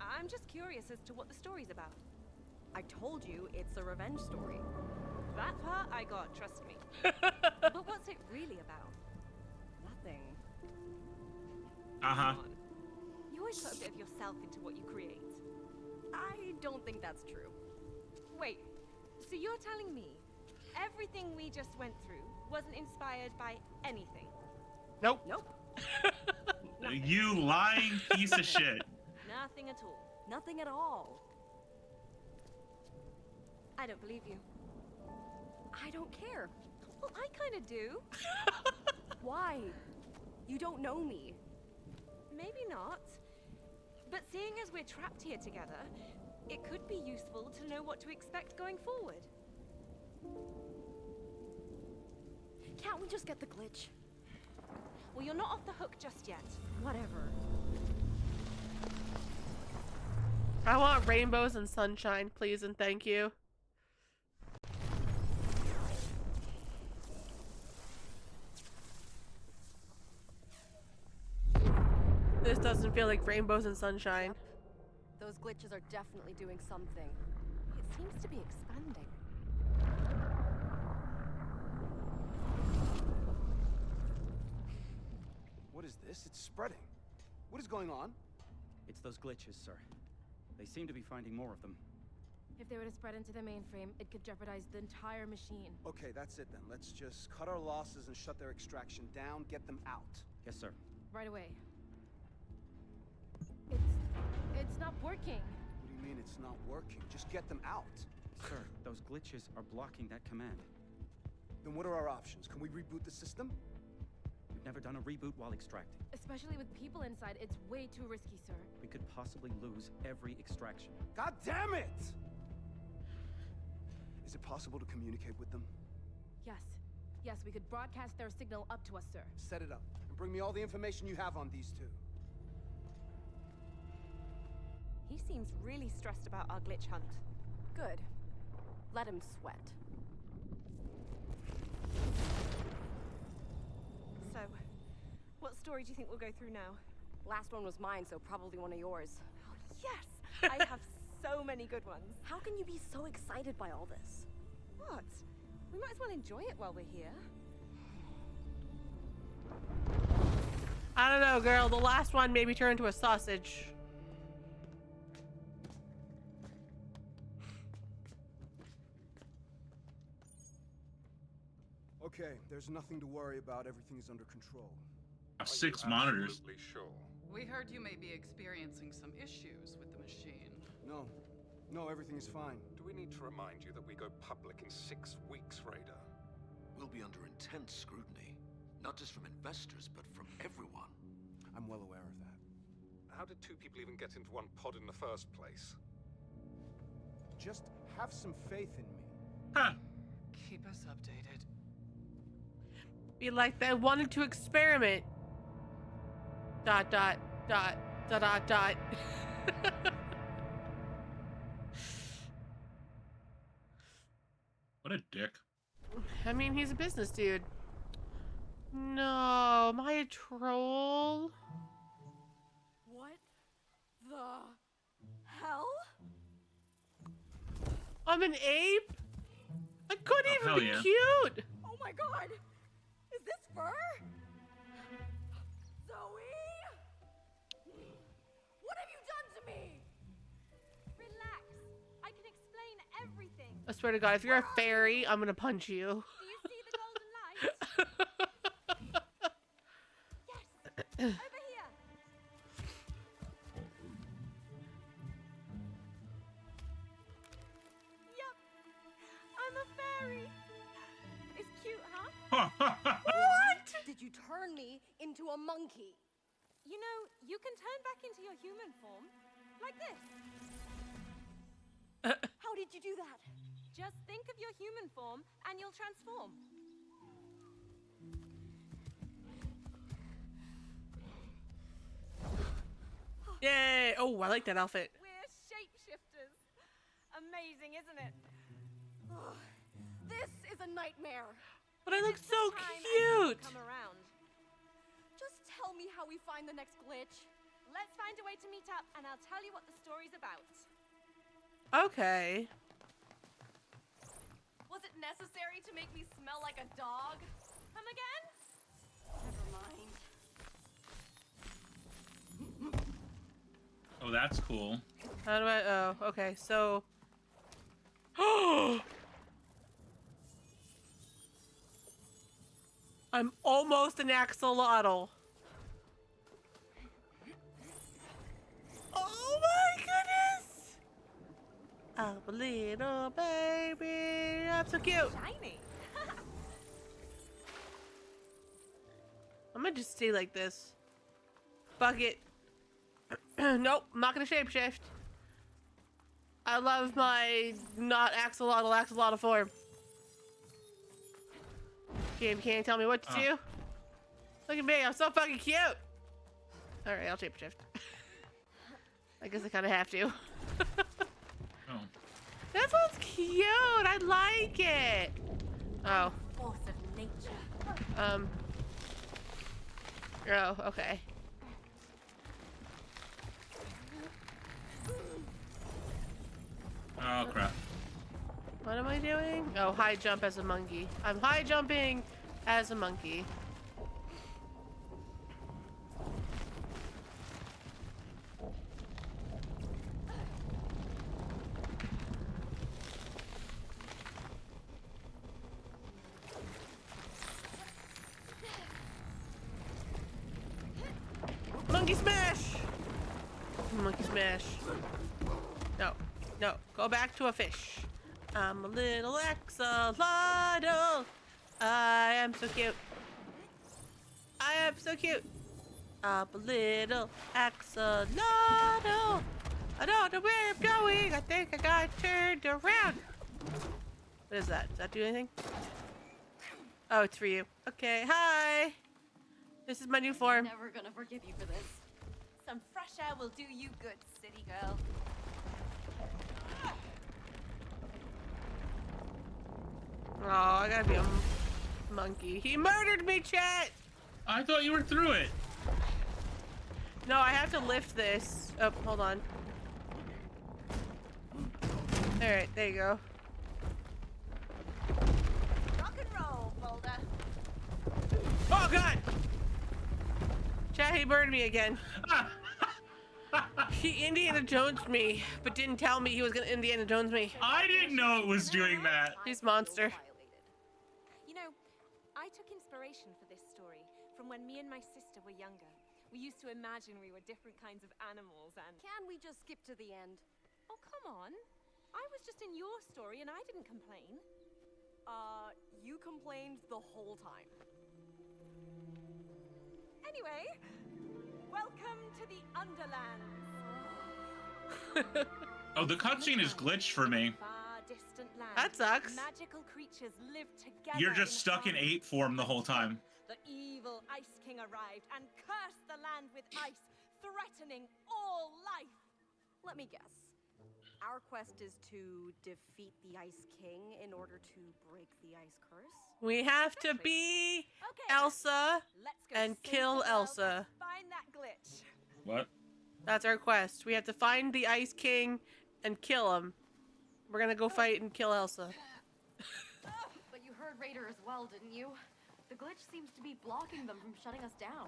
I'm just curious as to what the story's about. I told you it's a revenge story. That part I got, trust me. But what's it really about? Nothing. Uh-huh. Come on. You always put a bit of yourself into what you create. I don't think that's true. Wait, so you're telling me everything we just went through wasn't inspired by anything? Nope. Nope. You lying piece of shit. Nothing at all. Nothing at all. I don't believe you. I don't care. Well, I kind of do. Why? You don't know me. Maybe not. But seeing as we're trapped here together, it could be useful to know what to expect going forward. Can't we just get the glitch? Well, you're not off the hook just yet. Whatever. I want rainbows and sunshine, please and thank you. This doesn't feel like rainbows and sunshine. Those glitches are definitely doing something. It seems to be expanding. What is this? It's spreading. What is going on? It's those glitches, sir. They seem to be finding more of them. If they were to spread into the mainframe, it could jeopardize the entire machine. Okay, that's it then. Let's just cut our losses and shut their extraction down, get them out. Yes, sir. Right away. It's not working. What do you mean it's not working? Just get them out. Sir, those glitches are blocking that command. Then what are our options? Can we reboot the system? We've never done a reboot while extracting. Especially with people inside, it's way too risky, sir. We could possibly lose every extraction. God damn it! Is it possible to communicate with them? Yes. Yes, we could broadcast their signal up to us, sir. Set it up, and bring me all the information you have on these two. He seems really stressed about our glitch hunt. Good. Let him sweat. So, what story do you think we'll go through now? Last one was mine, so probably one of yours. Yes! I have so many good ones. How can you be so excited by all this? What? We might as well enjoy it while we're here. I don't know, girl. The last one made me turn into a sausage. Okay, there's nothing to worry about. Everything is under control. 6 monitors. Absolutely sure. We heard you may be experiencing some issues with the machine. No, everything is fine. Do we need to remind you that we go public in 6 weeks, Raider? We'll be under intense scrutiny. Not just from investors, but from everyone. I'm well aware of that. How did 2 people even get into one pod in the first place? Just have some faith in me. Huh. Keep us updated. Be like they wanted to experiment. ... What a dick. I mean, he's a business dude. No, am I a troll? What the hell? I'm an ape? I couldn't even hell be yeah. cute! Oh my god! Is this fur? Zoe? What have you done to me? Relax. I can explain everything. I swear to God, if you're a fairy, I'm gonna punch you. Do you see the golden light? Yes. Over here. Yep. I'm a fairy. It's cute, huh? What? Did you turn me into a monkey? You know, you can turn back into your human form. Like this. How did you do that? Just think of your human form and you'll transform. Yay! Oh, I like that outfit. We're shapeshifters. Amazing, isn't it? Ugh, this is a nightmare. But I look so Time and cute! come around. Just tell me how we find the next glitch. Let's find a way to meet up and I'll tell you what the story's about. Okay. Was it necessary to make me smell like a dog? Come again? Never mind. Oh, that's cool. How do I... Oh, okay, so... I'm almost an axolotl. Oh my goodness! I'm a little baby I'm so cute. Shiny. I'm gonna just stay like this. Fuck it. Nope, I'm not gonna shapeshift. I love my not axolotl form. Game can't tell me what to do. Look at me, I'm so fucking cute. Alright, I'll shapeshift. I guess I kind of have to. Oh. This one's cute. I like it. Oh. Force of nature. Oh, okay. Oh crap. What am I doing? Oh, high jump as a monkey. I'm high jumping as a monkey. Monkey smash! Monkey smash. No, no, go back to a fish. I'm a little axolotl. I am so cute. I am so cute. I'm a little axolotl. I don't know where I'm going. I think I got turned around. What is that? Does that do anything? Oh, it's for you. Okay, hi. This is my new form. Never gonna forgive you for this. Some fresh air will do you good, city girl. Oh, I gotta be a monkey. He murdered me, chat! I thought you were through it. No, I have to lift this. Oh, hold on. Alright, there you go. Rock and roll, Boulder. Oh, God! Chat, he burned me again. He Indiana Jones'd me, but didn't tell me he was gonna Indiana Jones me. I didn't know it was doing that. He's monster. You know, I took inspiration for this story from when me and my sister were younger. We used to imagine we were different kinds of animals and... Can we just skip to the end? Oh, come on. I was just in your story and I didn't complain. You complained the whole time. Anyway, welcome to the Underlands. Oh, the cutscene is glitched for me. Far distant land. That sucks. Magical creatures live together. You're just stuck in 8 form the whole time. The evil Ice King arrived and cursed the land with ice, threatening all life. Let me guess. Our quest is to defeat the Ice King in order to break the ice curse? We have to be Okay, Elsa let's go and save kill the world Elsa. and find that glitch. What? That's our quest. We have to find the Ice King and kill him. We're gonna go fight and kill Elsa. But you heard Raider as well, didn't you? The glitch seems to be blocking them from shutting us down.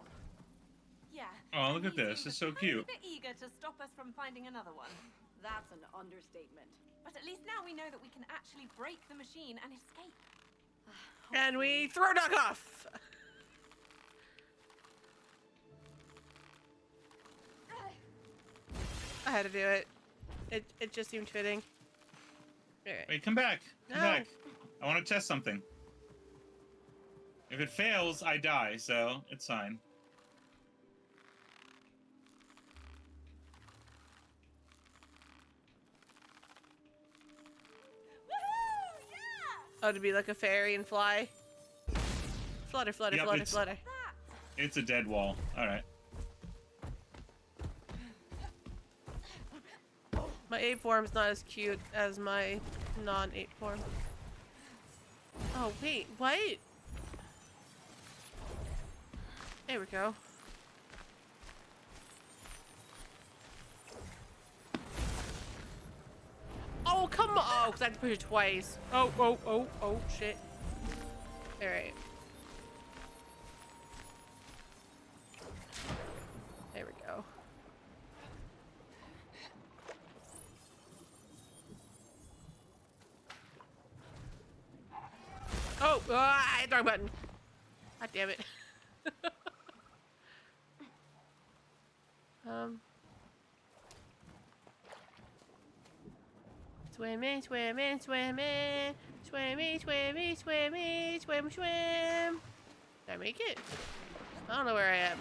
Yeah. Oh, look and at he this. seems It's so a tiny cute. bit eager to stop us from finding another one. That's an understatement. But at least now we know that we can actually break the machine and escape. And we throw Duck off! I had to do it. It just seemed fitting. Alright. Wait, come back. Come No. back. I want to test something. If it fails, I die, so it's fine. Woohoo! Yeah! Oh, to be like a fairy and fly? Flutter, flutter, Yep, flutter, it's- flutter. It's a dead wall. Alright. My 8 form's not as cute as my non-8 form. Oh, wait, what? There we go. Oh, come on! Oh, because I had to push it twice. Oh, shit. Alright. There we go. Oh, I hit the wrong button. God damn it. Swimming, swimming, swimming, Swimmy, swimmy, swimmy, swim, swim. Did I make it? I don't know where I am.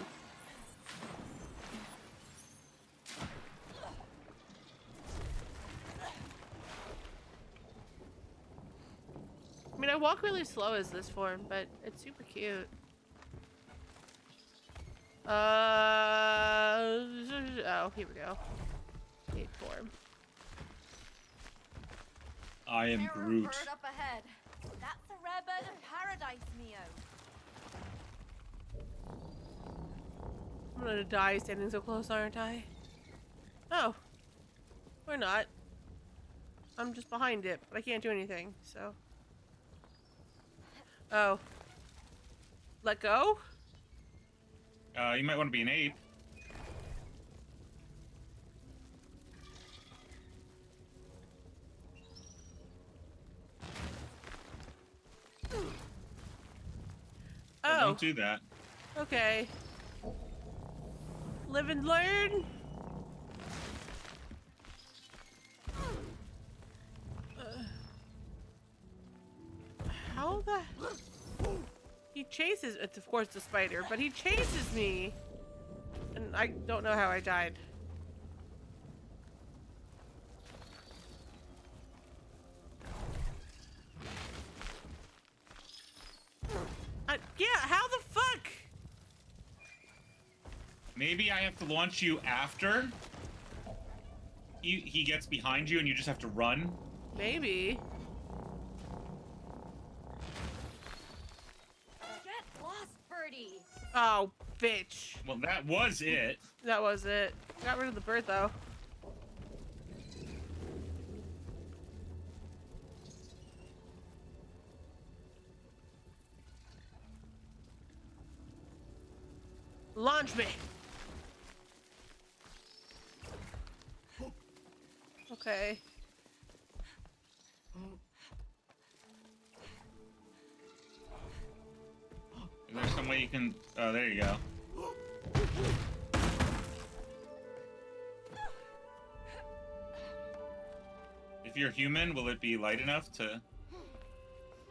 I mean, I walk really slow as this form, but it's super cute. Oh, here we go. Ape form. I am Groot. Bird up ahead. That's a rare bird of paradise, Neo. I'm gonna die standing so close, aren't I? Oh. We're not. I'm just behind it, but I can't do anything, so. Oh. Let go? You might want to be an ape. Oh. Don't do that. Okay. Live and learn. How the... He chases... It's of course the spider, but he chases me. And I don't know how I died. Yeah, how the fuck? Maybe I have to launch you after he gets behind you and you just have to run. Maybe. Get lost, birdie. Oh, bitch. Well, that was it. That was it. Got rid of the bird, though. Launch me. Okay. Is there some way you can... Oh, there you go. If you're human, will it be light enough to...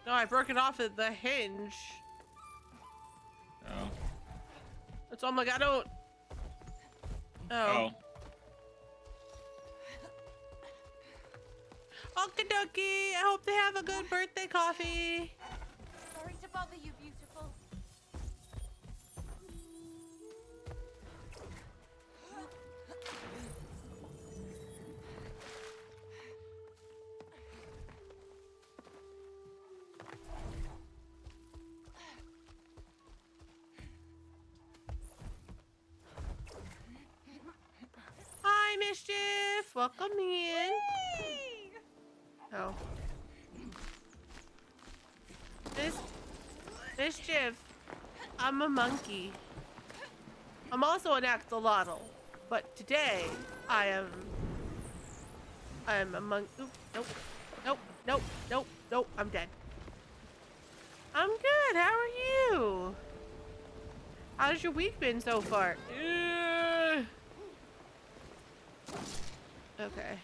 No, I broke it off at the hinge. Oh. It's... Oh my god, I don't... Oh. Okie dokie. I hope they have a good birthday coffee. Sorry to bother you, beautiful. Hi, Mischief. Welcome in. Oh. Mischief. I'm a monkey. I'm also an axolotl, but today I am a monkey. Nope. Nope. Nope. Nope. Nope. I'm dead. I'm good. How are you? How's your week been so far? Okay.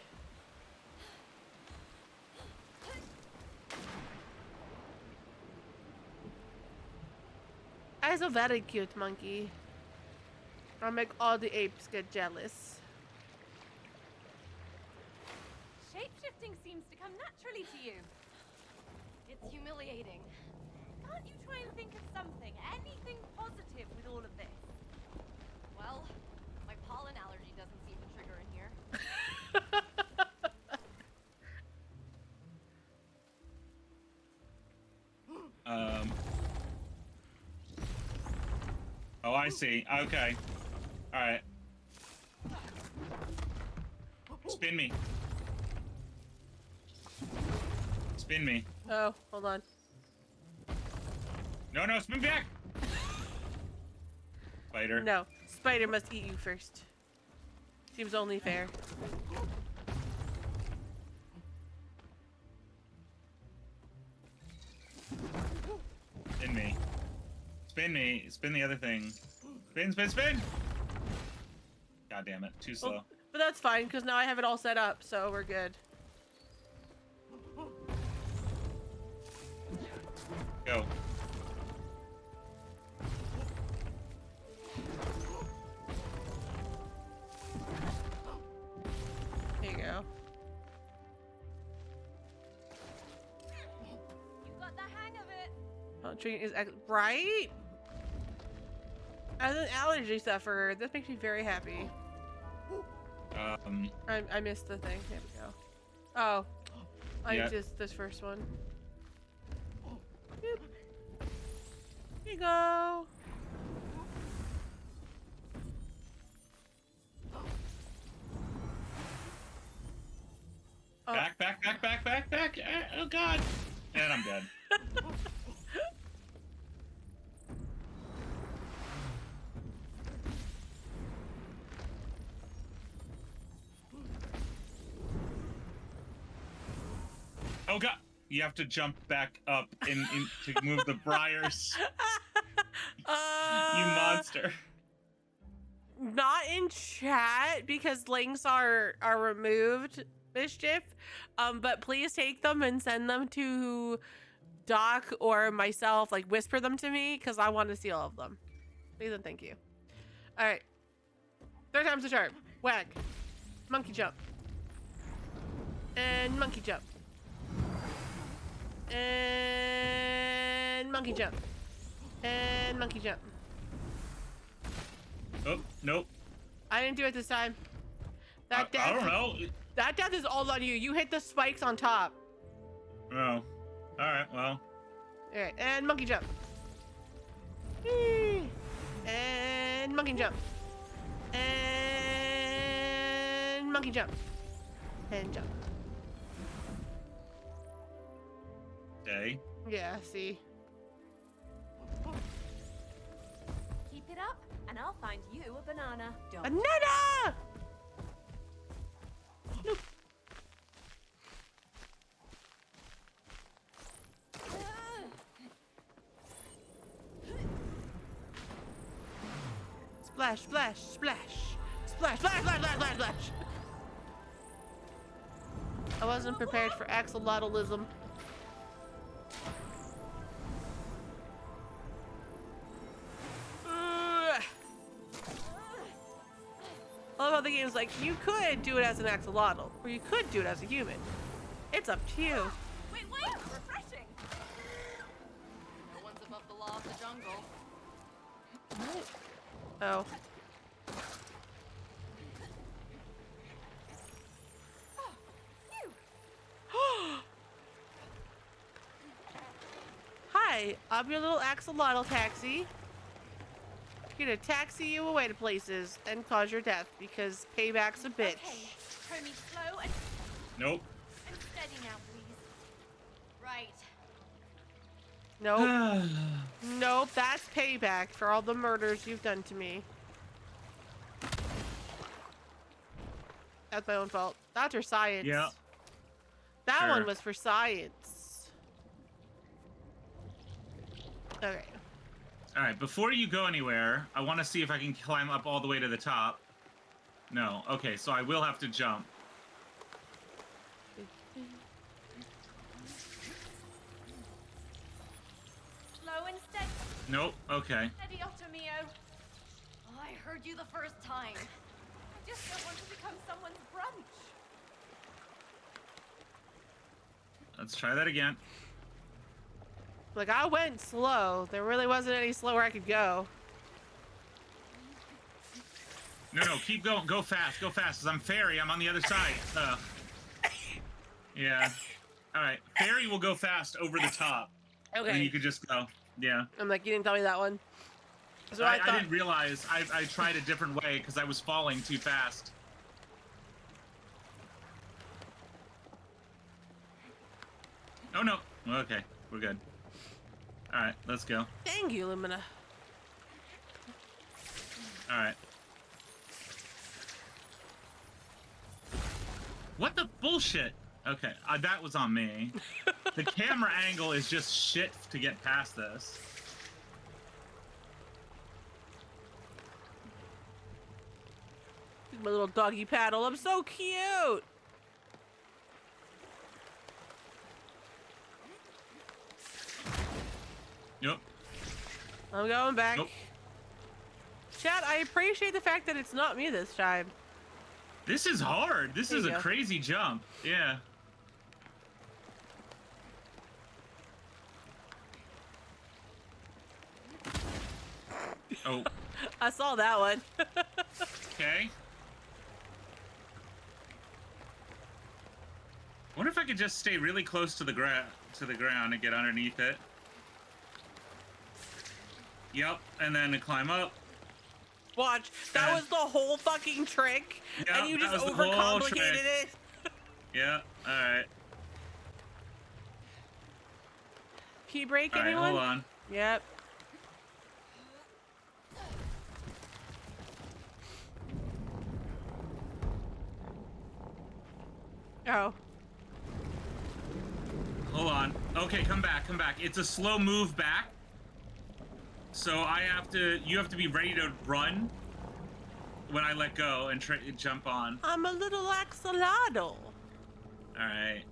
That's a very cute monkey. I'll make all the apes get jealous. Shapeshifting seems to come naturally to you. It's humiliating. Can't you try and think of something, anything positive with all of this? Well, my pollen allergy doesn't seem to trigger in here. Oh, I see. Okay. Alright. Spin me. Spin me. Oh, hold on. No, no, spin back! Spider. No, spider must eat you first. Seems only fair. Spin me. Spin me. Spin the other thing. Spin, spin, spin! God damn it. Too slow. Well, but that's fine, because now I have it all set up, so we're good. Go. There you go. You got the hang of it. Punching is right. As an allergy sufferer, this makes me very happy. I missed the thing. There we go. Oh, I just this first one. Boop. Here you go. Oh. Back. Oh God. And I'm dead. Oh God. You have to jump back up in to move the briars. You monster. Not in chat because links are removed, Mischief. But please take them and send them to Doc or myself. Like whisper them to me because I want to see all of them. Please and thank you. All right. 3rd time's the charm. Whack. Monkey jump. And monkey jump. And monkey jump. And monkey jump. Oh, nope. I didn't do it this time. That death, I don't know. That death is all on you. You hit the spikes on top. Oh. Alright, well. Alright, and monkey jump. Whee! And monkey jump. And monkey jump. And jump. Okay. Yeah, see. Keep it up, and I'll find you a banana. Don't. Banana! Nope. Splash, splash, splash. Splash, splash, splash, splash, splash, splash. I wasn't prepared for axolotlism. I love how the game's like, you could do it as an axolotl, or you could do it as a human. It's up to you. Wait, refreshing. No one's above the law of the jungle. Oh. Hi, I'm your little axolotl taxi. I'm gonna taxi you away to places and cause your death because payback's a bitch. Okay, throw me slow and Nope. steady now, please. Right. Nope. Nope, that's payback for all the murders you've done to me. That's my own fault. That's for science. Yeah. That Sure. one was for science. Okay. All right, before you go anywhere, I want to see if I can climb up all the way to the top. No. Okay, so I will have to jump. Slow and steady. Nope. Okay. Steady, Ottomio. Oh, I heard you the first time. I just don't want to become someone's brunch. Let's try that again. Like, I went slow. There really wasn't any slower I could go. No, keep going. Go fast. Go fast, because I'm fairy. I'm on the other side. Yeah. All right. Fairy will go fast over the top. Okay. And you could just go. Yeah. I'm like, you didn't tell me that one. So I thought... didn't realize. I tried a different way because I was falling too fast. Oh, no. Okay. We're good. All right. Let's go. Thank you, Lumina. All right. What the bullshit? Okay, that was on me. The camera angle is just shit to get past this. My little doggy paddle. I'm so cute. I'm going back. Nope. Chat, I appreciate the fact that it's not me this time. This is hard. This is a crazy jump. Yeah. Oh. I saw that one. Okay. Wonder if I could just stay really close to the ground and get underneath it. Yep, and then climb up. Watch, that was the whole fucking trick, Yep, and you that just was the whole overcomplicated trick. it. Yeah, alright. Key break, Alright, anyone? hold on. Yep. Oh. Hold on. Okay, come back, come back. It's a slow move back. So you have to be ready to run when I let go and jump on. I'm a little axolotl. Alright.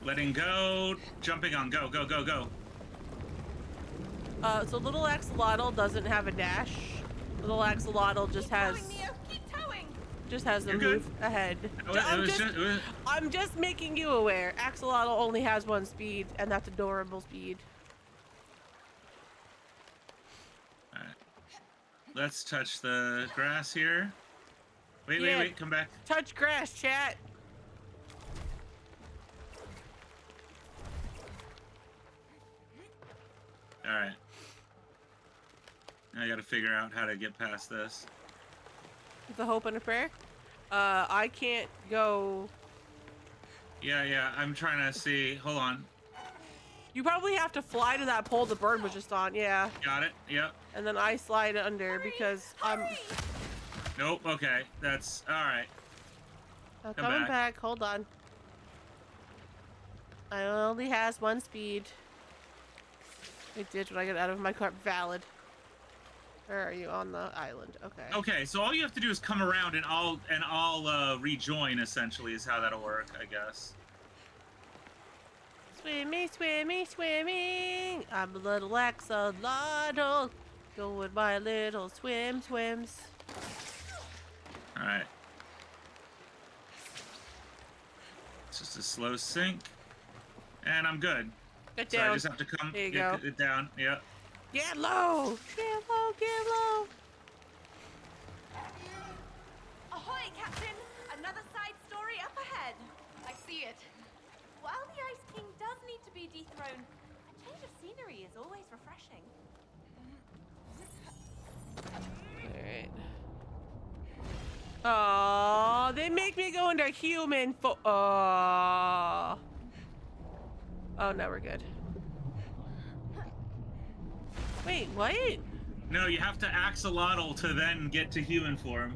Letting go, jumping on, go, go, go, go. So little axolotl doesn't have a dash. Little axolotl just has... Just has a You're move good. ahead. It I'm just making you aware. Axolotl only has one speed, and that's adorable speed. Alright. Let's touch the grass here. Wait, Yeah. wait, come back. Touch grass, chat. Alright. I gotta figure out how to get past this. With a hope and a prayer. I can't go. Yeah, I'm trying to see. Hold on. You probably have to fly to that pole the bird was just on. Yeah. Got it. Yep. And then I slide under because I'm. Nope. Okay. That's alright. I'm Come coming back. back. Hold on. I only has one speed. I did when I get out of my car. Valid. Where are you? On the island. Okay. Okay, so all you have to do is come around and I'll rejoin essentially is how that'll work, I guess. Swimmy, swimmy, swimming. I'm a little axolotl. Going my little swims. Alright. It's just a slow sink. And I'm good. Get So down. I just have to come There you get go. it down. Yep. Get low! Get low, get low! Ahoy, Captain! Another side story up ahead. I see it. While the Ice King does need to be dethroned, a change of scenery is always refreshing. Alright. Aww, they make me go into human Aww. Oh, no, we're good. Wait, what? No, you have to axolotl to then get to human form.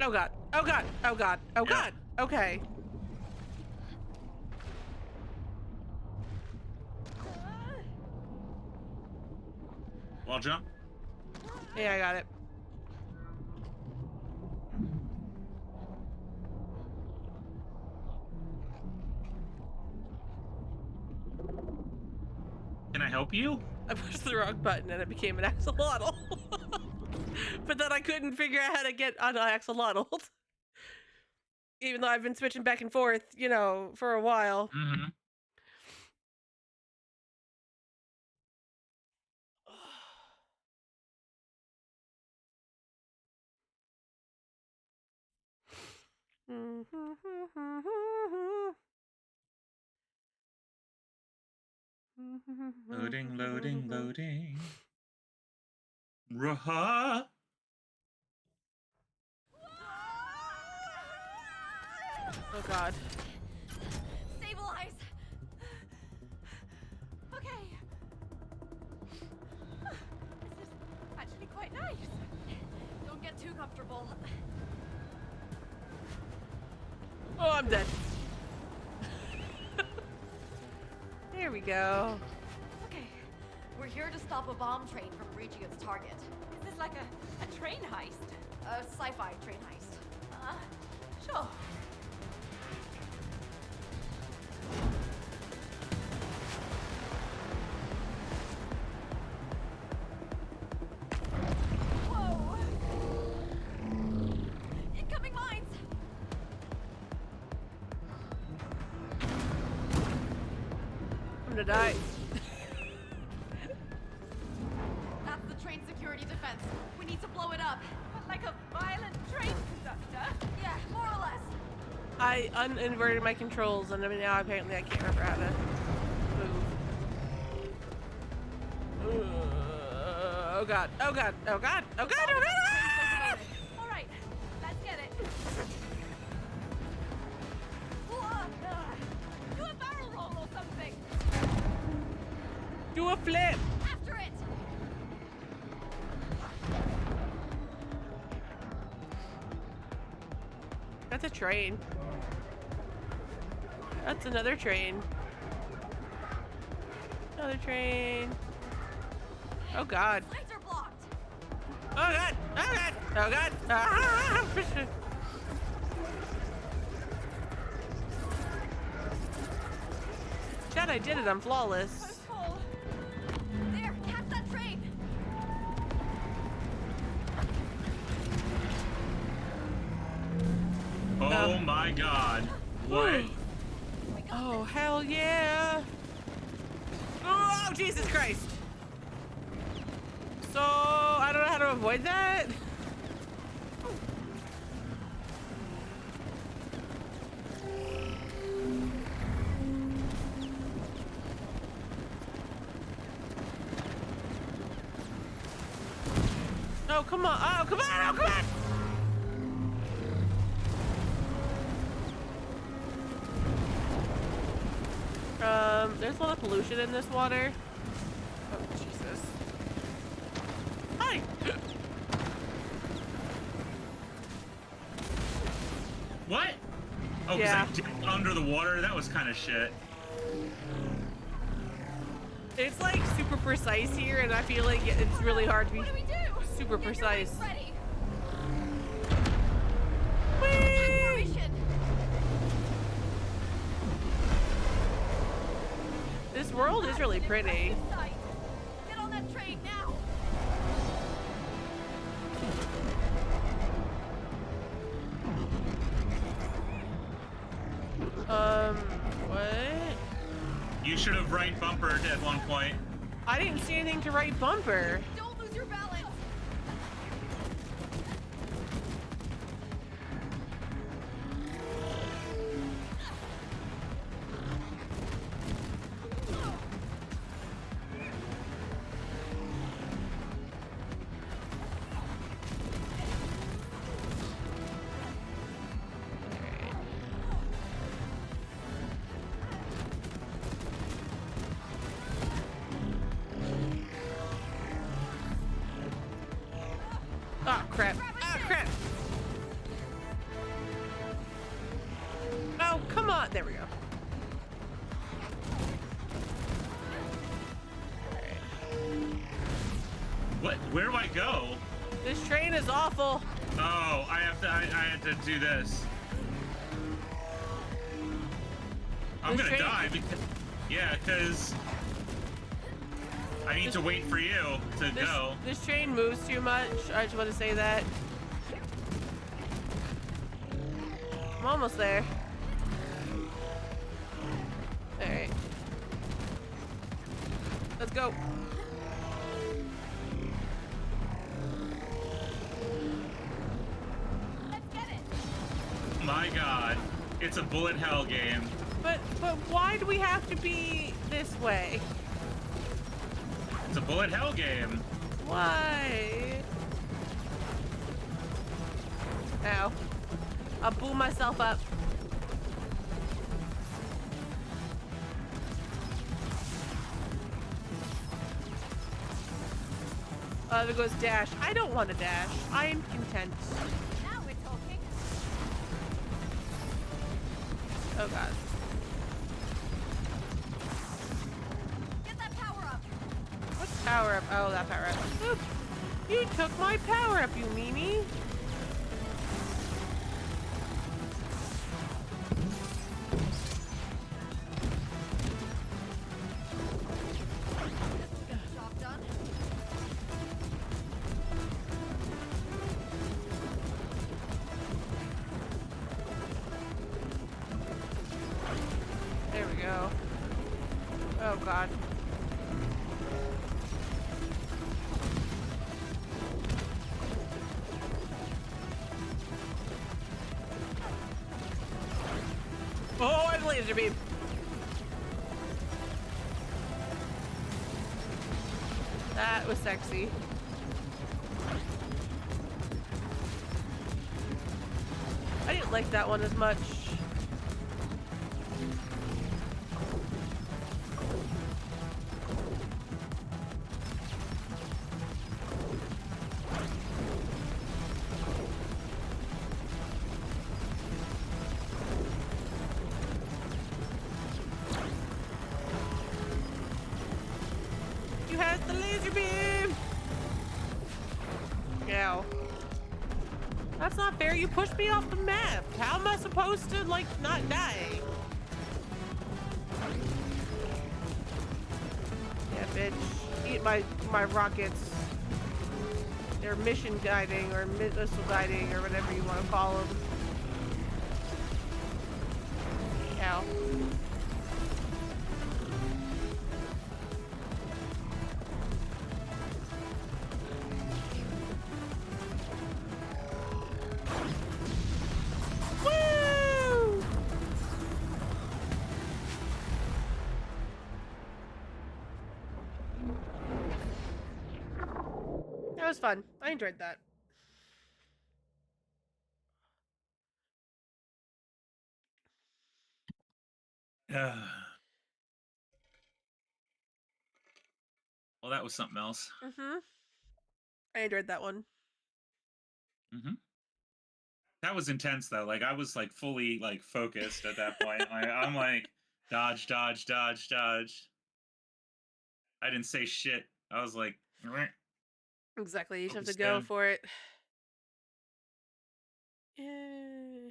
Oh god. Oh god. Oh god. Oh god. Okay. Wall jump. Yeah, I got it. Can I help you? I pushed the wrong button and it became an axolotl. But then I couldn't figure out how to get on an axolotl. Even though I've been switching back and forth, you know, for a while. Mm-hmm. Loading, loading, loading. Raha. Oh god. Stabilize! Okay. This is actually quite nice. Don't get too comfortable. Oh, I'm dead. There we go. Okay, we're here to stop a bomb train from reaching its target. Is this like a train heist? A sci-fi train heist. Sure. gonna die. That's the train security defense. We need to blow it up. But like a violent train conductor? Yeah, more or less. I uninverted my controls, and now apparently I can't remember how to move. Oh god! Oh god! Oh god! Oh god! Oh god! All right, let's get it. Do a barrel roll or something. Do a flip. After it. That's a train. That's another train. Another train. Oh god. Lights are blocked. Oh god! Oh god! Oh god! Ah! Chad, I did it. I'm flawless. There, catch that train. Oh my god. What? Oh hell yeah! Oh Jesus Christ! So I don't know how to avoid that. Oh come on! Oh come on! Oh come on! There's a lot of pollution in this water. Oh, Jesus. Hi! What? Oh, because Yeah. I dipped under the water? That was kind of shit. It's like super precise here, and I feel like it's really hard to be super precise. Ready. Whee! This world is really pretty. Get on that train now. What? You should have right bumpered at one point. I didn't see anything to right bumper. Don't lose your balance. Oh crap. Oh crap. Oh, come on. There we go. What? Where do I go? This train is awful. Oh, I have to do this. I'm This gonna train- die because, yeah, because I need to wait for you to go. This train moves too much. I just want to say that. I'm almost there. Alright. Let's go. My god, it's a bullet hell game. But why do we have to be this way? It's a bullet hell game. Why? Ow. I'll boom myself up. There goes dash. I don't want to dash. I am content. Now we're talking. Oh god. Get that power up. What power up? Oh, that power up. Oop. You took my power up, you meanie. Job done. There we go. Oh god. Oh, I have a laser beam. That was sexy. I didn't like that one as much. You had the laser beam! Ow. That's not fair. You pushed me off the map. How am I supposed to, like, not die? Yeah, bitch. Eat my rockets. They're mission guiding or missile guiding or whatever you want to call them. Ow. That was fun. I enjoyed that. Well, that was something else. Mm-hmm. I enjoyed that one. Mm-hmm. That was intense though. Like I was like fully like focused at that point. I'm like dodge, dodge, dodge, dodge. I didn't say shit. I was like, Exactly. You just have to focused go in. for it. Yeah.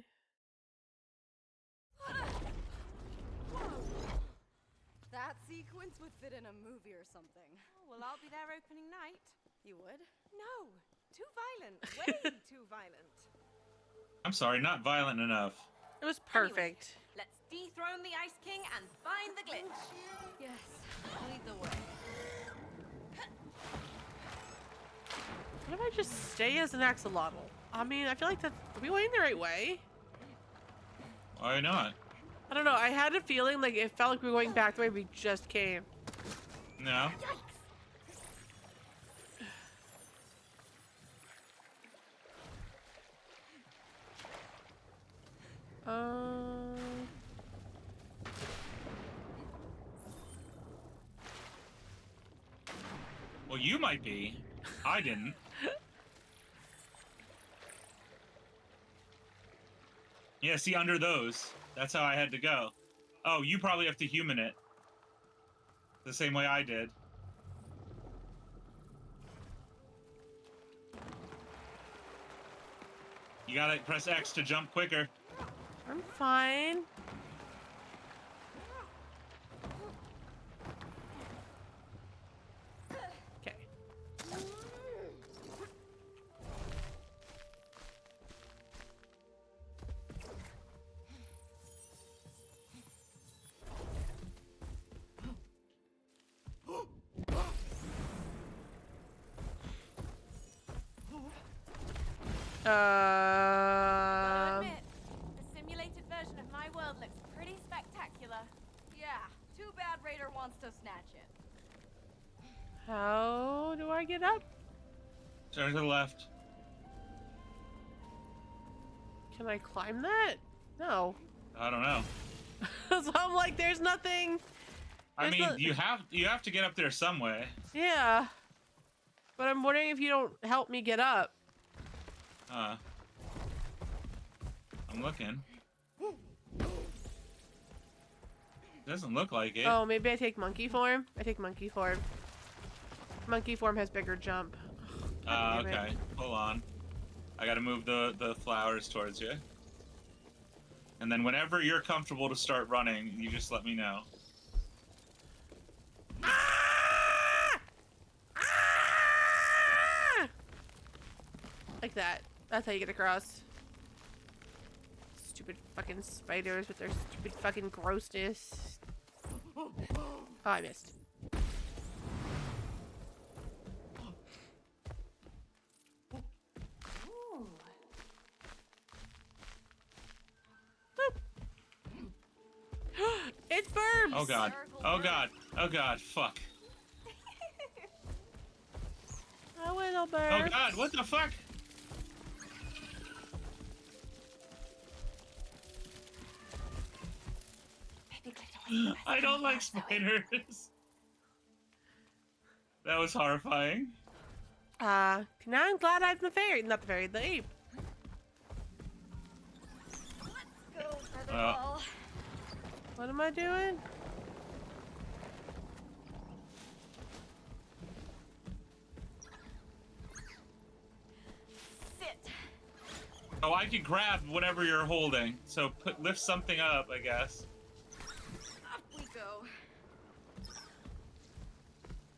That sequence would fit in a movie or something. Oh, well, I'll be there opening night. You would? No, too violent. Way too violent. I'm sorry, not violent enough. It was perfect. Anyway, let's dethrone the Ice King and find the glitch. Yes. Lead the way. What if I just stay as an axolotl? I mean, I feel like that's... Are we going the right way? Why not? I don't know. I had a feeling like it felt like we were going back the way we just came. No. Well, you might be. I didn't. Yeah, see, under those. That's how I had to go. Oh, you probably have to human it. The same way I did. You gotta press X to jump quicker. I'm fine. Okay. Gotta admit, the simulated version of my world looks pretty spectacular. Yeah, too bad Raider wants to snatch it. How do I get up? Turn to the left. Can I climb that? No. I don't know. So I'm like, there's nothing. I mean, you have to get up there some way. Yeah. But I'm wondering if you don't help me get up. I'm looking. Doesn't look like it. Oh, maybe I take monkey form? I take monkey form. Monkey form has bigger jump. God damn it. Okay. Hold on. I gotta move the flowers towards you. And then whenever you're comfortable to start running, you just let me know. Like that. That's how you get across. Stupid fucking spiders with their stupid fucking grossness. Oh, I missed. Ooh. It's Burbs! Oh god. Oh god. Oh god. Fuck. Oh, little Oh Burbs. god. What the fuck? I don't like spiders. That was horrifying. Now I'm glad I'm the fairy. Not the fairy, the ape. Go, Featherball. What am I doing? Sit. Oh, I can grab whatever you're holding. So lift something up, I guess. Up we go.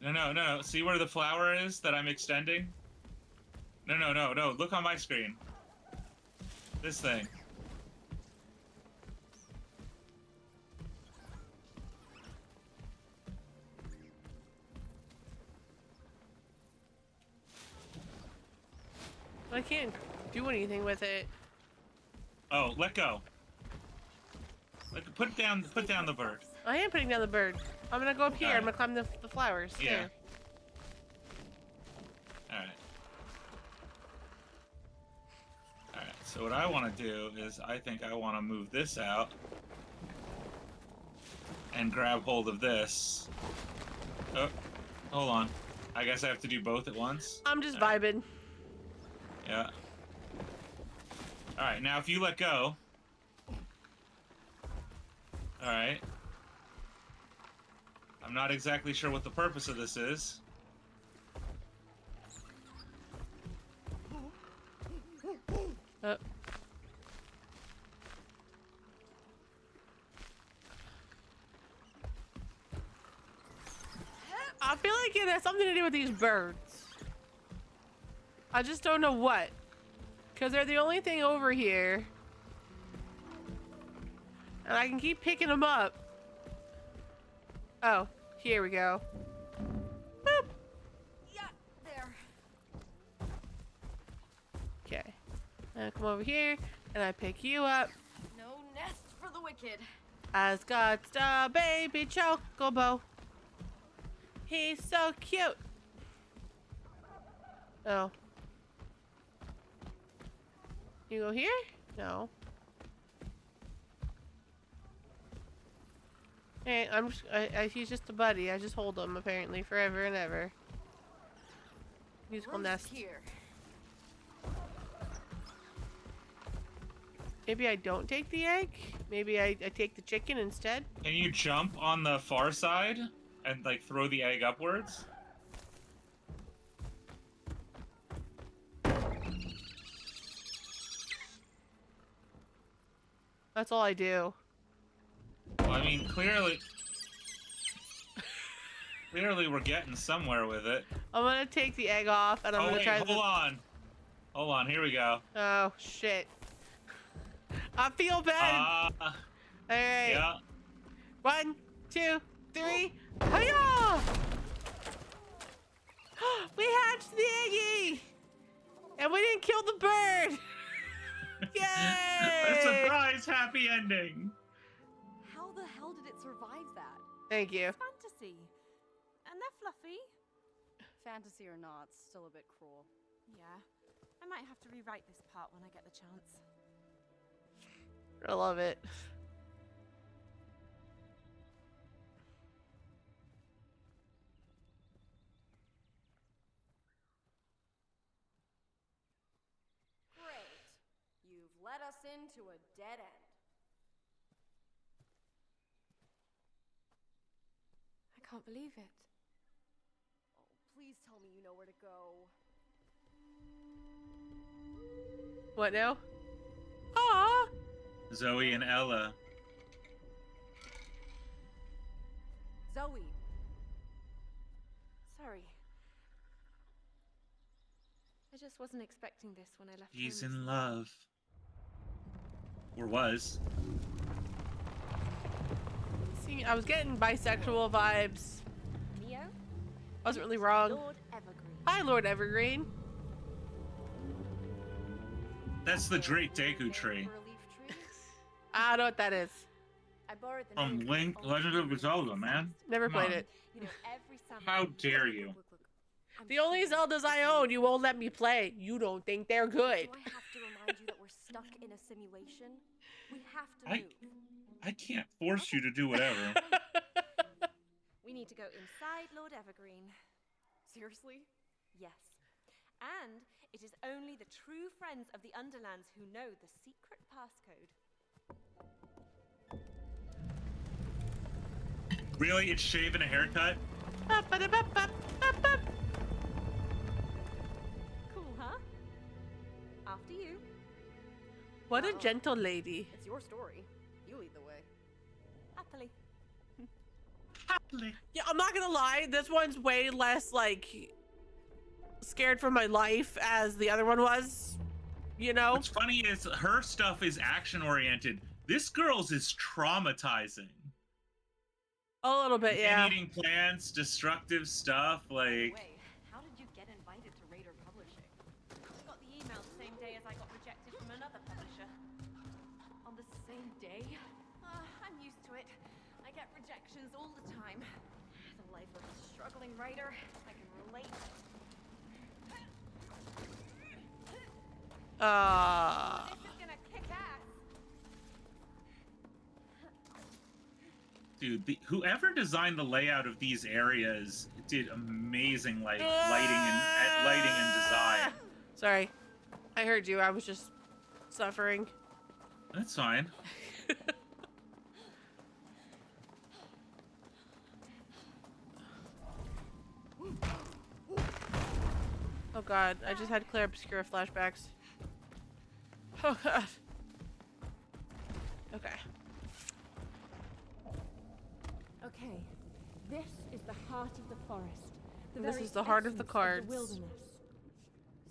No. See where the flower is that I'm extending? No. Look on my screen. This thing. I can't do anything with it. Oh, let go. Put down the bird. I am putting down the bird. I'm gonna go up here. Alright. I'm gonna climb the flowers. Yeah. There. Alright, so what I want to do is I think I want to move this out and grab hold of this. Oh, hold on. I guess I have to do both at once. I'm just vibing. Yeah. Alright, now if you let go. Alright. I'm not exactly sure what the purpose of this is. I feel like it has something to do with these birds. I just don't know what. Because they're the only thing over here. And I can keep picking them up. Oh, here we go. Boop. Yeah, there. Okay. And I come over here and I pick you up. No nest for the wicked. I've got a baby chocobo. He's so cute. Oh. You go here? No. Hey, he's just a buddy. I just hold him apparently forever and ever. Musical nest. Here. Maybe I don't take the egg. Maybe I take the chicken instead. Can you jump on the far side and like throw the egg upwards? That's all I do. Well, I mean, clearly we're getting somewhere with it. I'm gonna take the egg off and I'm gonna try hold on. Hold on, here we go. Oh, shit. I feel bad. Alright. Yeah. 1, 2, 3. Hiya! We hatched the eggie! And we didn't kill the bird! Yay! A surprise happy ending. How the hell did it survive that? Thank you. Fantasy. And they're fluffy. Fantasy or not, still a bit cruel. Yeah. I might have to rewrite this part when I get the chance. I love it. Great. You've led us into a dead end. I can't believe it. Oh, please tell me you know where to go. What now? Aww! Zoe and Ella. Zoe. Sorry. I just wasn't expecting this when I left He's home. in love. Or was. See I was getting bisexual vibes. Neo? Wasn't really wrong. Lord Evergreen. Hi, Lord Evergreen. That's the Great Deku tree. I don't know what that is. I borrowed the From name Legend of Zelda, man. Never Come played on. it. You know, every summer. How dare you? The only Zeldas I own, you won't let me play. You don't think they're good. Do I have to remind you that we're stuck in a simulation? We have to move. I can't force you to do whatever. We need to go inside Lord Evergreen. Seriously? Yes. And it is only the true friends of the Underlands who know the secret passcode. Really? It's shave and a haircut? Cool, huh? After you. What a gentle lady. It's your story. You lead the way. Happily. Happily. Yeah, I'm not gonna lie. This one's way less, like, scared for my life as the other one was. You know? What's funny is her stuff is action-oriented. This girl's is traumatizing. A little bit, yeah. Eating plants, destructive stuff, like... Wait, how did you get invited to Raider Publishing? I got the email the same day as I got rejected from another publisher. On the same day? I'm used to it. I get rejections all the time. The life of a struggling writer. I can relate. This is gonna kick ass. Dude, whoever designed the layout of these areas did amazing, like, lighting and design. Sorry. I heard you. I was just suffering. That's fine. Oh god, I just had Claire Obscura flashbacks. Oh god. Okay. Okay, this is the heart of the forest. This is the heart of the cards. Wilderness.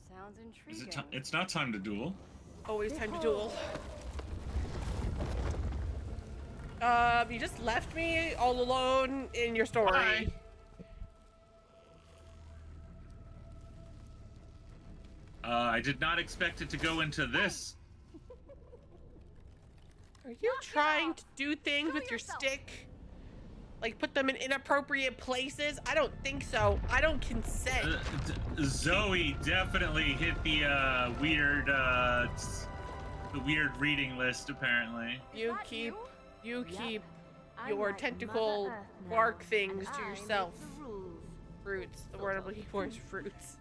Sounds Is intriguing. it it's not time to duel. Always time to duel. You just left me all alone in your story. Bye. I did not expect it to go into this. Are you trying to do things with your stick? Like put them in inappropriate places? I don't think so. I don't consent. Zoe definitely hit the weird reading list apparently. You keep your tentacle bark things to yourself. Fruits. The word I'm looking for is fruits.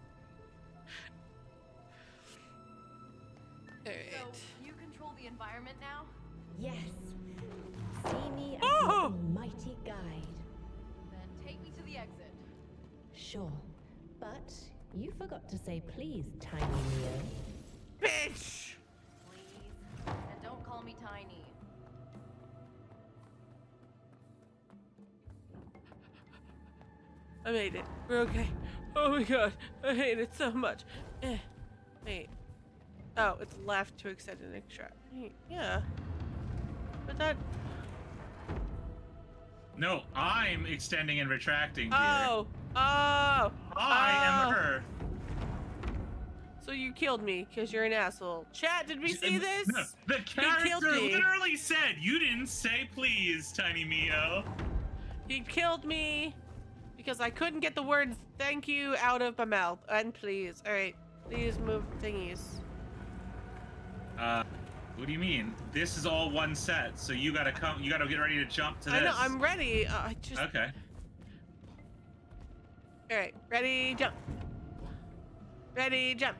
Alright. So, you control the environment now? Yes. See me as your almighty guide. Then take me to the exit. Sure. But you forgot to say please, Tiny Neo. Bitch! Please. And don't call me Tiny. I made it. We're okay. Oh my god. I hate it so much. Wait. Oh, it's left to extend and extract. Yeah. But that... No, I'm extending and retracting, dear. Oh! I am Earth. So you killed me because you're an asshole. Chat, did we see this? No, the character literally said, you didn't say please, Tiny Mio. He killed me because I couldn't get the words thank you out of my mouth. And please. Alright. Please move thingies. What do you mean? This is all one set, so you gotta get ready to jump to this. I know, I'm ready. I just... Okay. Alright, ready, jump. Ready, jump.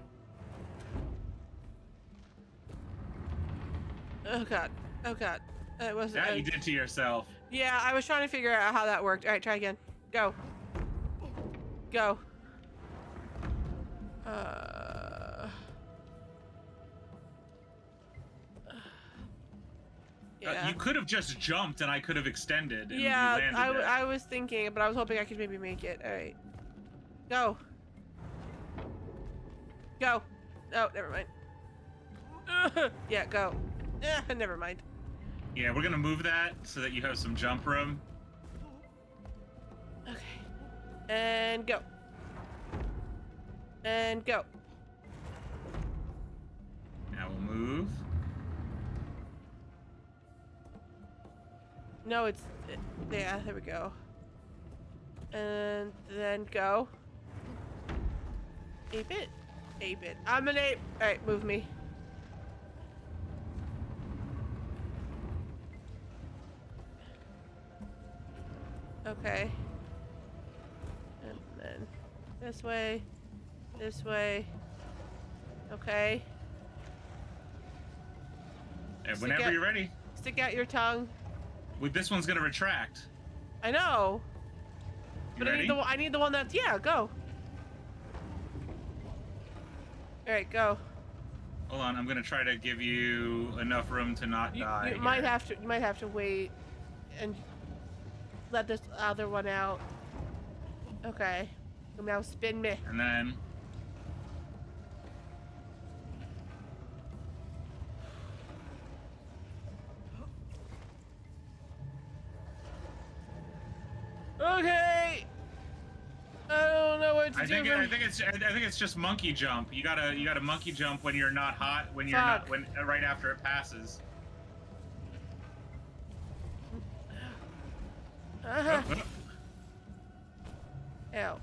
Oh god. Oh god. It wasn't... That you did to yourself. Yeah, I was trying to figure out how that worked. Alright, try again. Go. Go. Yeah. You could have just jumped and I could have extended and Yeah, you landed it. I was thinking, but I was hoping I could maybe make it. Alright. Go. Go. Oh, never mind. Yeah, go. Never mind. Yeah, we're gonna move that so that you have some jump room. Okay. And go. And go. Now we'll move. No, it's... yeah, there we go. And then go. Ape it. Ape it. I'm an ape. Alright, move me. Okay. And then this way. This way. Okay. And whenever you're ready. Stick out your tongue. This one's gonna retract. I know. You But ready? I need the one that's, yeah, go. Alright, go. Hold on, I'm gonna try to give you enough room to not die. You might have to wait and let this other one out. Okay. Now spin me. And then okay. I don't know what to do. I think it's just monkey jump. You gotta monkey jump when you're not hot, when you're not right after it passes. Ow.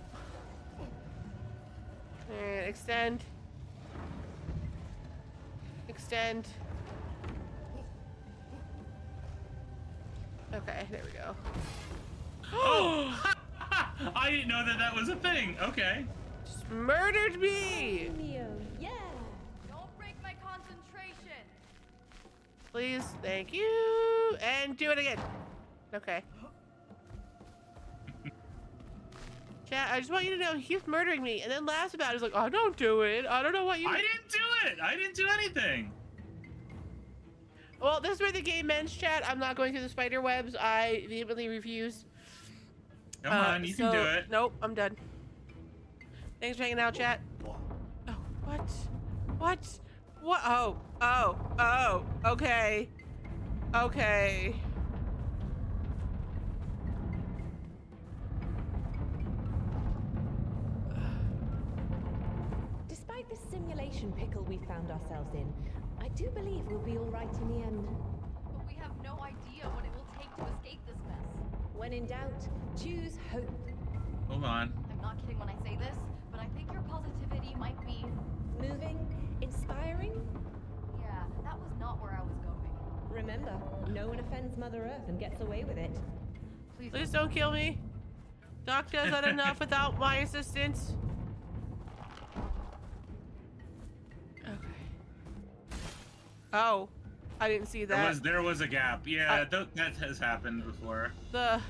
And extend. Extend. Okay, there we go. Oh! I didn't know that was a thing. Okay. Just murdered me. Yeah. Don't break my concentration. Please, thank you. And do it again. Okay. Chat, I just want you to know he's murdering me and then laughs about it. He's like, oh, don't do it. I don't know what you... I didn't do it. I didn't do anything. Well, this is where the game ends, chat. I'm not going through the spider webs. I vehemently refuse. Come on, you can do it. Nope, I'm done. Thanks for hanging out, chat. Oh, what? What? What? Oh, okay. Okay. Despite this simulation pickle we found ourselves in, I do believe we'll be all right in the end. But we have no idea what it will take to escape this mess. When in doubt, choose hope. Hold on. I'm not kidding when I say this, but I think your positivity might be... moving, inspiring. Yeah, that was not where I was going. Remember, no one offends Mother Earth and gets away with it. Please don't kill me. Doc does that enough without my assistance. Okay. Oh, I didn't see that. There was a gap. Yeah, that has happened before. The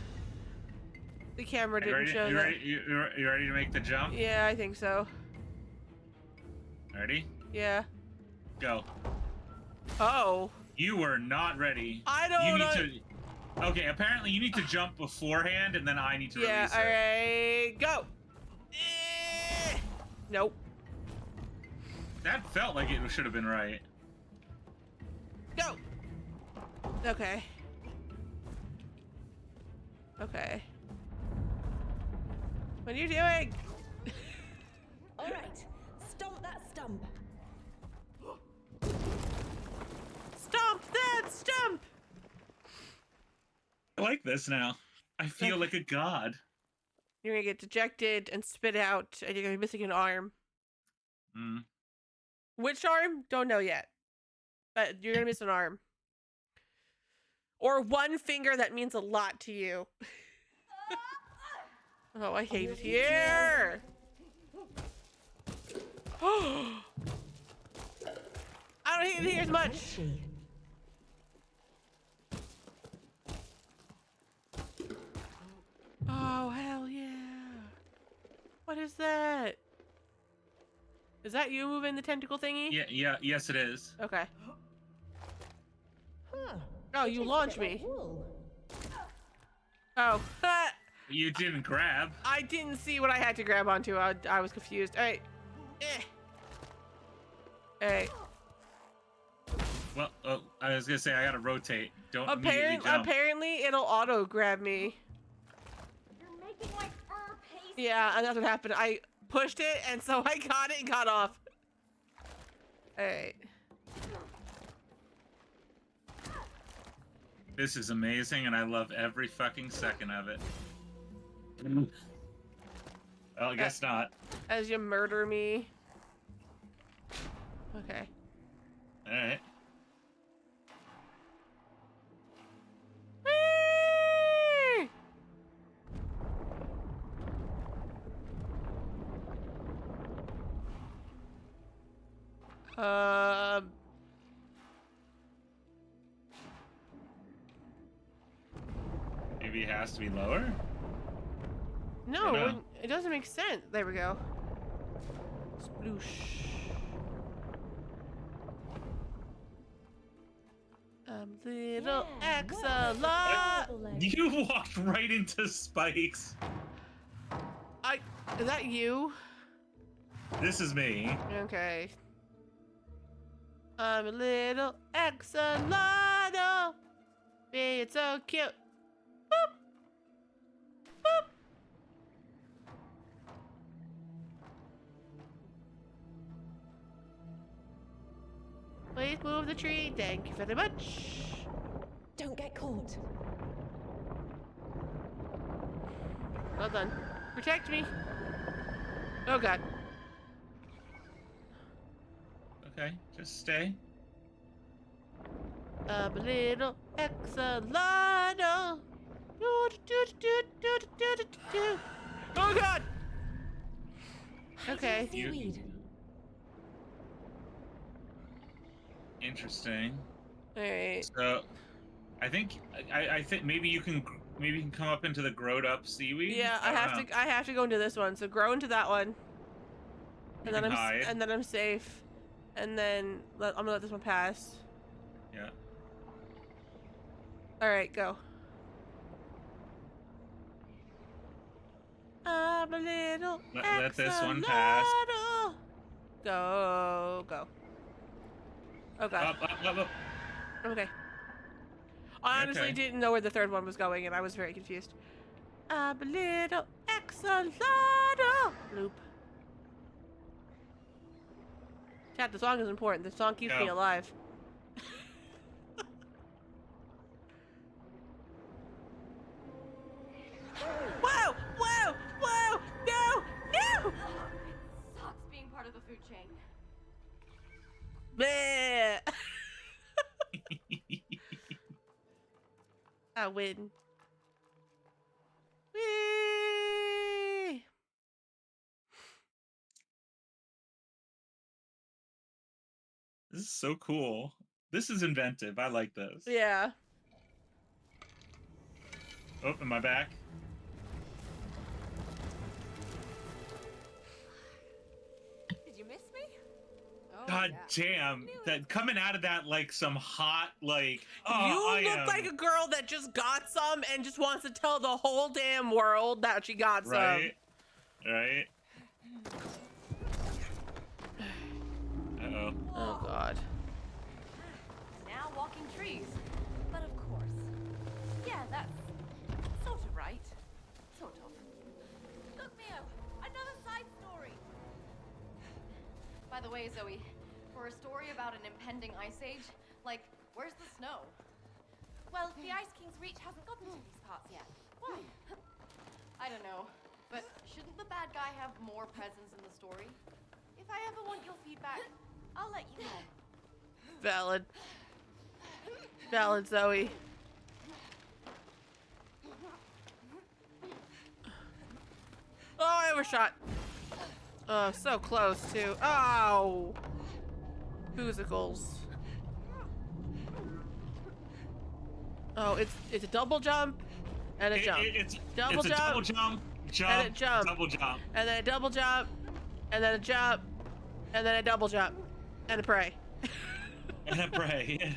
camera didn't show that. You ready to make the jump? Yeah, I think so. Ready? Yeah. Go. Oh. You were not ready. I don't know. Okay, apparently you need to jump beforehand, and then I need to release it. Yeah, alright, go. Nope. That felt like it should have been right. Go. Okay. Okay. What are you doing? All right, stomp that stump. Stomp that stump. I like this now. I feel like a god. You're gonna get dejected and spit out, and you're gonna be missing an arm. Which arm? Don't know yet. But you're gonna miss an arm. Or one finger that means a lot to you. Oh, I hate it here. I don't hate it here as much. Oh, hell yeah. What is that? Is that you moving the tentacle thingy? Yeah, yes it is. Okay. Huh. Oh, you launched me. Oh. You didn't grab. I didn't see what I had to grab onto. I was confused. All right. All right. Well, I was gonna say I gotta rotate. Don't immediately jump. Apparently, it'll auto grab me. You're making my Yeah, and that's what happened. I pushed it, and so I got it and got off. Alright. This is amazing, and I love every fucking second of it. Well, I guess not. As you murder me. Okay. Alright. Maybe it has to be lower? No, it doesn't make sense. There we go. Sploosh. Little axolot. You walked right into spikes. Is that you? This is me. Okay. I'm a little axolot. Oh, it's so cute. Boop. Boop. Please move the tree. Thank you very much. Don't get caught. Well done. Protect me. Oh god. Okay, just stay. I'm a little axolotl. Oh god. Okay. Interesting. All right. So, I think maybe you can come up into the growed up seaweed. Yeah, I have to go into this one. So grow into that one. And then I'm safe. And then I'm gonna let this one pass. Yeah. All right, go. I'm a little let this one pass. Go. Oh god. Up. Okay. I honestly didn't know where the third one was going, and I was very confused. I'm a little axolotl. Loop. Chat, the song is important. The song keeps me alive. Whoa! No! It sucks being part of the food chain. Bleh. I win. Whee! This is so cool. This is inventive. I like this. Yeah. Oh, am I back? Did you miss me? Oh, God damn! That coming out of that like some hot like. Oh, you look like a girl that just got some and just wants to tell the whole damn world that she got some. Right. Uh-oh. Oh god. Now walking trees. But of course. Yeah, that's sort of right. Sort of. Look, Mio, another side story. By the way, Zoe, for a story about an impending ice age, like, where's the snow? Well, the Ice King's reach hasn't gotten to these parts yet. Why? I don't know, but shouldn't the bad guy have more presence in the story? If I ever want your feedback, I'll let you know. Valid. Valid, Zoe. Oh, I overshot. Oh, so close too. Oh. Hoosicles. Oh, it's a double jump and a jump. It's double a jump, double jump, and a jump, double jump, and then a double jump, and then a jump, and then a double jump, and a pray. and a pray.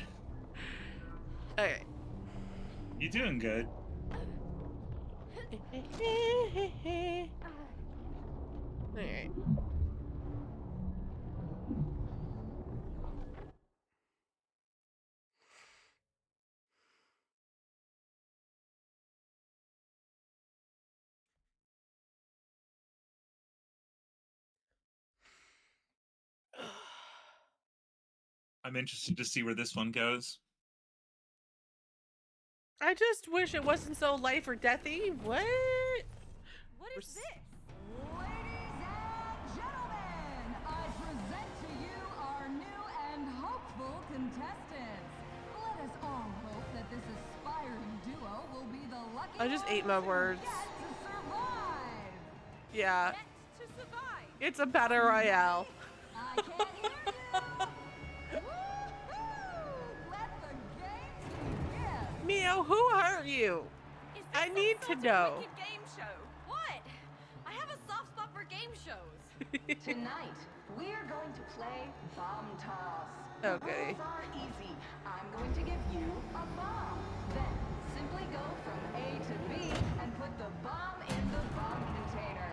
Okay. You're doing good. Alright. I'm interested to see where this one goes. I just wish it wasn't so life or deathy. What? What is this? Ladies and gentlemen, I present to you our new and hopeful contestants. Let us all hope that this aspiring duo will be the lucky I just ate my words. ones who get to survive. Yeah. Get to survive. It's a battle royale. I can't hear you. Woohoo! Let the games begin. Mio, who hurt you? Is this I some need to sort of know. wicked game show? What? I have a soft spot for game shows. Tonight, we're going to play bomb toss. Okay. The rules are easy. I'm going to give you a bomb. Then, simply go from A to B and put the bomb in the bomb container.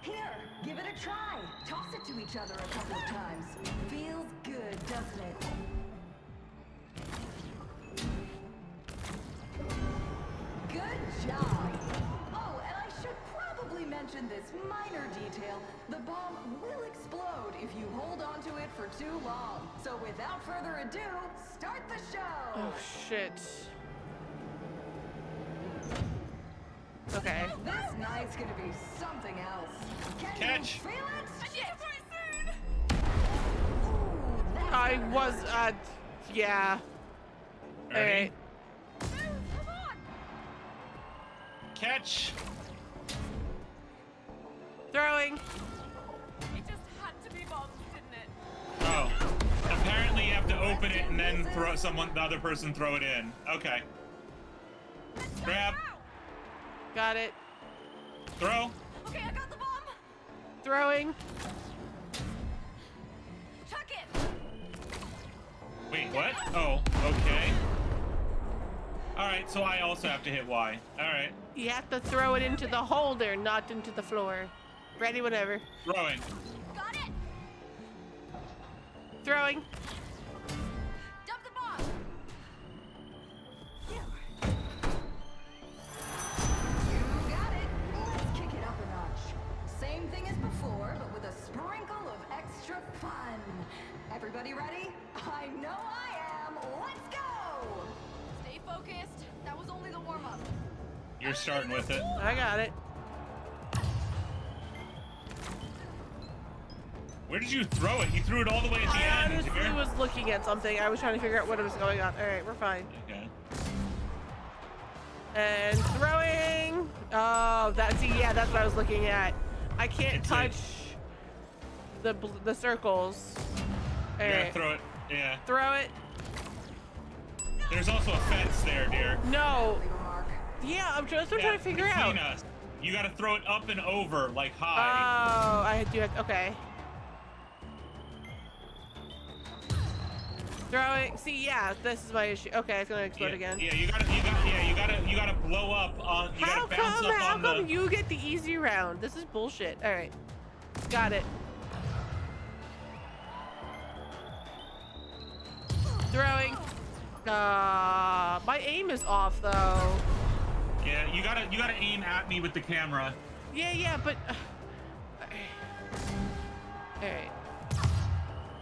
Here, give it a try. Toss it to each other a couple of times. Feels good, doesn't it? Good job. Oh, and I should probably mention this minor detail. The bomb will explode if you hold on to it for too long. So without further ado, start the show. Oh shit. Okay. This night's gonna be something else. Can Catch. you feel it? I need to fight soon. Ooh, that's I gonna was, hurt. yeah. Ready? Alright. Come on. Catch. Throwing. It just had to be bombs, didn't it? Oh. Apparently you have to open it and then throw the other person throw it in. Okay. Grab. Got it. Throw. Okay, I got the bomb. Throwing. Chuck it. Wait, what? Oh, okay. Alright, so I also have to hit Y. Alright. You have to throw it into the holder, not into the floor. Ready, whatever. Throwing. Got it. Throwing. Dump the bomb. You got it. Let's kick it up a notch. Same thing as before, but with a sprinkle of extra fun. Everybody ready? I know I am. Let's go! Stay focused. That was only the warm-up. You're starting with it. I got it. Where did you throw it? You threw it all the way at the I end. honestly Here. was looking at something. I was trying to figure out what was going on. Alright, we're fine. Okay. And throwing. Oh, yeah, that's what I was looking at. I can't It's touch the circles. You gotta Alright. throw it. Yeah. Throw it. There's also a fence there, dear. No. Yeah, I'm just trying to figure out. between us. You gotta throw it up and over, like Oh, high. I do have. Okay. Throwing. See, yeah, this is my issue. Okay, it's gonna explode again. Yeah, you gotta blow up on. You How gotta bounce come? up How on come the. you get the easy round? This is bullshit. All right, got it. Throwing. My aim is off though. Yeah, you gotta aim at me with the camera. Yeah, but. All right.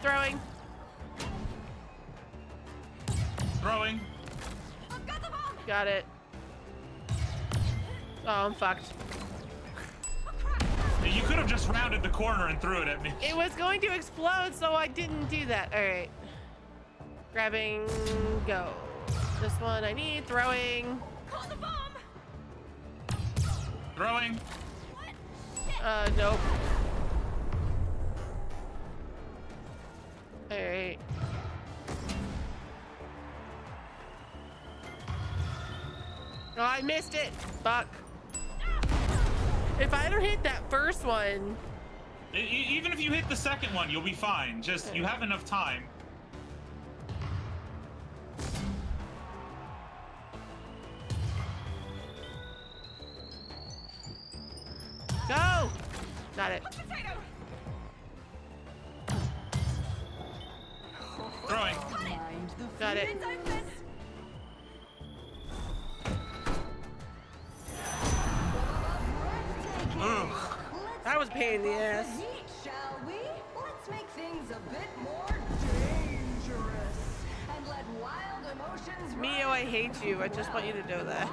Throwing. Throwing. Got it. Oh, I'm fucked. You could have just rounded the corner and threw it at me. It was going to explode, so I didn't do that. All right. Grabbing, go. This one I need. Throwing. Call the bomb. Throwing. Nope. All right. Oh, I missed it. Fuck. If I don't hit that first one. Even if you hit the second one, you'll be fine. Just, you have enough time. Go! Got it. Throwing. Got it. That was a pain in the ass. Shall we? Let's make things a bit more dangerous. let wild emotions Mio, I hate you. I just want you to know that.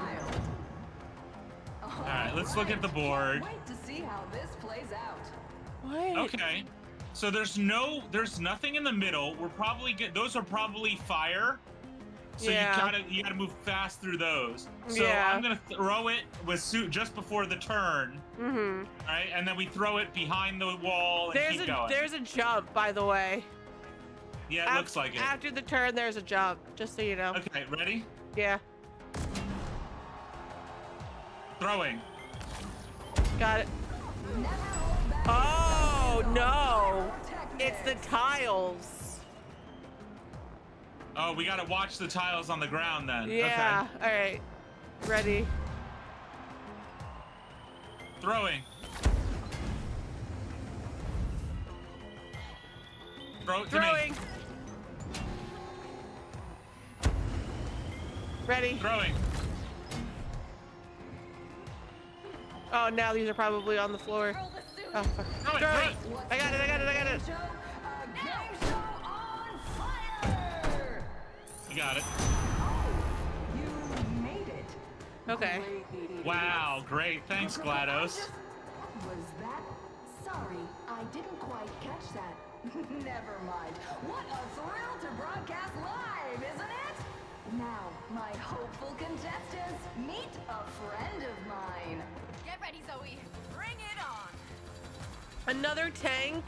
All right, let's look at the board. Wait to see how this plays out. What? Okay. So there's nothing in the middle. We're probably those are probably fire. So Yeah. you gotta move fast through those. So Yeah. I'm gonna throw it with suit just before the turn. Mm-hmm. Right, and then we throw it behind the wall and keep going. There's a jump, by the way. Yeah, it looks like it. After the turn, there's a jump. Just so you know. Okay, ready? Yeah. Throwing. Got it. Oh no! It's the tiles. Oh, we gotta watch the tiles on the ground then. Yeah. Okay. All right. Ready. Throwing. Throw it to Throwing. me. Ready. Throwing. Oh, now these are probably on the floor. Oh, fuck. Throw it, Throwing. throw it. I got it. I got it. I got it. You got it. You made it. Okay. Wow, great. Thanks, GLaDOS. Was that? Sorry, I didn't quite catch that. Never mind. What a thrill to broadcast live, isn't it? Now, my hopeful contestants, meet a friend of mine. Get ready, Zoe. Bring it on. Another tank?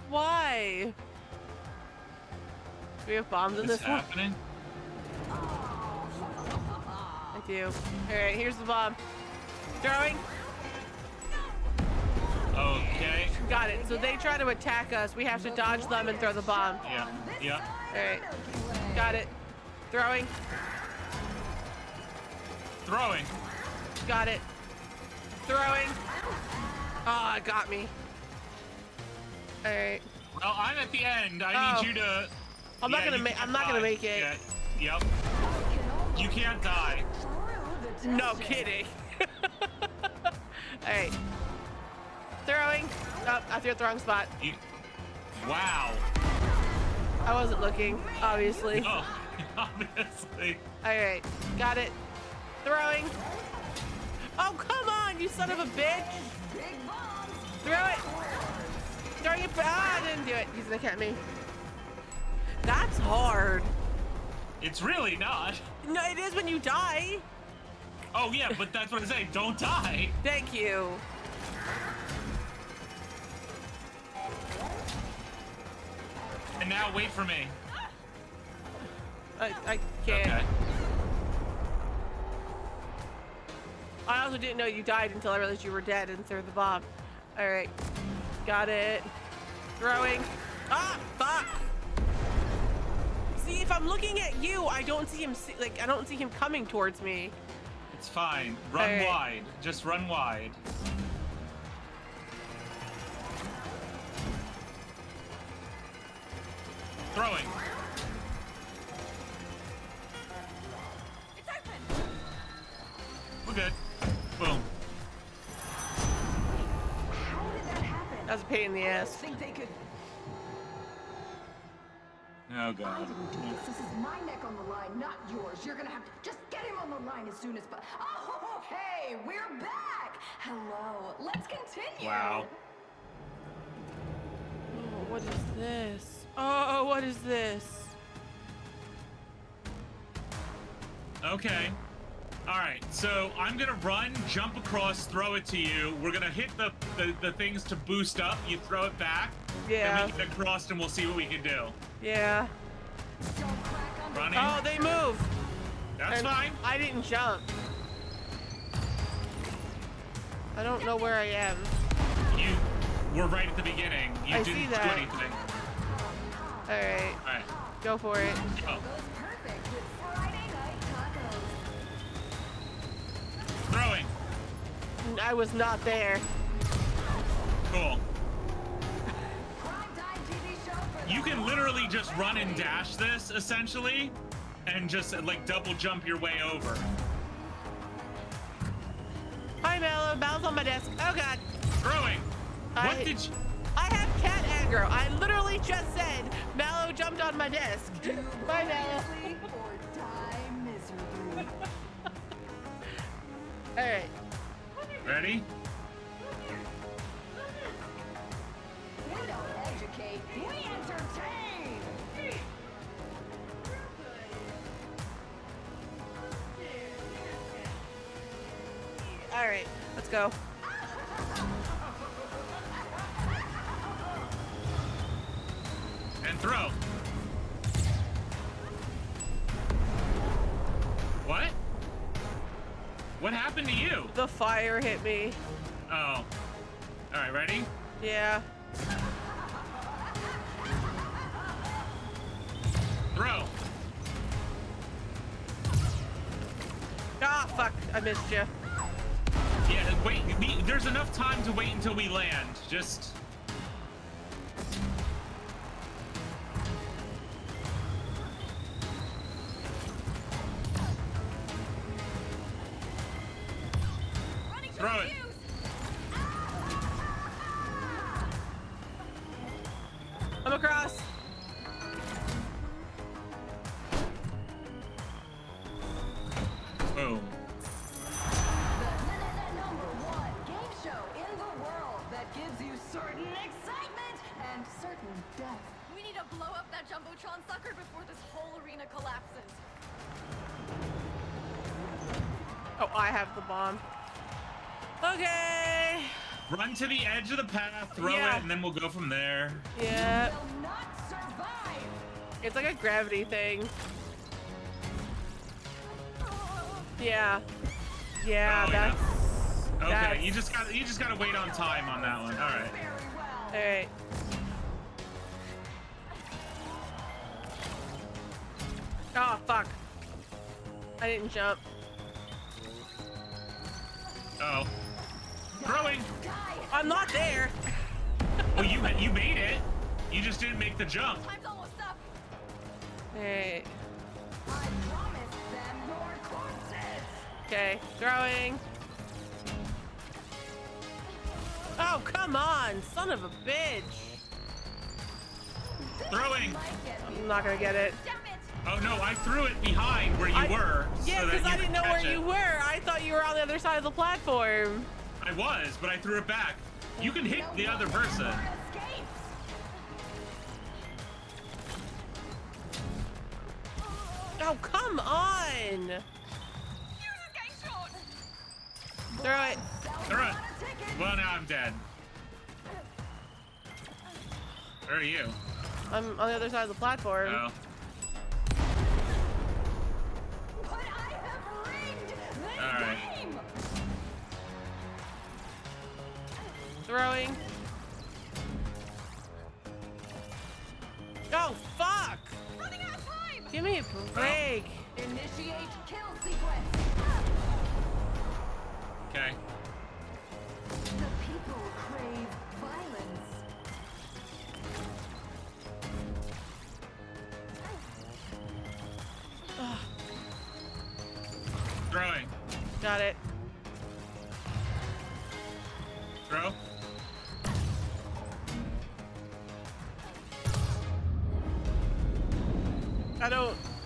Why? Do we have bombs in What's this one? happening? I do. All right, here's the bomb. Throwing. Okay. Got it. So they try to attack us. We have to dodge them and throw the bomb. Yeah. Yeah. All right. Got it. Throwing. Throwing. Got it. Throwing. Oh, it got me. All right. Well, I'm at the end. I need you to. I'm not gonna make. I'm not gonna make it. Yeah. Yep. You can't die. No kidding. All right. Throwing. Oh, I threw it the wrong spot. Wow. I wasn't looking, obviously. Oh, obviously. All right. Got it. Throwing. Oh, come on, you son of a bitch. Throw it. Throwing it. Ah, I didn't do it. He's gonna catch me. That's hard. It's really not. No, it is when you die. Oh, yeah, but that's what I say. Don't die. Thank you. And now wait for me. I can't. Okay. I also didn't know you died until I realized you were dead and threw the bomb. All right. Got it. Throwing. Ah, fuck. See, if I'm looking at you, I don't see him. I don't see him coming towards me. It's fine. Run All right. wide. Just run wide. Throwing. It's open. We're good. Boom. How did that happen? That was a pain in the I ass. think they could. Oh, I God. didn't do this. This is my neck on the line, not yours. You're gonna have to just get him on the line as soon as possible. Oh, hey, we're back. Hello. Let's continue. Wow. Oh, what is this? Oh, what is this? Okay. All right. So I'm gonna run, jump across, throw it to you. We're gonna hit the things to boost up. You throw it back. Yeah. Then we get across, and we'll see what we can do. Yeah. Running. Oh, they move. That's And fine. I didn't jump. I don't know where I am. You were right at the beginning. You I didn't see do that. anything. All right. All right. Go for it. Oh. Perfect with Friday night tacos. Throwing. I was not there. Cool. You can literally just run and dash this, essentially, and just, like, double jump your way over. Hi, Mallow. Mal's on my desk. Oh, God. Throwing. What did you... I have cat aggro. I literally just said, Mallow, jumped on my desk. Bye, Bella. Or die miserably. All right. Ready? We don't educate, we entertain! All right, let's go. And throw. What? What happened to you? The fire hit me. Oh. All right, ready? Yeah. Throw. Ah, fuck. I missed you. Yeah, wait. There's enough time to wait until we land. Just... Throw it. I'm across. Boom. #1 game show in the world that gives you certain excitement and certain death. We need to blow up that Jumbotron sucker before this whole arena collapses. Oh, I have the bomb. Okay. Run to the edge of the path, throw Yeah. it, and then we'll go from there. Yeah. Will not survive. It's like a gravity thing. Yeah. Yeah, Oh, that's... Okay, that's- you just gotta wait on time on that one. All right. All right. Oh, fuck. I didn't jump. Oh. Throwing. I'm not there. Well, you made it. You just didn't make the jump. Time's almost up. Hey. I promised them your corpses. Okay, throwing. Oh, come on, son of a bitch. Throwing. I'm not gonna get it. Oh no, I threw it behind where you were. Yeah, so that because I you didn't could know where catch it. you were. I thought you were on the other side of the platform. I was, but I threw it back. You can hit the other person. Oh, come on. Throw it. Throw it. Well, now I'm dead. Where are you? I'm on the other side of the platform. Oh. But I have rigged this All right. game. Throwing. Oh, fuck. Running out of time. Give me a break. Initiate kill sequence. Okay. The people crave violence. Throwing. Got it. Throw.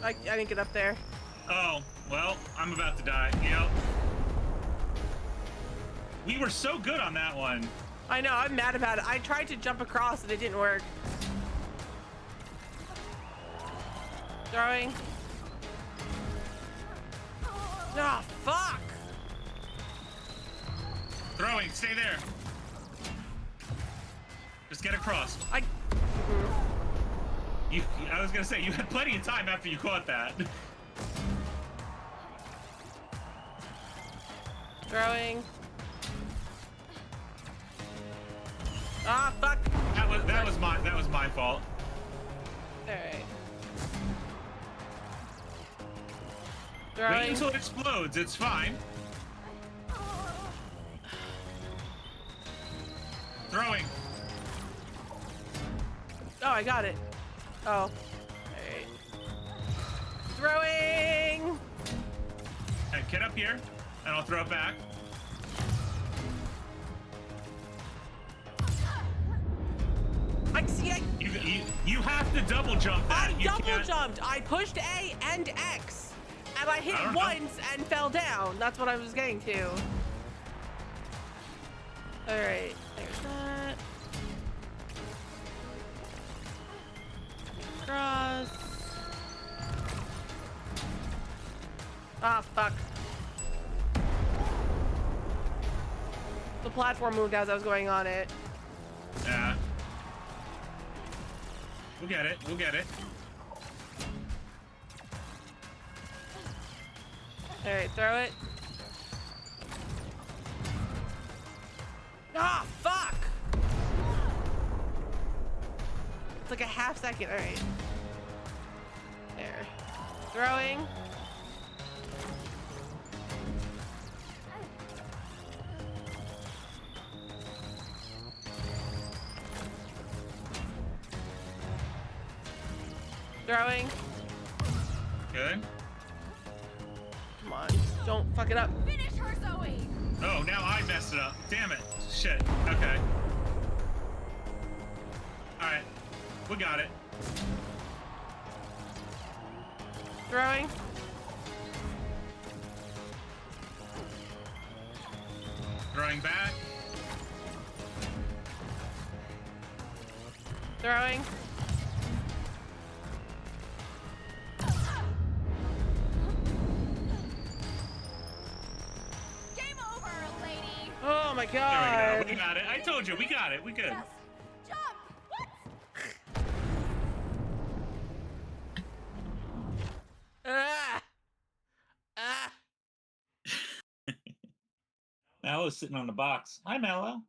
I didn't get up there. Oh, well, I'm about to die. Yep. We were so good on that one. I know, I'm mad about it. I tried to jump across and it didn't work. Throwing. Oh, fuck! Throwing, stay there. Just get across. I was gonna say, you had plenty of time after you caught that. Throwing. Ah, fuck! That was my fault. Alright. Wait Throwing. until it explodes, it's fine. Throwing. Oh, I got it. Oh. Alright. Throwing! Okay, get up here, and I'll throw it back. I see. You have to double jump that. I double jumped. I pushed A and X, and I hit once and fell down. That's what I was getting to. All right, there's that. Cross. Ah, fuck. The platform moved as I was going on it. Yeah. We'll get it. We'll get it. All right, throw it. Ah, fuck! It's like a half second. All right. There. Throwing. Throwing. Good. Come on, don't fuck it up. Finish her, Zoe! Oh, now I messed it up. Damn it. Shit. Okay. Alright. We got it. Throwing. Throwing back. Throwing. Game over, lady! Oh my There god. we go. We got it. I told you. We got it. We good. Jump! Ah. Ah. Mallow's sitting on the box. Hi, Mallow.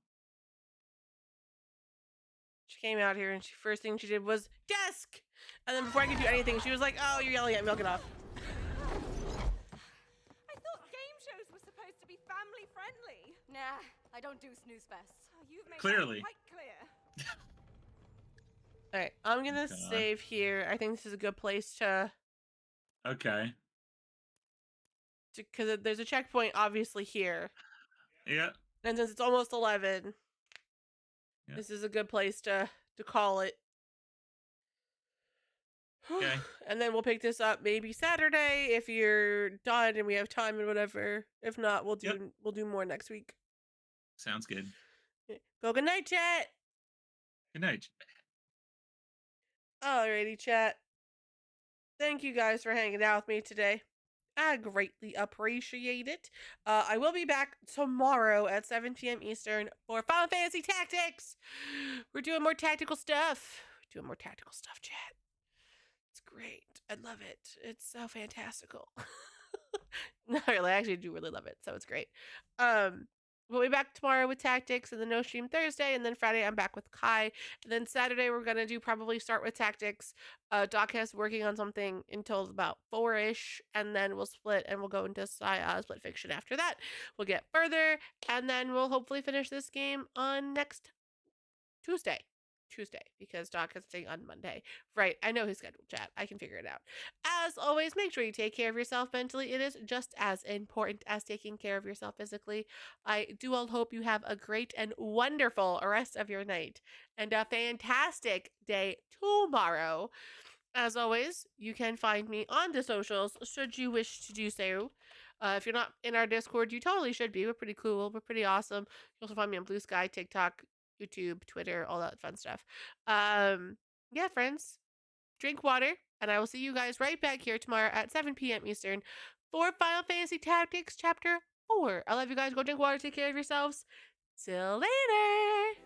She came out here and first thing she did was desk. And then before I could do anything, she was like, "Oh, you're yelling at me. I'll get off." I thought game shows were supposed to be family friendly. Nah, I don't do snooze fests. Oh, you've made Clearly. that quite clear. All right, I'm gonna save here. I think this is a good place to Okay. because there's a checkpoint obviously here, Yeah. and since it's almost 11, Yeah. this is a good place to call it. Okay. And then we'll pick this up maybe Saturday if you're done and we have time and whatever. If not, we'll do more next week. Sounds good. Go good night, chat. Good night. Alrighty, chat. Thank you guys for hanging out with me today. I greatly appreciate it. I will be back tomorrow at 7 p.m. Eastern for Final Fantasy Tactics. We're doing more tactical stuff. Chat. It's great. I love it. It's so fantastical. Not really. I actually do really love it. So it's great. We'll be back tomorrow with Tactics and then no stream Thursday. And then Friday, I'm back with Kai. And then Saturday, we're going to probably start with Tactics. Doc has working on something until about 4-ish. And then we'll split and we'll go into split fiction after that. We'll get further. And then we'll hopefully finish this game on next Tuesday, because Doc has a thing on Monday. Right, I know his schedule, chat. I can figure it out. As always, make sure you take care of yourself mentally. It is just as important as taking care of yourself physically. I do all hope you have a great and wonderful rest of your night and a fantastic day tomorrow. As always, you can find me on the socials should you wish to do so. If you're not in our Discord, you totally should be. We're pretty cool. We're pretty awesome. You also find me on Blue Sky, TikTok, YouTube, Twitter, all that fun stuff. Yeah, friends, drink water, and I will see you guys right back here tomorrow at 7 p.m. Eastern for Final Fantasy Tactics Chapter 4. I love you guys. Go drink water. Take care of yourselves. Till later.